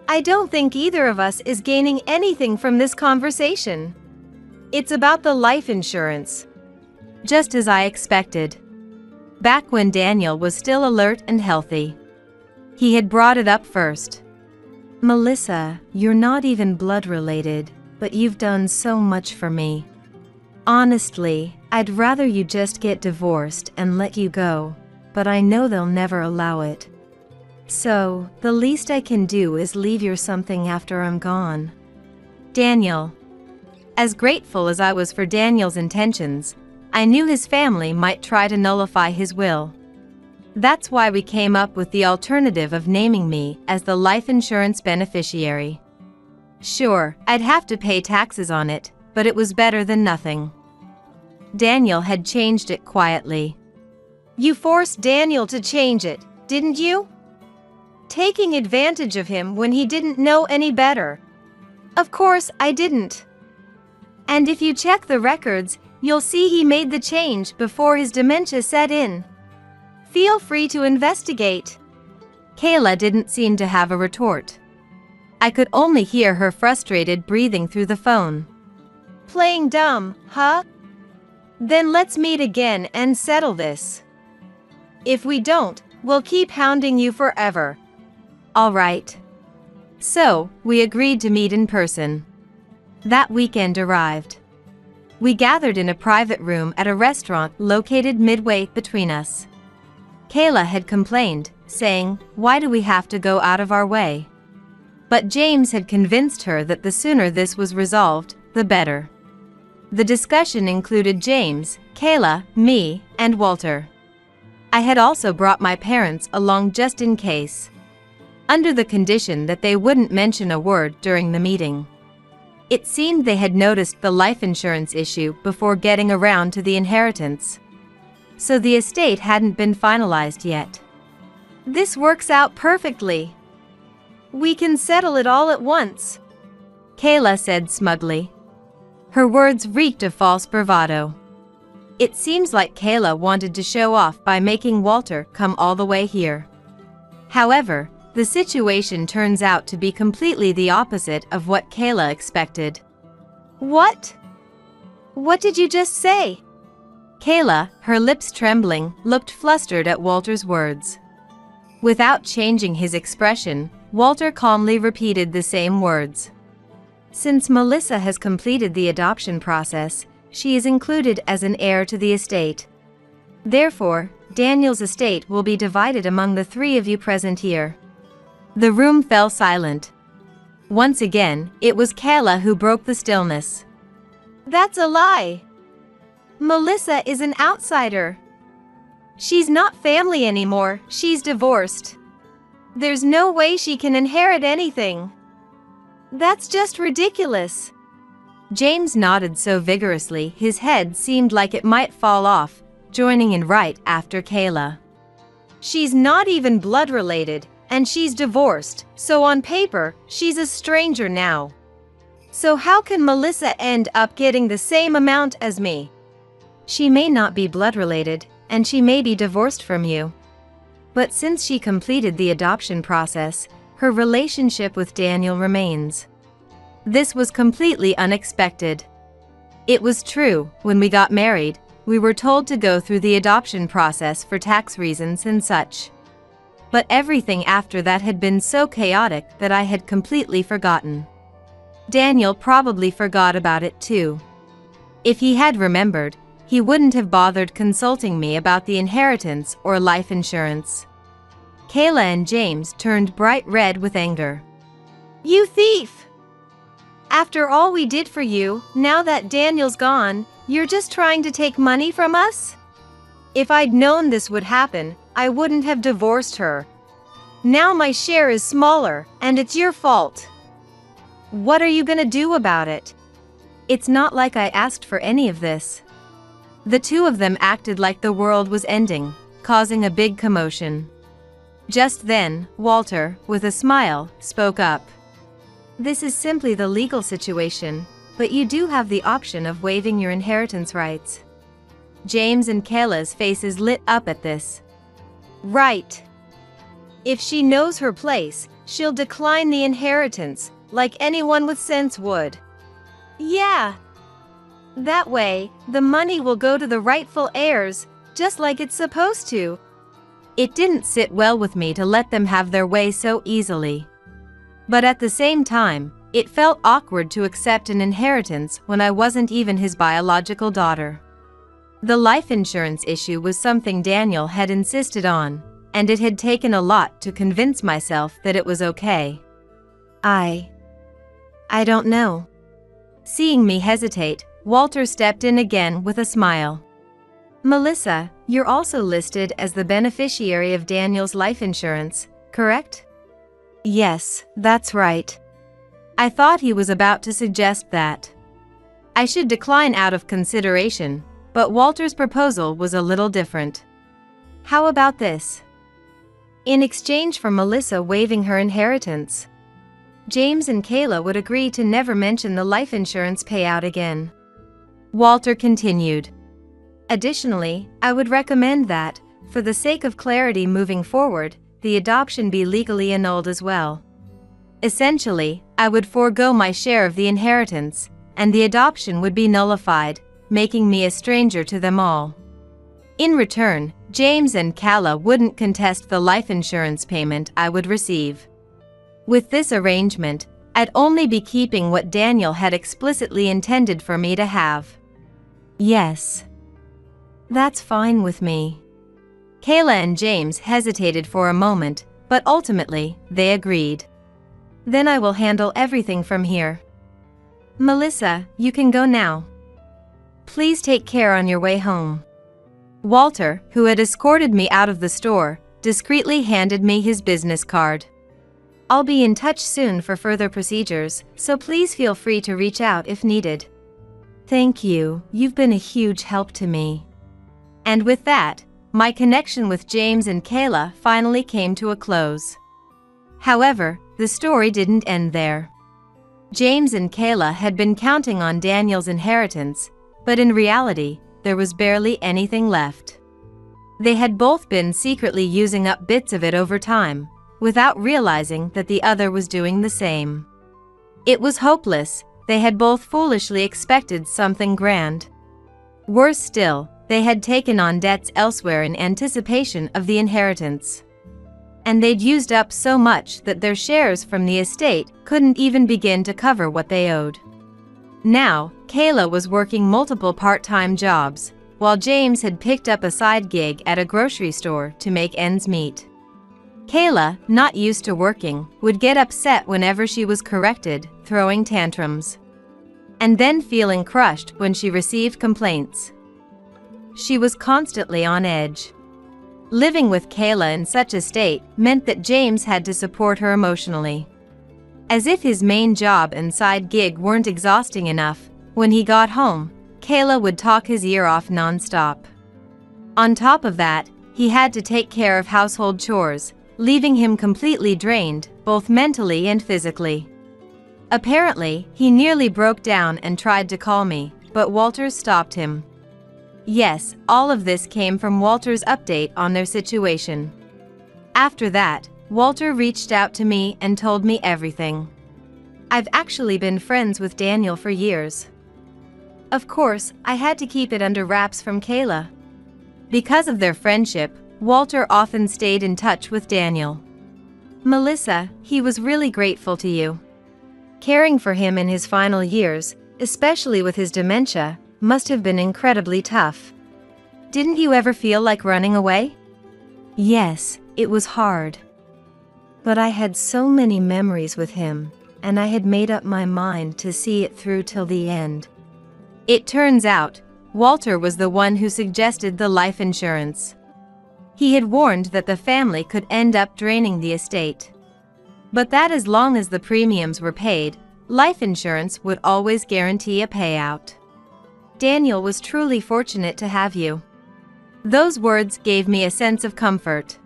C: I don't think either of us is gaining anything from this conversation. It's about the life insurance.
B: Just as I expected. Back when Daniel was still alert and healthy. He had brought it up first.
D: Melissa, you're not even blood related, but you've done so much for me. Honestly, I'd rather you just get divorced and let you go, but I know they'll never allow it. So, the least I can do is leave you something after I'm gone.
B: Daniel. As grateful as I was for Daniel's intentions, I knew his family might try to nullify his will. That's why we came up with the alternative of naming me as the life insurance beneficiary. Sure, I'd have to pay taxes on it, but it was better than nothing. Daniel had changed it quietly.
C: You forced Daniel to change it, didn't you? Taking advantage of him when he didn't know any better. Of course, I didn't. And if you check the records, you'll see he made the change before his dementia set in. Feel free to investigate.
B: Kayla didn't seem to have a retort. I could only hear her frustrated breathing through the phone.
C: Playing dumb, huh? Then let's meet again and settle this. If we don't, we'll keep hounding you forever.
B: All right. So, we agreed to meet in person. That weekend arrived. We gathered in a private room at a restaurant located midway between us. Kayla had complained, saying, "Why do we have to go out of our way?" But James had convinced her that the sooner this was resolved, the better. The discussion included James, Kayla, me, and Walter. I had also brought my parents along just in case, under the condition that they wouldn't mention a word during the meeting. It seemed they had noticed the life insurance issue before getting around to the inheritance. So the estate hadn't been finalized yet.
C: This works out perfectly. We can settle it all at once,
B: Kayla said smugly. Her words reeked of false bravado. It seems like Kayla wanted to show off by making Walter come all the way here. However, the situation turns out to be completely the opposite of what Kayla expected.
C: What? What did you just say?
B: Kayla, her lips trembling, looked flustered at Walter's words. Without changing his expression, Walter calmly repeated the same words.
D: Since Melissa has completed the adoption process, she is included as an heir to the estate. Therefore, Daniel's estate will be divided among the three of you present here.
B: The room fell silent. Once again, it was Kayla who broke the stillness.
C: That's a lie. Melissa is an outsider. She's not family anymore, she's divorced. There's no way she can inherit anything. That's just ridiculous.
B: James nodded so vigorously his head seemed like it might fall off, joining in right after Kayla.
C: She's not even blood related, and she's divorced, so on paper, she's a stranger now. So how can Melissa end up getting the same amount as me?
B: She may not be blood related, and she may be divorced from you. But since she completed the adoption process, her relationship with Daniel remains. This was completely unexpected. It was true, when we got married, we were told to go through the adoption process for tax reasons and such. But everything after that had been so chaotic that I had completely forgotten. Daniel probably forgot about it too. If he had remembered, he wouldn't have bothered consulting me about the inheritance or life insurance. Kayla and James turned bright red with anger.
C: You thief! After all we did for you, now that Daniel's gone, you're just trying to take money from us? If I'd known this would happen, I wouldn't have divorced her. Now my share is smaller, and it's your fault. What are you gonna do about it?
B: It's not like I asked for any of this. The two of them acted like the world was ending, causing a big commotion. Just then, Walter, with a smile, spoke up. This is simply the legal situation, but you do have the option of waiving your inheritance rights. James and Kayla's faces lit up at this.
C: Right. If she knows her place, she'll decline the inheritance, like anyone with sense would. Yeah. That way, the money will go to the rightful heirs, just like it's supposed to.
B: It didn't sit well with me to let them have their way so easily. But at the same time, it felt awkward to accept an inheritance when I wasn't even his biological daughter. The life insurance issue was something Daniel had insisted on, and it had taken a lot to convince myself that it was okay. I don't know. Seeing me hesitate, Walter stepped in again with a smile. Melissa, you're also listed as the beneficiary of Daniel's life insurance, correct? Yes, that's right. I thought he was about to suggest that I should decline out of consideration, but Walter's proposal was a little different. How about this? In exchange for Melissa waiving her inheritance, James and Kayla would agree to never mention the life insurance payout again. Walter continued. Additionally, I would recommend that, for the sake of clarity moving forward, the adoption be legally annulled as well. Essentially, I would forego my share of the inheritance, and the adoption would be nullified, making me a stranger to them all. In return, James and Kayla wouldn't contest the life insurance payment I would receive. With this arrangement, I'd only be keeping what Daniel had explicitly intended for me to have. Yes. That's fine with me. Kayla and James hesitated for a moment, but ultimately, they agreed. Then I will handle everything from here. Melissa, you can go now. Please take care on your way home. Walter, who had escorted me out of the store, discreetly handed me his business card. I'll be in touch soon for further procedures, so please feel free to reach out if needed. Thank you, you've been a huge help to me. And with that, my connection with James and Kayla finally came to a close. However, the story didn't end there. James and Kayla had been counting on Daniel's inheritance, but in reality, there was barely anything left. They had both been secretly using up bits of it over time, without realizing that the other was doing the same. It was hopeless, they had both foolishly expected something grand. Worse still, they had taken on debts elsewhere in anticipation of the inheritance. And they'd used up so much that their shares from the estate couldn't even begin to cover what they owed. Now, Kayla was working multiple part-time jobs, while James had picked up a side gig at a grocery store to make ends meet. Kayla, not used to working, would get upset whenever she was corrected, throwing tantrums. and then feeling crushed when she received complaints. She was constantly on edge. Living with Kayla in such a state meant that James had to support her emotionally. As if his main job and side gig weren't exhausting enough, when he got home, Kayla would talk his ear off non-stop. On top of that, he had to take care of household chores, leaving him completely drained, both mentally and physically. Apparently, he nearly broke down and tried to call me, but Walter stopped him. Yes, all of this came from Walter's update on their situation. After that, Walter reached out to me and told me everything. I've actually been friends with Daniel for years. Of course, I had to keep it under wraps from Kayla. Because of their friendship, Walter often stayed in touch with Daniel. Melissa, he was really grateful to you. Caring for him in his final years, especially with his dementia, must have been incredibly tough. Didn't you ever feel like running away? Yes, it was hard. But I had so many memories with him, and I had made up my mind to see it through till the end. It turns out, Walter was the one who suggested the life insurance. He had warned that the family could end up draining the estate. But that as long as the premiums were paid, life insurance would always guarantee a payout. Daniel was truly fortunate to have you. Those words gave me a sense of comfort.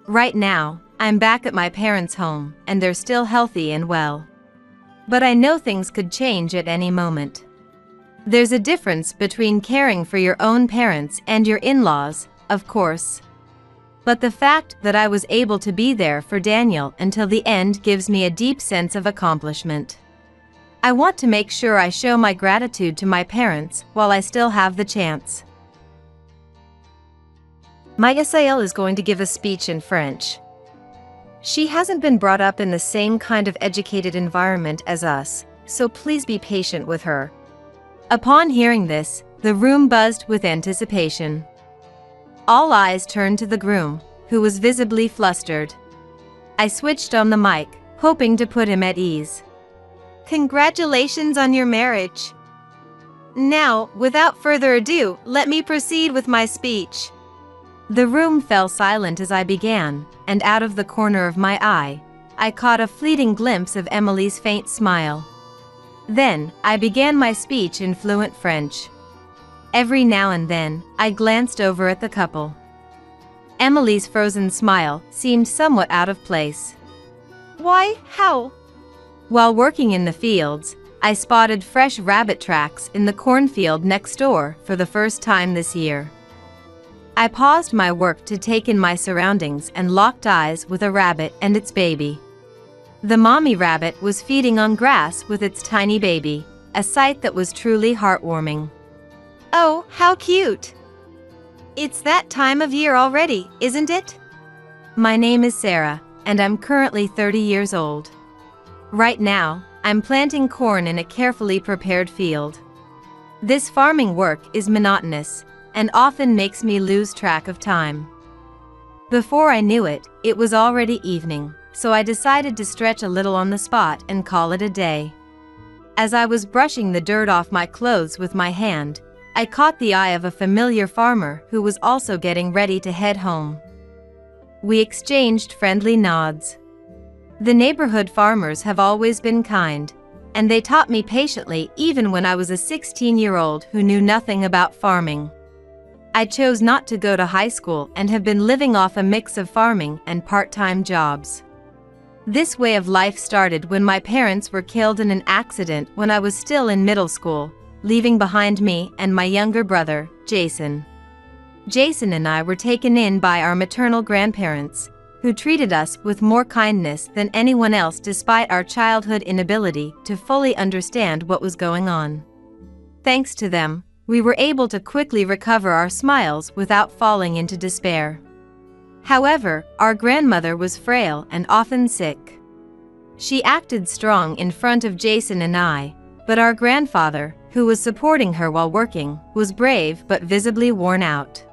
B: Right now, I'm back at my parents' home, and they're still healthy and well. But I know things could change at any moment. There's a difference between caring for your own parents and your in-laws, of course. But the fact that I was able to be there for Daniel until the end gives me a deep sense of accomplishment. I want to make sure I show my gratitude to my parents while I still have the chance. My Isael is going to give a speech in French. She hasn't been brought up in the same kind of educated environment as us, so please be patient with her. Upon hearing this, the room buzzed with anticipation. All eyes turned to the groom, who was visibly flustered. I switched on the mic, hoping to put him at ease. Congratulations on your marriage. Now, without further ado, let me proceed with my speech. The room fell silent as I began, and out of the corner of my eye, I caught a fleeting glimpse of Emily's faint smile. Then, I began my speech in fluent French. Every now and then, I glanced over at the couple. Emily's frozen smile seemed somewhat out of place. Why, how? While working in the fields, I spotted fresh rabbit tracks in the cornfield next door for the first time this year. I paused my work to take in my surroundings and locked eyes with a rabbit and its baby. The mommy rabbit was feeding on grass with its tiny baby, a sight that was truly heartwarming. Oh, how cute! It's that time of year already, isn't it? My name is Sarah, and I'm currently 30 years old. Right now, I'm planting corn in a carefully prepared field. This farming work is monotonous, and often makes me lose track of time. Before I knew it, it was already evening, so I decided to stretch a little on the spot and call it a day. As I was brushing the dirt off my clothes with my hand, I caught the eye of a familiar farmer who was also getting ready to head home. We exchanged friendly nods. The neighborhood farmers have always been kind, and they taught me patiently even when I was a 16-year-old who knew nothing about farming. I chose not to go to high school and have been living off a mix of farming and part-time jobs. This way of life started when my parents were killed in an accident when I was still in middle school, leaving behind me and my younger brother, Jason. Jason and I were taken in by our maternal grandparents, who treated us with more kindness than anyone else despite our childhood inability to fully understand what was going on. Thanks to them, we were able to quickly recover our smiles without falling into despair. However, our grandmother was frail and often sick. She acted strong in front of Jason and I, but our grandfather, who was supporting her while working, was brave but visibly worn out.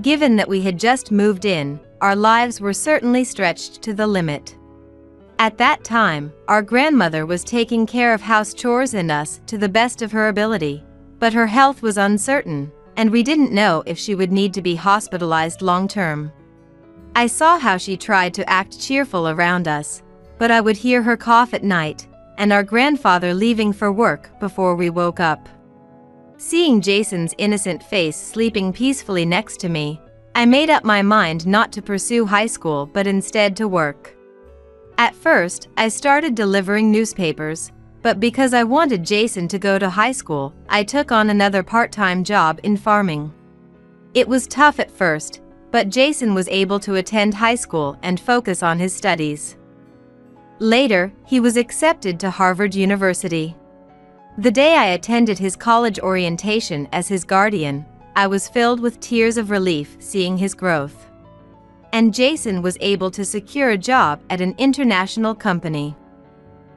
B: Given that we had just moved in, our lives were certainly stretched to the limit. At that time, our grandmother was taking care of house chores and us to the best of her ability, but her health was uncertain, and we didn't know if she would need to be hospitalized long-term. I saw how she tried to act cheerful around us, but I would hear her cough at night, and our grandfather leaving for work before we woke up. Seeing Jason's innocent face sleeping peacefully next to me, I made up my mind not to pursue high school but instead to work. At first, I started delivering newspapers, but because I wanted Jason to go to high school, I took on another part-time job in farming. It was tough at first, but Jason was able to attend high school and focus on his studies. Later, he was accepted to Harvard University. The day I attended his college orientation as his guardian, I was filled with tears of relief seeing his growth. And Jason was able to secure a job at an international company.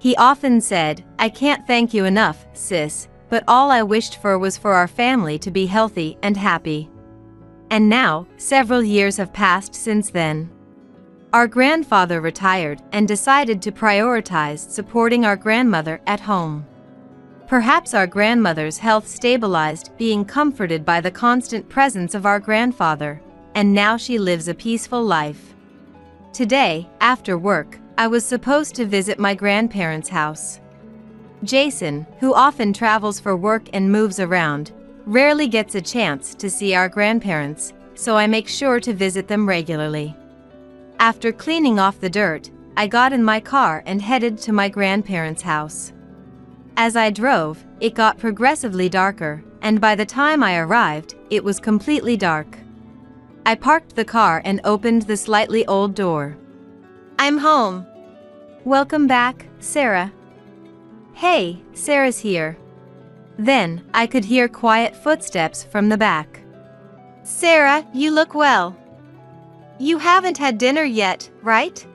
B: He often said, "I can't thank you enough, sis, but all I wished for was for our family to be healthy and happy." And now, several years have passed since then. Our grandfather retired and decided to prioritize supporting our grandmother at home. Perhaps our grandmother's health stabilized, being comforted by the constant presence of our grandfather, and now she lives a peaceful life. Today, after work, I was supposed to visit my grandparents' house. Jason, who often travels for work and moves around, rarely gets a chance to see our grandparents, so I make sure to visit them regularly. After cleaning off the dirt, I got in my car and headed to my grandparents' house. As I drove, it got progressively darker, and by the time I arrived, it was completely dark. I parked the car and opened the slightly old door.
C: I'm home.
B: "Welcome back, Sarah." "Hey, Sarah's here." Then, I could hear quiet footsteps from the back.
C: "Sarah, you look well. You haven't had dinner yet, right?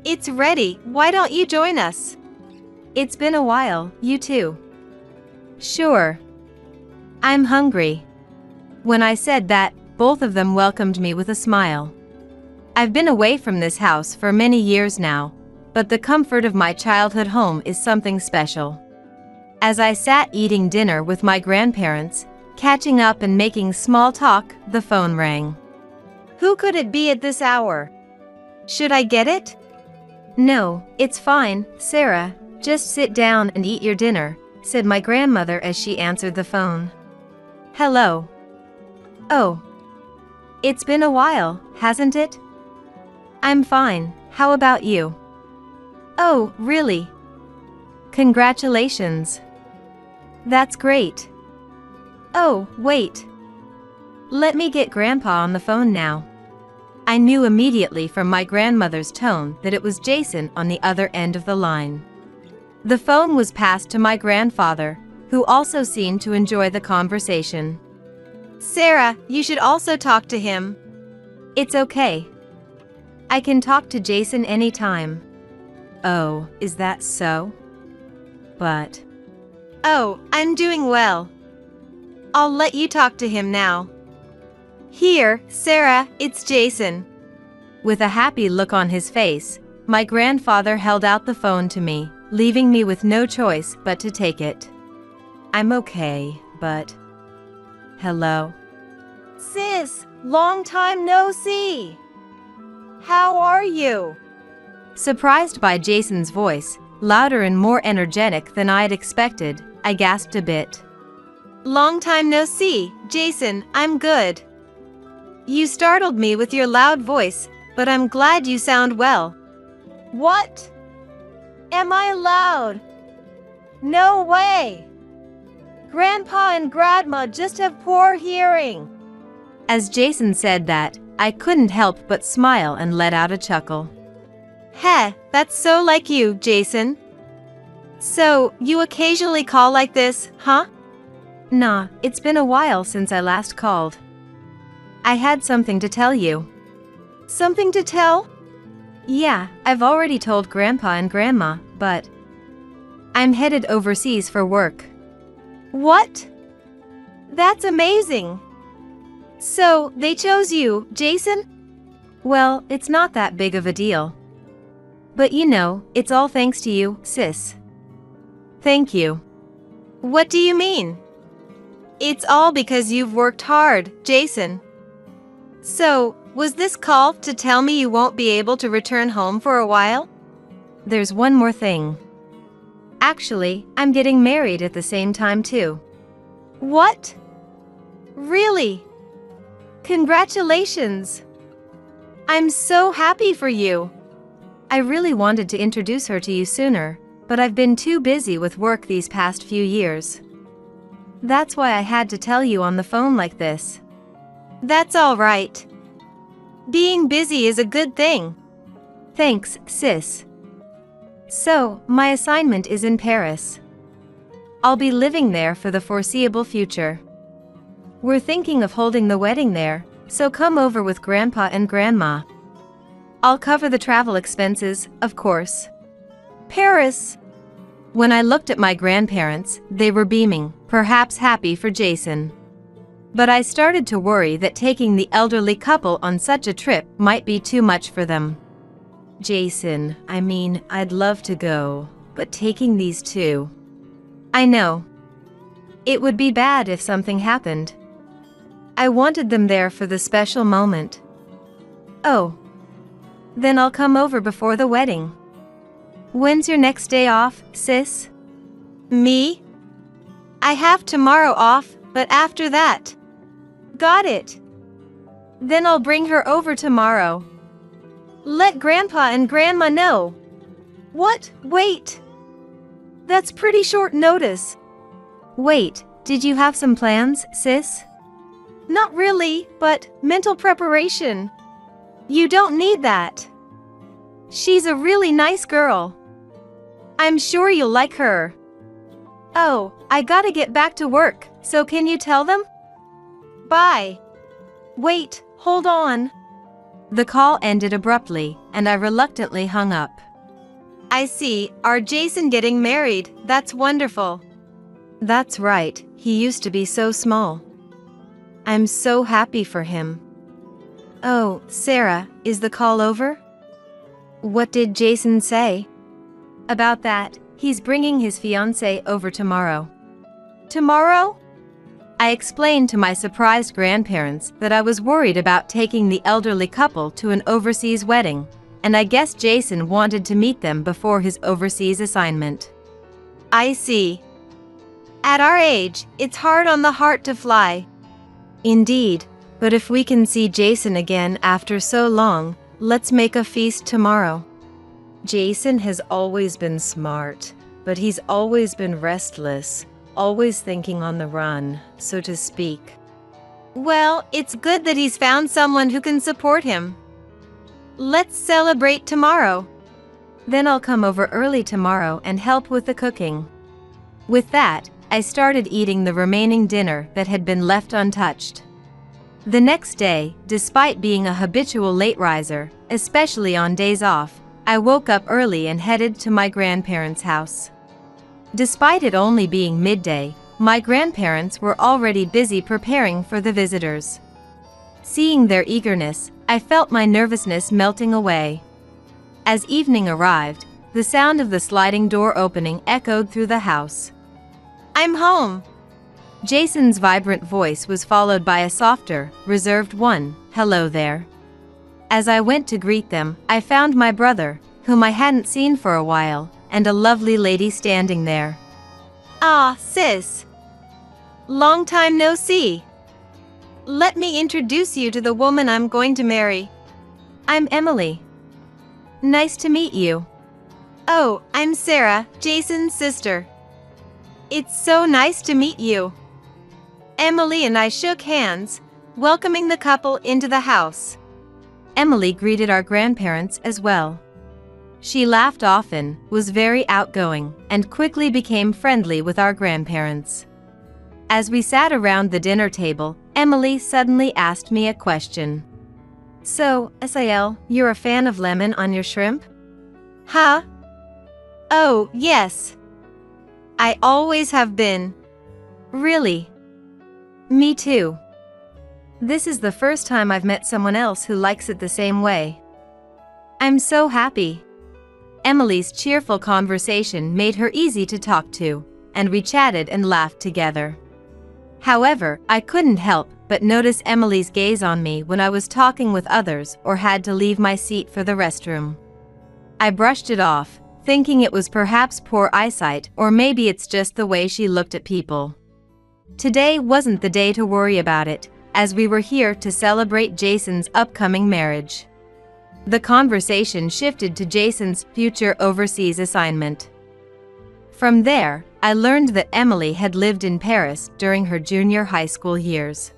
C: It's ready, why don't you join us?"
B: "It's been a while, you too." "Sure. I'm hungry." When I said that, both of them welcomed me with a smile. I've been away from this house for many years now, but the comfort of my childhood home is something special. As I sat eating dinner with my grandparents, catching up and making small talk, the phone rang.
C: "Who could it be at this hour? Should I get it?"
B: "No, it's fine, Sarah. Just sit down and eat your dinner," said my grandmother as she answered the phone. "Hello." "Oh. It's been a while, hasn't it?" "I'm fine, how about you?" "Oh, really? Congratulations. That's great. Oh, wait. Let me get Grandpa on the phone now." I knew immediately from my grandmother's tone that it was Jason on the other end of the line. The phone was passed to my grandfather, who also seemed to enjoy the conversation.
C: "Sarah, you should also talk to him."
B: "It's okay. I can talk to Jason anytime." "Oh, is that so? But..."
C: "Oh, I'm doing well. I'll let you talk to him now. Here, Sarah, it's Jason."
B: With a happy look on his face, my grandfather held out the phone to me, leaving me with no choice but to take it. "I'm okay, but..." "Hello?"
C: "Sis, long time no see. How are you?"
B: Surprised by Jason's voice, louder and more energetic than I'd expected, I gasped a bit.
C: "Long time no see, Jason, I'm good. You startled me with your loud voice, but I'm glad you sound well." "What? Am I loud? No way. Grandpa and Grandma just have poor hearing."
B: As Jason said that, I couldn't help but smile and let out a chuckle.
C: "Heh, that's so like you, Jason. So, you occasionally call like this, huh?"
B: "Nah, it's been a while since I last called. I had something to tell you."
C: "Something to tell?"
B: "Yeah, I've already told Grandpa and Grandma, but I'm headed overseas for work."
C: "What? That's amazing. So, they chose you, Jason?"
B: "Well, it's not that big of a deal. But you know, it's all thanks to you, sis. Thank you.
C: What do you mean? It's all because you've worked hard, Jason. So, was this call to tell me you won't be able to return home for a while?
B: There's one more thing. Actually, I'm getting married at the same time too.
C: What? Really? Congratulations! I'm so happy for you.
B: I really wanted to introduce her to you sooner, but I've been too busy with work these past few years. That's why I had to tell you on the phone like this.
C: That's all right. Being busy is a good thing.
B: Thanks, sis. So, my assignment is in Paris. I'll be living there for the foreseeable future. We're thinking of holding the wedding there, so come over with Grandpa and Grandma. I'll cover the travel expenses, of course.
C: Paris!
B: When I looked at my grandparents, they were beaming, perhaps happy for Jason. But I started to worry that taking the elderly couple on such a trip might be too much for them. Jason, I'd love to go, but taking these two... I know. It would be bad if something happened. I wanted them there for the special moment. Oh. Then I'll come over before the wedding. When's your next day off, sis?
C: Me? I have tomorrow off, but after that. Got it. Then I'll bring her over tomorrow. Let Grandpa and Grandma know. What? Wait. That's pretty short notice.
B: Wait, did you have some plans, sis?
C: Not really, but mental preparation. You don't need that. She's a really nice girl. I'm sure you'll like her. Oh, I gotta get back to work, so can you tell them? Bye. Wait, hold on.
B: The call ended abruptly, and I reluctantly hung up.
C: I see, our Jason getting married, that's wonderful.
B: That's right, he used to be so small. I'm so happy for him. Oh, Sarah, is the call over? What did Jason say? About that, he's bringing his fiancée over tomorrow.
C: Tomorrow?
B: I explained to my surprised grandparents that I was worried about taking the elderly couple to an overseas wedding, and I guess Jason wanted to meet them before his overseas assignment.
C: I see. At our age, it's hard on the heart to fly.
B: Indeed, but if we can see Jason again after so long, let's make a feast tomorrow. Jason has always been smart, but he's always been restless, always thinking on the run, so to speak.
C: Well, it's good that he's found someone who can support him. Let's celebrate tomorrow.
B: Then I'll come over early tomorrow and help with the cooking. With that, I started eating the remaining dinner that had been left untouched. The next day, despite being a habitual late riser, especially on days off, I woke up early and headed to my grandparents' house. Despite it only being midday, my grandparents were already busy preparing for the visitors. Seeing their eagerness, I felt my nervousness melting away. As evening arrived, the sound of the sliding door opening echoed through the house.
C: I'm home.
B: Jason's vibrant voice was followed by a softer, reserved one, "Hello there." As I went to greet them, I found my brother, whom I hadn't seen for a while, and a lovely lady standing there.
C: Ah, sis. Long time no see. Let me introduce you to the woman I'm going to marry.
B: I'm Emily. Nice to meet you.
C: Oh, I'm Sarah, Jason's sister. It's so nice to meet you. Emily and I shook hands, welcoming the couple into the house.
B: Emily greeted our grandparents as well. She laughed often, was very outgoing, and quickly became friendly with our grandparents. As we sat around the dinner table, Emily suddenly asked me a question. So, Sil, you're a fan of lemon on your shrimp?
C: Huh? Oh, yes. I always have been.
B: Really? Me too. This is the first time I've met someone else who likes it the same way. I'm so happy. Emily's cheerful conversation made her easy to talk to, and we chatted and laughed together. However, I couldn't help but notice Emily's gaze on me when I was talking with others or had to leave my seat for the restroom. I brushed it off, thinking it was perhaps poor eyesight or maybe it's just the way she looked at people. Today wasn't the day to worry about it, as we were here to celebrate Jason's upcoming marriage. The conversation shifted to Jason's future overseas assignment. From there, I learned that Emily had lived in Paris during her junior high school years.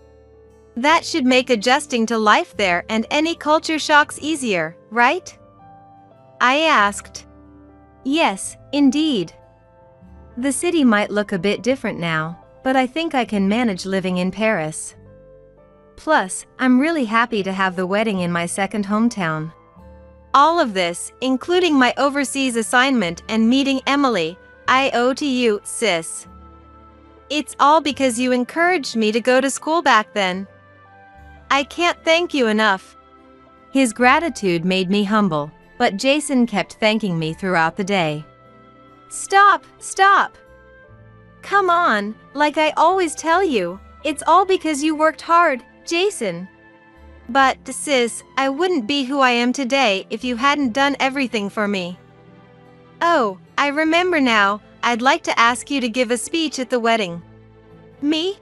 C: That should make adjusting to life there and any culture shocks easier, right? I asked.
B: Yes, indeed. The city might look a bit different now, but I think I can manage living in Paris. Plus, I'm really happy to have the wedding in my second hometown.
C: All of this, including my overseas assignment and meeting Emily, I owe to you, sis. It's all because you encouraged me to go to school back then. I can't thank you enough.
B: His gratitude made me humble, but Jason kept thanking me throughout the day.
C: Stop! Come on, like I always tell you, it's all because you worked hard, Jason. But, sis, I wouldn't be who I am today if you hadn't done everything for me. Oh, I remember now, I'd like to ask you to give a speech at the wedding. Me?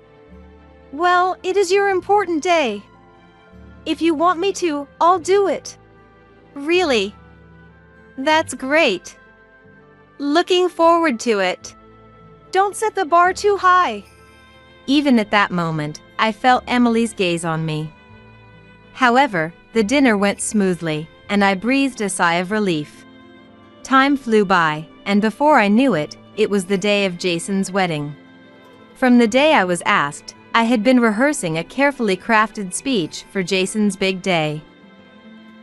C: Well, it is your important day. If you want me to, I'll do it. Really? That's great. Looking forward to it. Don't set the bar too high.
B: Even at that moment, I felt Emily's gaze on me. However, the dinner went smoothly, and I breathed a sigh of relief. Time flew by, and before I knew it, it was the day of Jason's wedding. From the day I was asked, I had been rehearsing a carefully crafted speech for Jason's big day.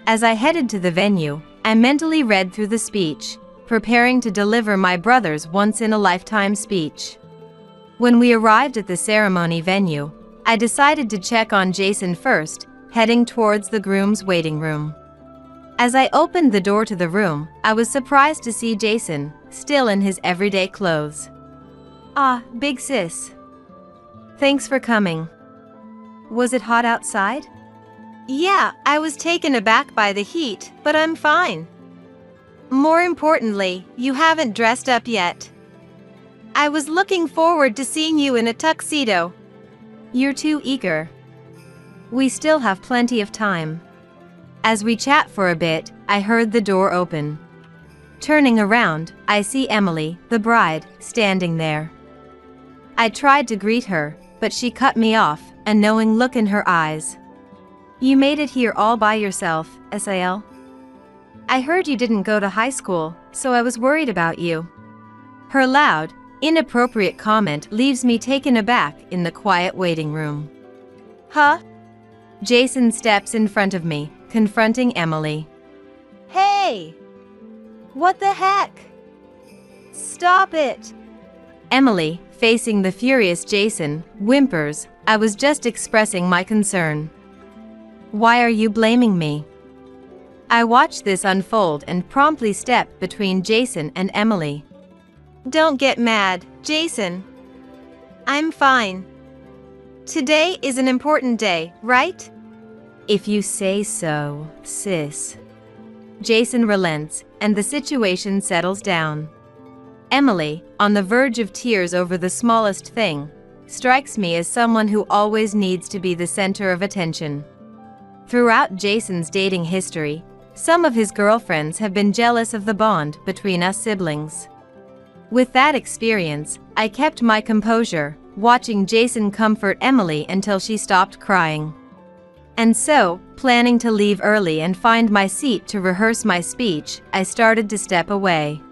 B: As I headed to the venue, I mentally read through the speech, preparing to deliver my brother's once-in-a-lifetime speech. When we arrived at the ceremony venue, I decided to check on Jason first, heading towards the groom's waiting room. As I opened the door to the room, I was surprised to see Jason, still in his everyday clothes.
C: Ah, big sis.
B: Thanks for coming. Was it hot outside?
C: Yeah, I was taken aback by the heat, but I'm fine. More importantly, you haven't dressed up yet. I was looking forward to seeing you in a tuxedo.
B: You're too eager. We still have plenty of time. As we chat for a bit, I heard the door open. Turning around, I see Emily, the bride, standing there. I tried to greet her, but she cut me off, a knowing look in her eyes. You made it here all by yourself, Sil? I heard you didn't go to high school, so I was worried about you. Her loud, inappropriate comment leaves me taken aback in the quiet waiting room.
C: Huh?
B: Jason steps in front of me, confronting Emily.
C: Hey! What the heck? Stop it!
B: Emily, facing the furious Jason, whimpers, I was just expressing my concern. Why are you blaming me? I watched this unfold and promptly stepped between Jason and Emily.
C: Don't get mad, Jason. I'm fine. Today is an important day, right?
B: If you say so, sis. Jason relents, and the situation settles down. Emily, on the verge of tears over the smallest thing, strikes me as someone who always needs to be the center of attention. Throughout Jason's dating history, some of his girlfriends have been jealous of the bond between us siblings. With that experience, I kept my composure, watching Jason comfort Emily until she stopped crying. And so, planning to leave early and find my seat to rehearse my speech, I started to step away.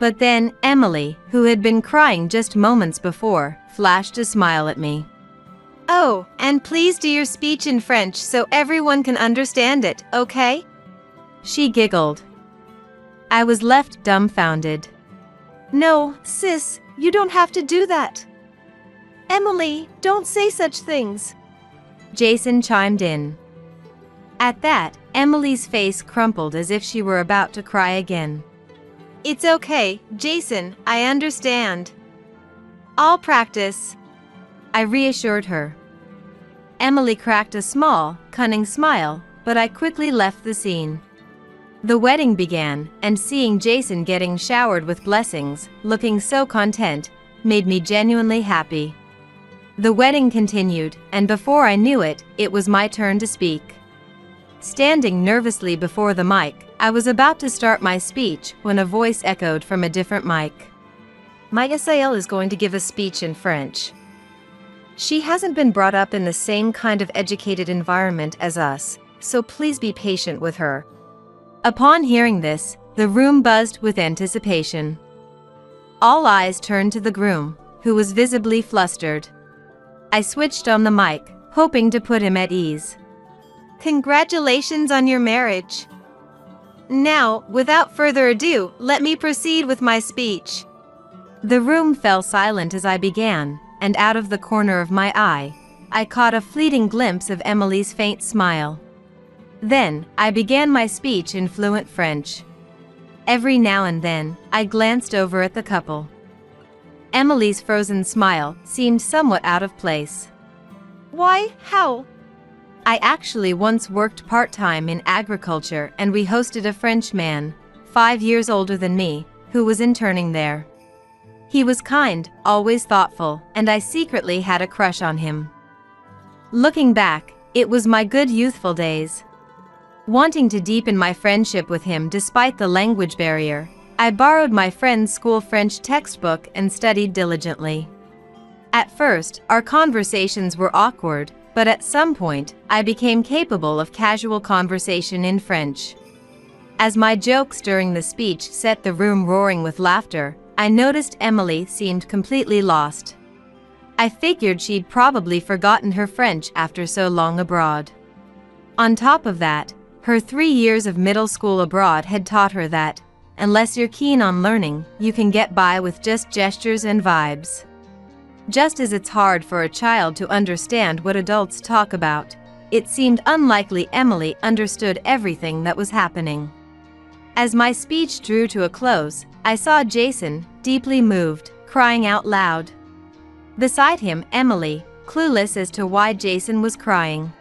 B: But then, Emily, who had been crying just moments before, flashed a smile at me.
C: Oh, and please do your speech in French so everyone can understand it, okay?
B: She giggled. I was left dumbfounded.
C: No, sis, you don't have to do that. Emily, don't say such things.
B: Jason chimed in. At that, Emily's face crumpled as if she were about to cry again.
C: It's okay, Jason, I understand. I'll practice,
B: I reassured her. Emily cracked a small, cunning smile, but I quickly left the scene. The wedding began, and seeing Jason getting showered with blessings, looking so content, made me genuinely happy. The wedding continued, and before I knew it, it was my turn to speak. Standing nervously before the mic, I was about to start my speech when a voice echoed from a different mic.
C: My SIL is going to give a speech in French. She hasn't been brought up in the same kind of educated environment as us, so please be patient with her.
B: Upon hearing this, the room buzzed with anticipation. All eyes turned to the groom, who was visibly flustered. I switched on the mic, hoping to put him at ease.
C: Congratulations on your marriage. Now, without further ado, let me proceed with my speech.
B: The room fell silent as I began, and out of the corner of my eye, I caught a fleeting glimpse of Emily's faint smile. Then, I began my speech in fluent French. Every now and then, I glanced over at the couple. Emily's frozen smile seemed somewhat out of place.
C: Why, how?
B: I actually once worked part-time in agriculture, and we hosted a French man, 5 years older than me, who was interning there. He was kind, always thoughtful, and I secretly had a crush on him. Looking back, it was my good youthful days. Wanting to deepen my friendship with him despite the language barrier, I borrowed my friend's school French textbook and studied diligently. At first, our conversations were awkward, but at some point, I became capable of casual conversation in French. As my jokes during the speech set the room roaring with laughter, I noticed Emily seemed completely lost. I figured she'd probably forgotten her French after so long abroad. On top of that, her 3 years of middle school abroad had taught her that, unless you're keen on learning, you can get by with just gestures and vibes. Just as it's hard for a child to understand what adults talk about, it seemed unlikely Emily understood everything that was happening. As my speech drew to a close, I saw Jason, deeply moved, crying out loud. Beside him, Emily, clueless as to why Jason was crying.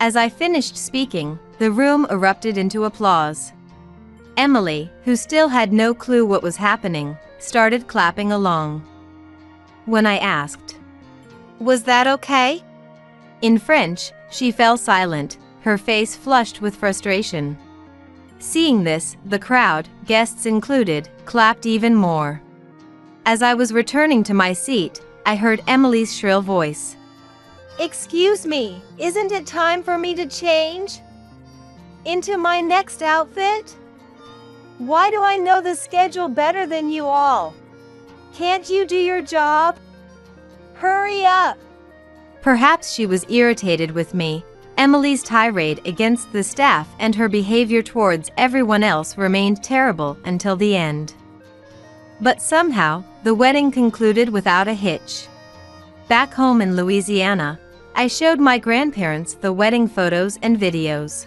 B: As I finished speaking, the room erupted into applause. Emily, who still had no clue what was happening, started clapping along. When I asked,
C: "Was that okay?"
B: in French, she fell silent, her face flushed with frustration. Seeing this, the crowd, guests included, clapped even more. As I was returning to my seat, I heard Emily's shrill voice.
C: "Excuse me, isn't it time for me to change into my next outfit? Why do I know the schedule better than you all? Can't you do your job? Hurry up!"
B: Perhaps she was irritated with me. Emily's tirade against the staff and her behavior towards everyone else remained terrible until the end. But somehow, the wedding concluded without a hitch. Back home in Louisiana, I showed my grandparents the wedding photos and videos.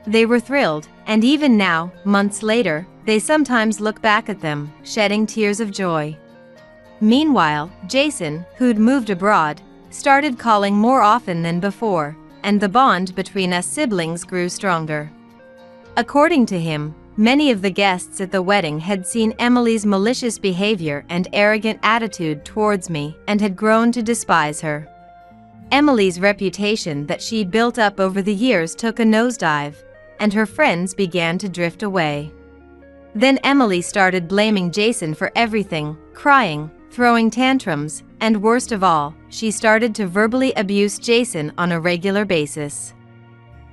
B: They were thrilled, and even now, months later, they sometimes look back at them, shedding tears of joy. Meanwhile, Jason, who'd moved abroad, started calling more often than before, and the bond between us siblings grew stronger. According to him, many of the guests at the wedding had seen Emily's malicious behavior and arrogant attitude towards me and had grown to despise her. Emily's reputation that she'd built up over the years took a nosedive, and her friends began to drift away. Then Emily started blaming Jason for everything, crying, throwing tantrums, and worst of all, she started to verbally abuse Jason on a regular basis.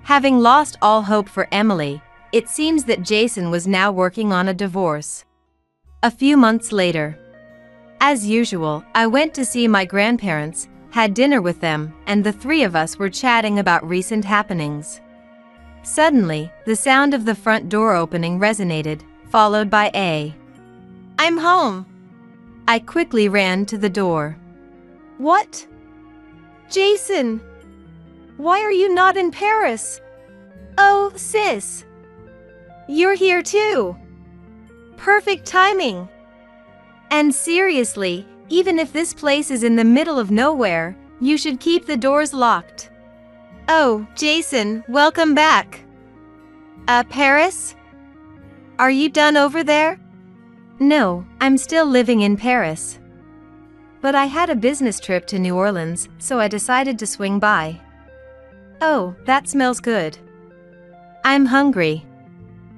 B: Having lost all hope for Emily, it seems that Jason was now working on a divorce. A few months later, as usual, I went to see my grandparents, had dinner with them, and the three of us were chatting about recent happenings. Suddenly, the sound of the front door opening resonated, followed by a
C: "I'm home."
B: I quickly ran to the door.
C: "What? Jason, why are you not in Paris?
B: Oh, sis. You're here too. Perfect timing. And seriously, even if this place is in the middle of nowhere, you should keep the doors locked. Oh, Jason, welcome back. Paris? Are you done over there?
D: No, I'm still living in Paris. But I had a business trip to New Orleans, so I decided to swing by. Oh, that smells good. I'm hungry.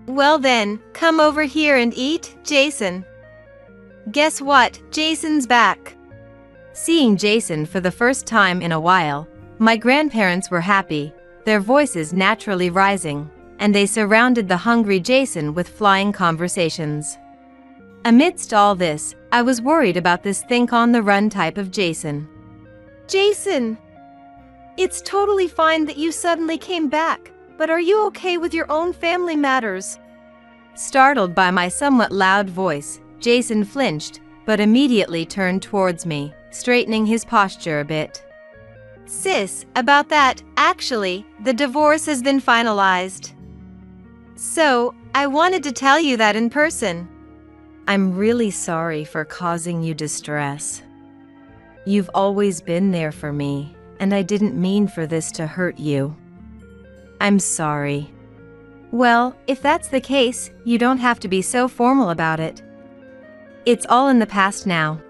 B: Well then, come over here and eat, Jason. Guess what? Jason's back.
D: Seeing Jason for the first time in a while, my grandparents were happy, their voices naturally rising, and they surrounded the hungry Jason with flying conversations. Amidst all this, I was worried about this think-on-the-run type of Jason.
B: Jason! It's totally fine that you suddenly came back, but are you okay with your own family matters?
D: Startled by my somewhat loud voice, Jason flinched, but immediately turned towards me, straightening his posture a bit.
B: Sis, about that, actually, the divorce has been finalized. So, I wanted to tell you that in person.
D: I'm really sorry for causing you distress. You've always been there for me, and I didn't mean for this to hurt you. I'm sorry.
B: Well, if that's the case, you don't have to be so formal about it.
D: It's all in the past now.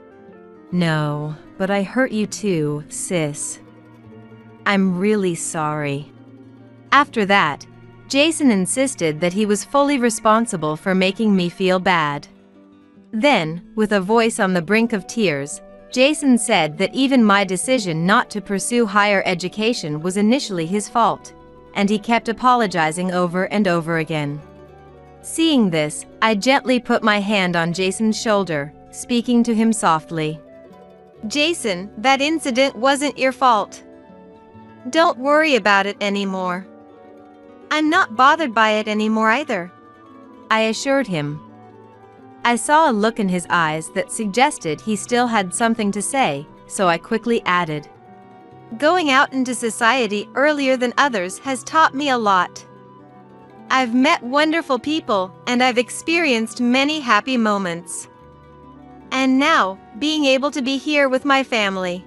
D: No, but I hurt you too, sis. I'm really sorry. After that, Jason insisted that he was fully responsible for making me feel bad. Then, with a voice on the brink of tears, Jason said that even my decision not to pursue higher education was initially his fault, and he kept apologizing over and over again. Seeing this, I gently put my hand on Jason's shoulder, speaking to him softly.
B: Jason, that incident wasn't your fault. Don't worry about it anymore. I'm not bothered by it anymore either,
D: I assured him. I saw a look in his eyes that suggested he still had something to say, so I quickly added,
B: going out into society earlier than others has taught me a lot. I've met wonderful people, and I've experienced many happy moments. And now, being able to be here with my family.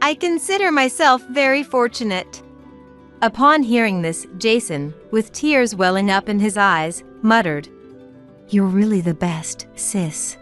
B: I consider myself very fortunate.
D: Upon hearing this, Jason, with tears welling up in his eyes, muttered, "You're really the best, sis."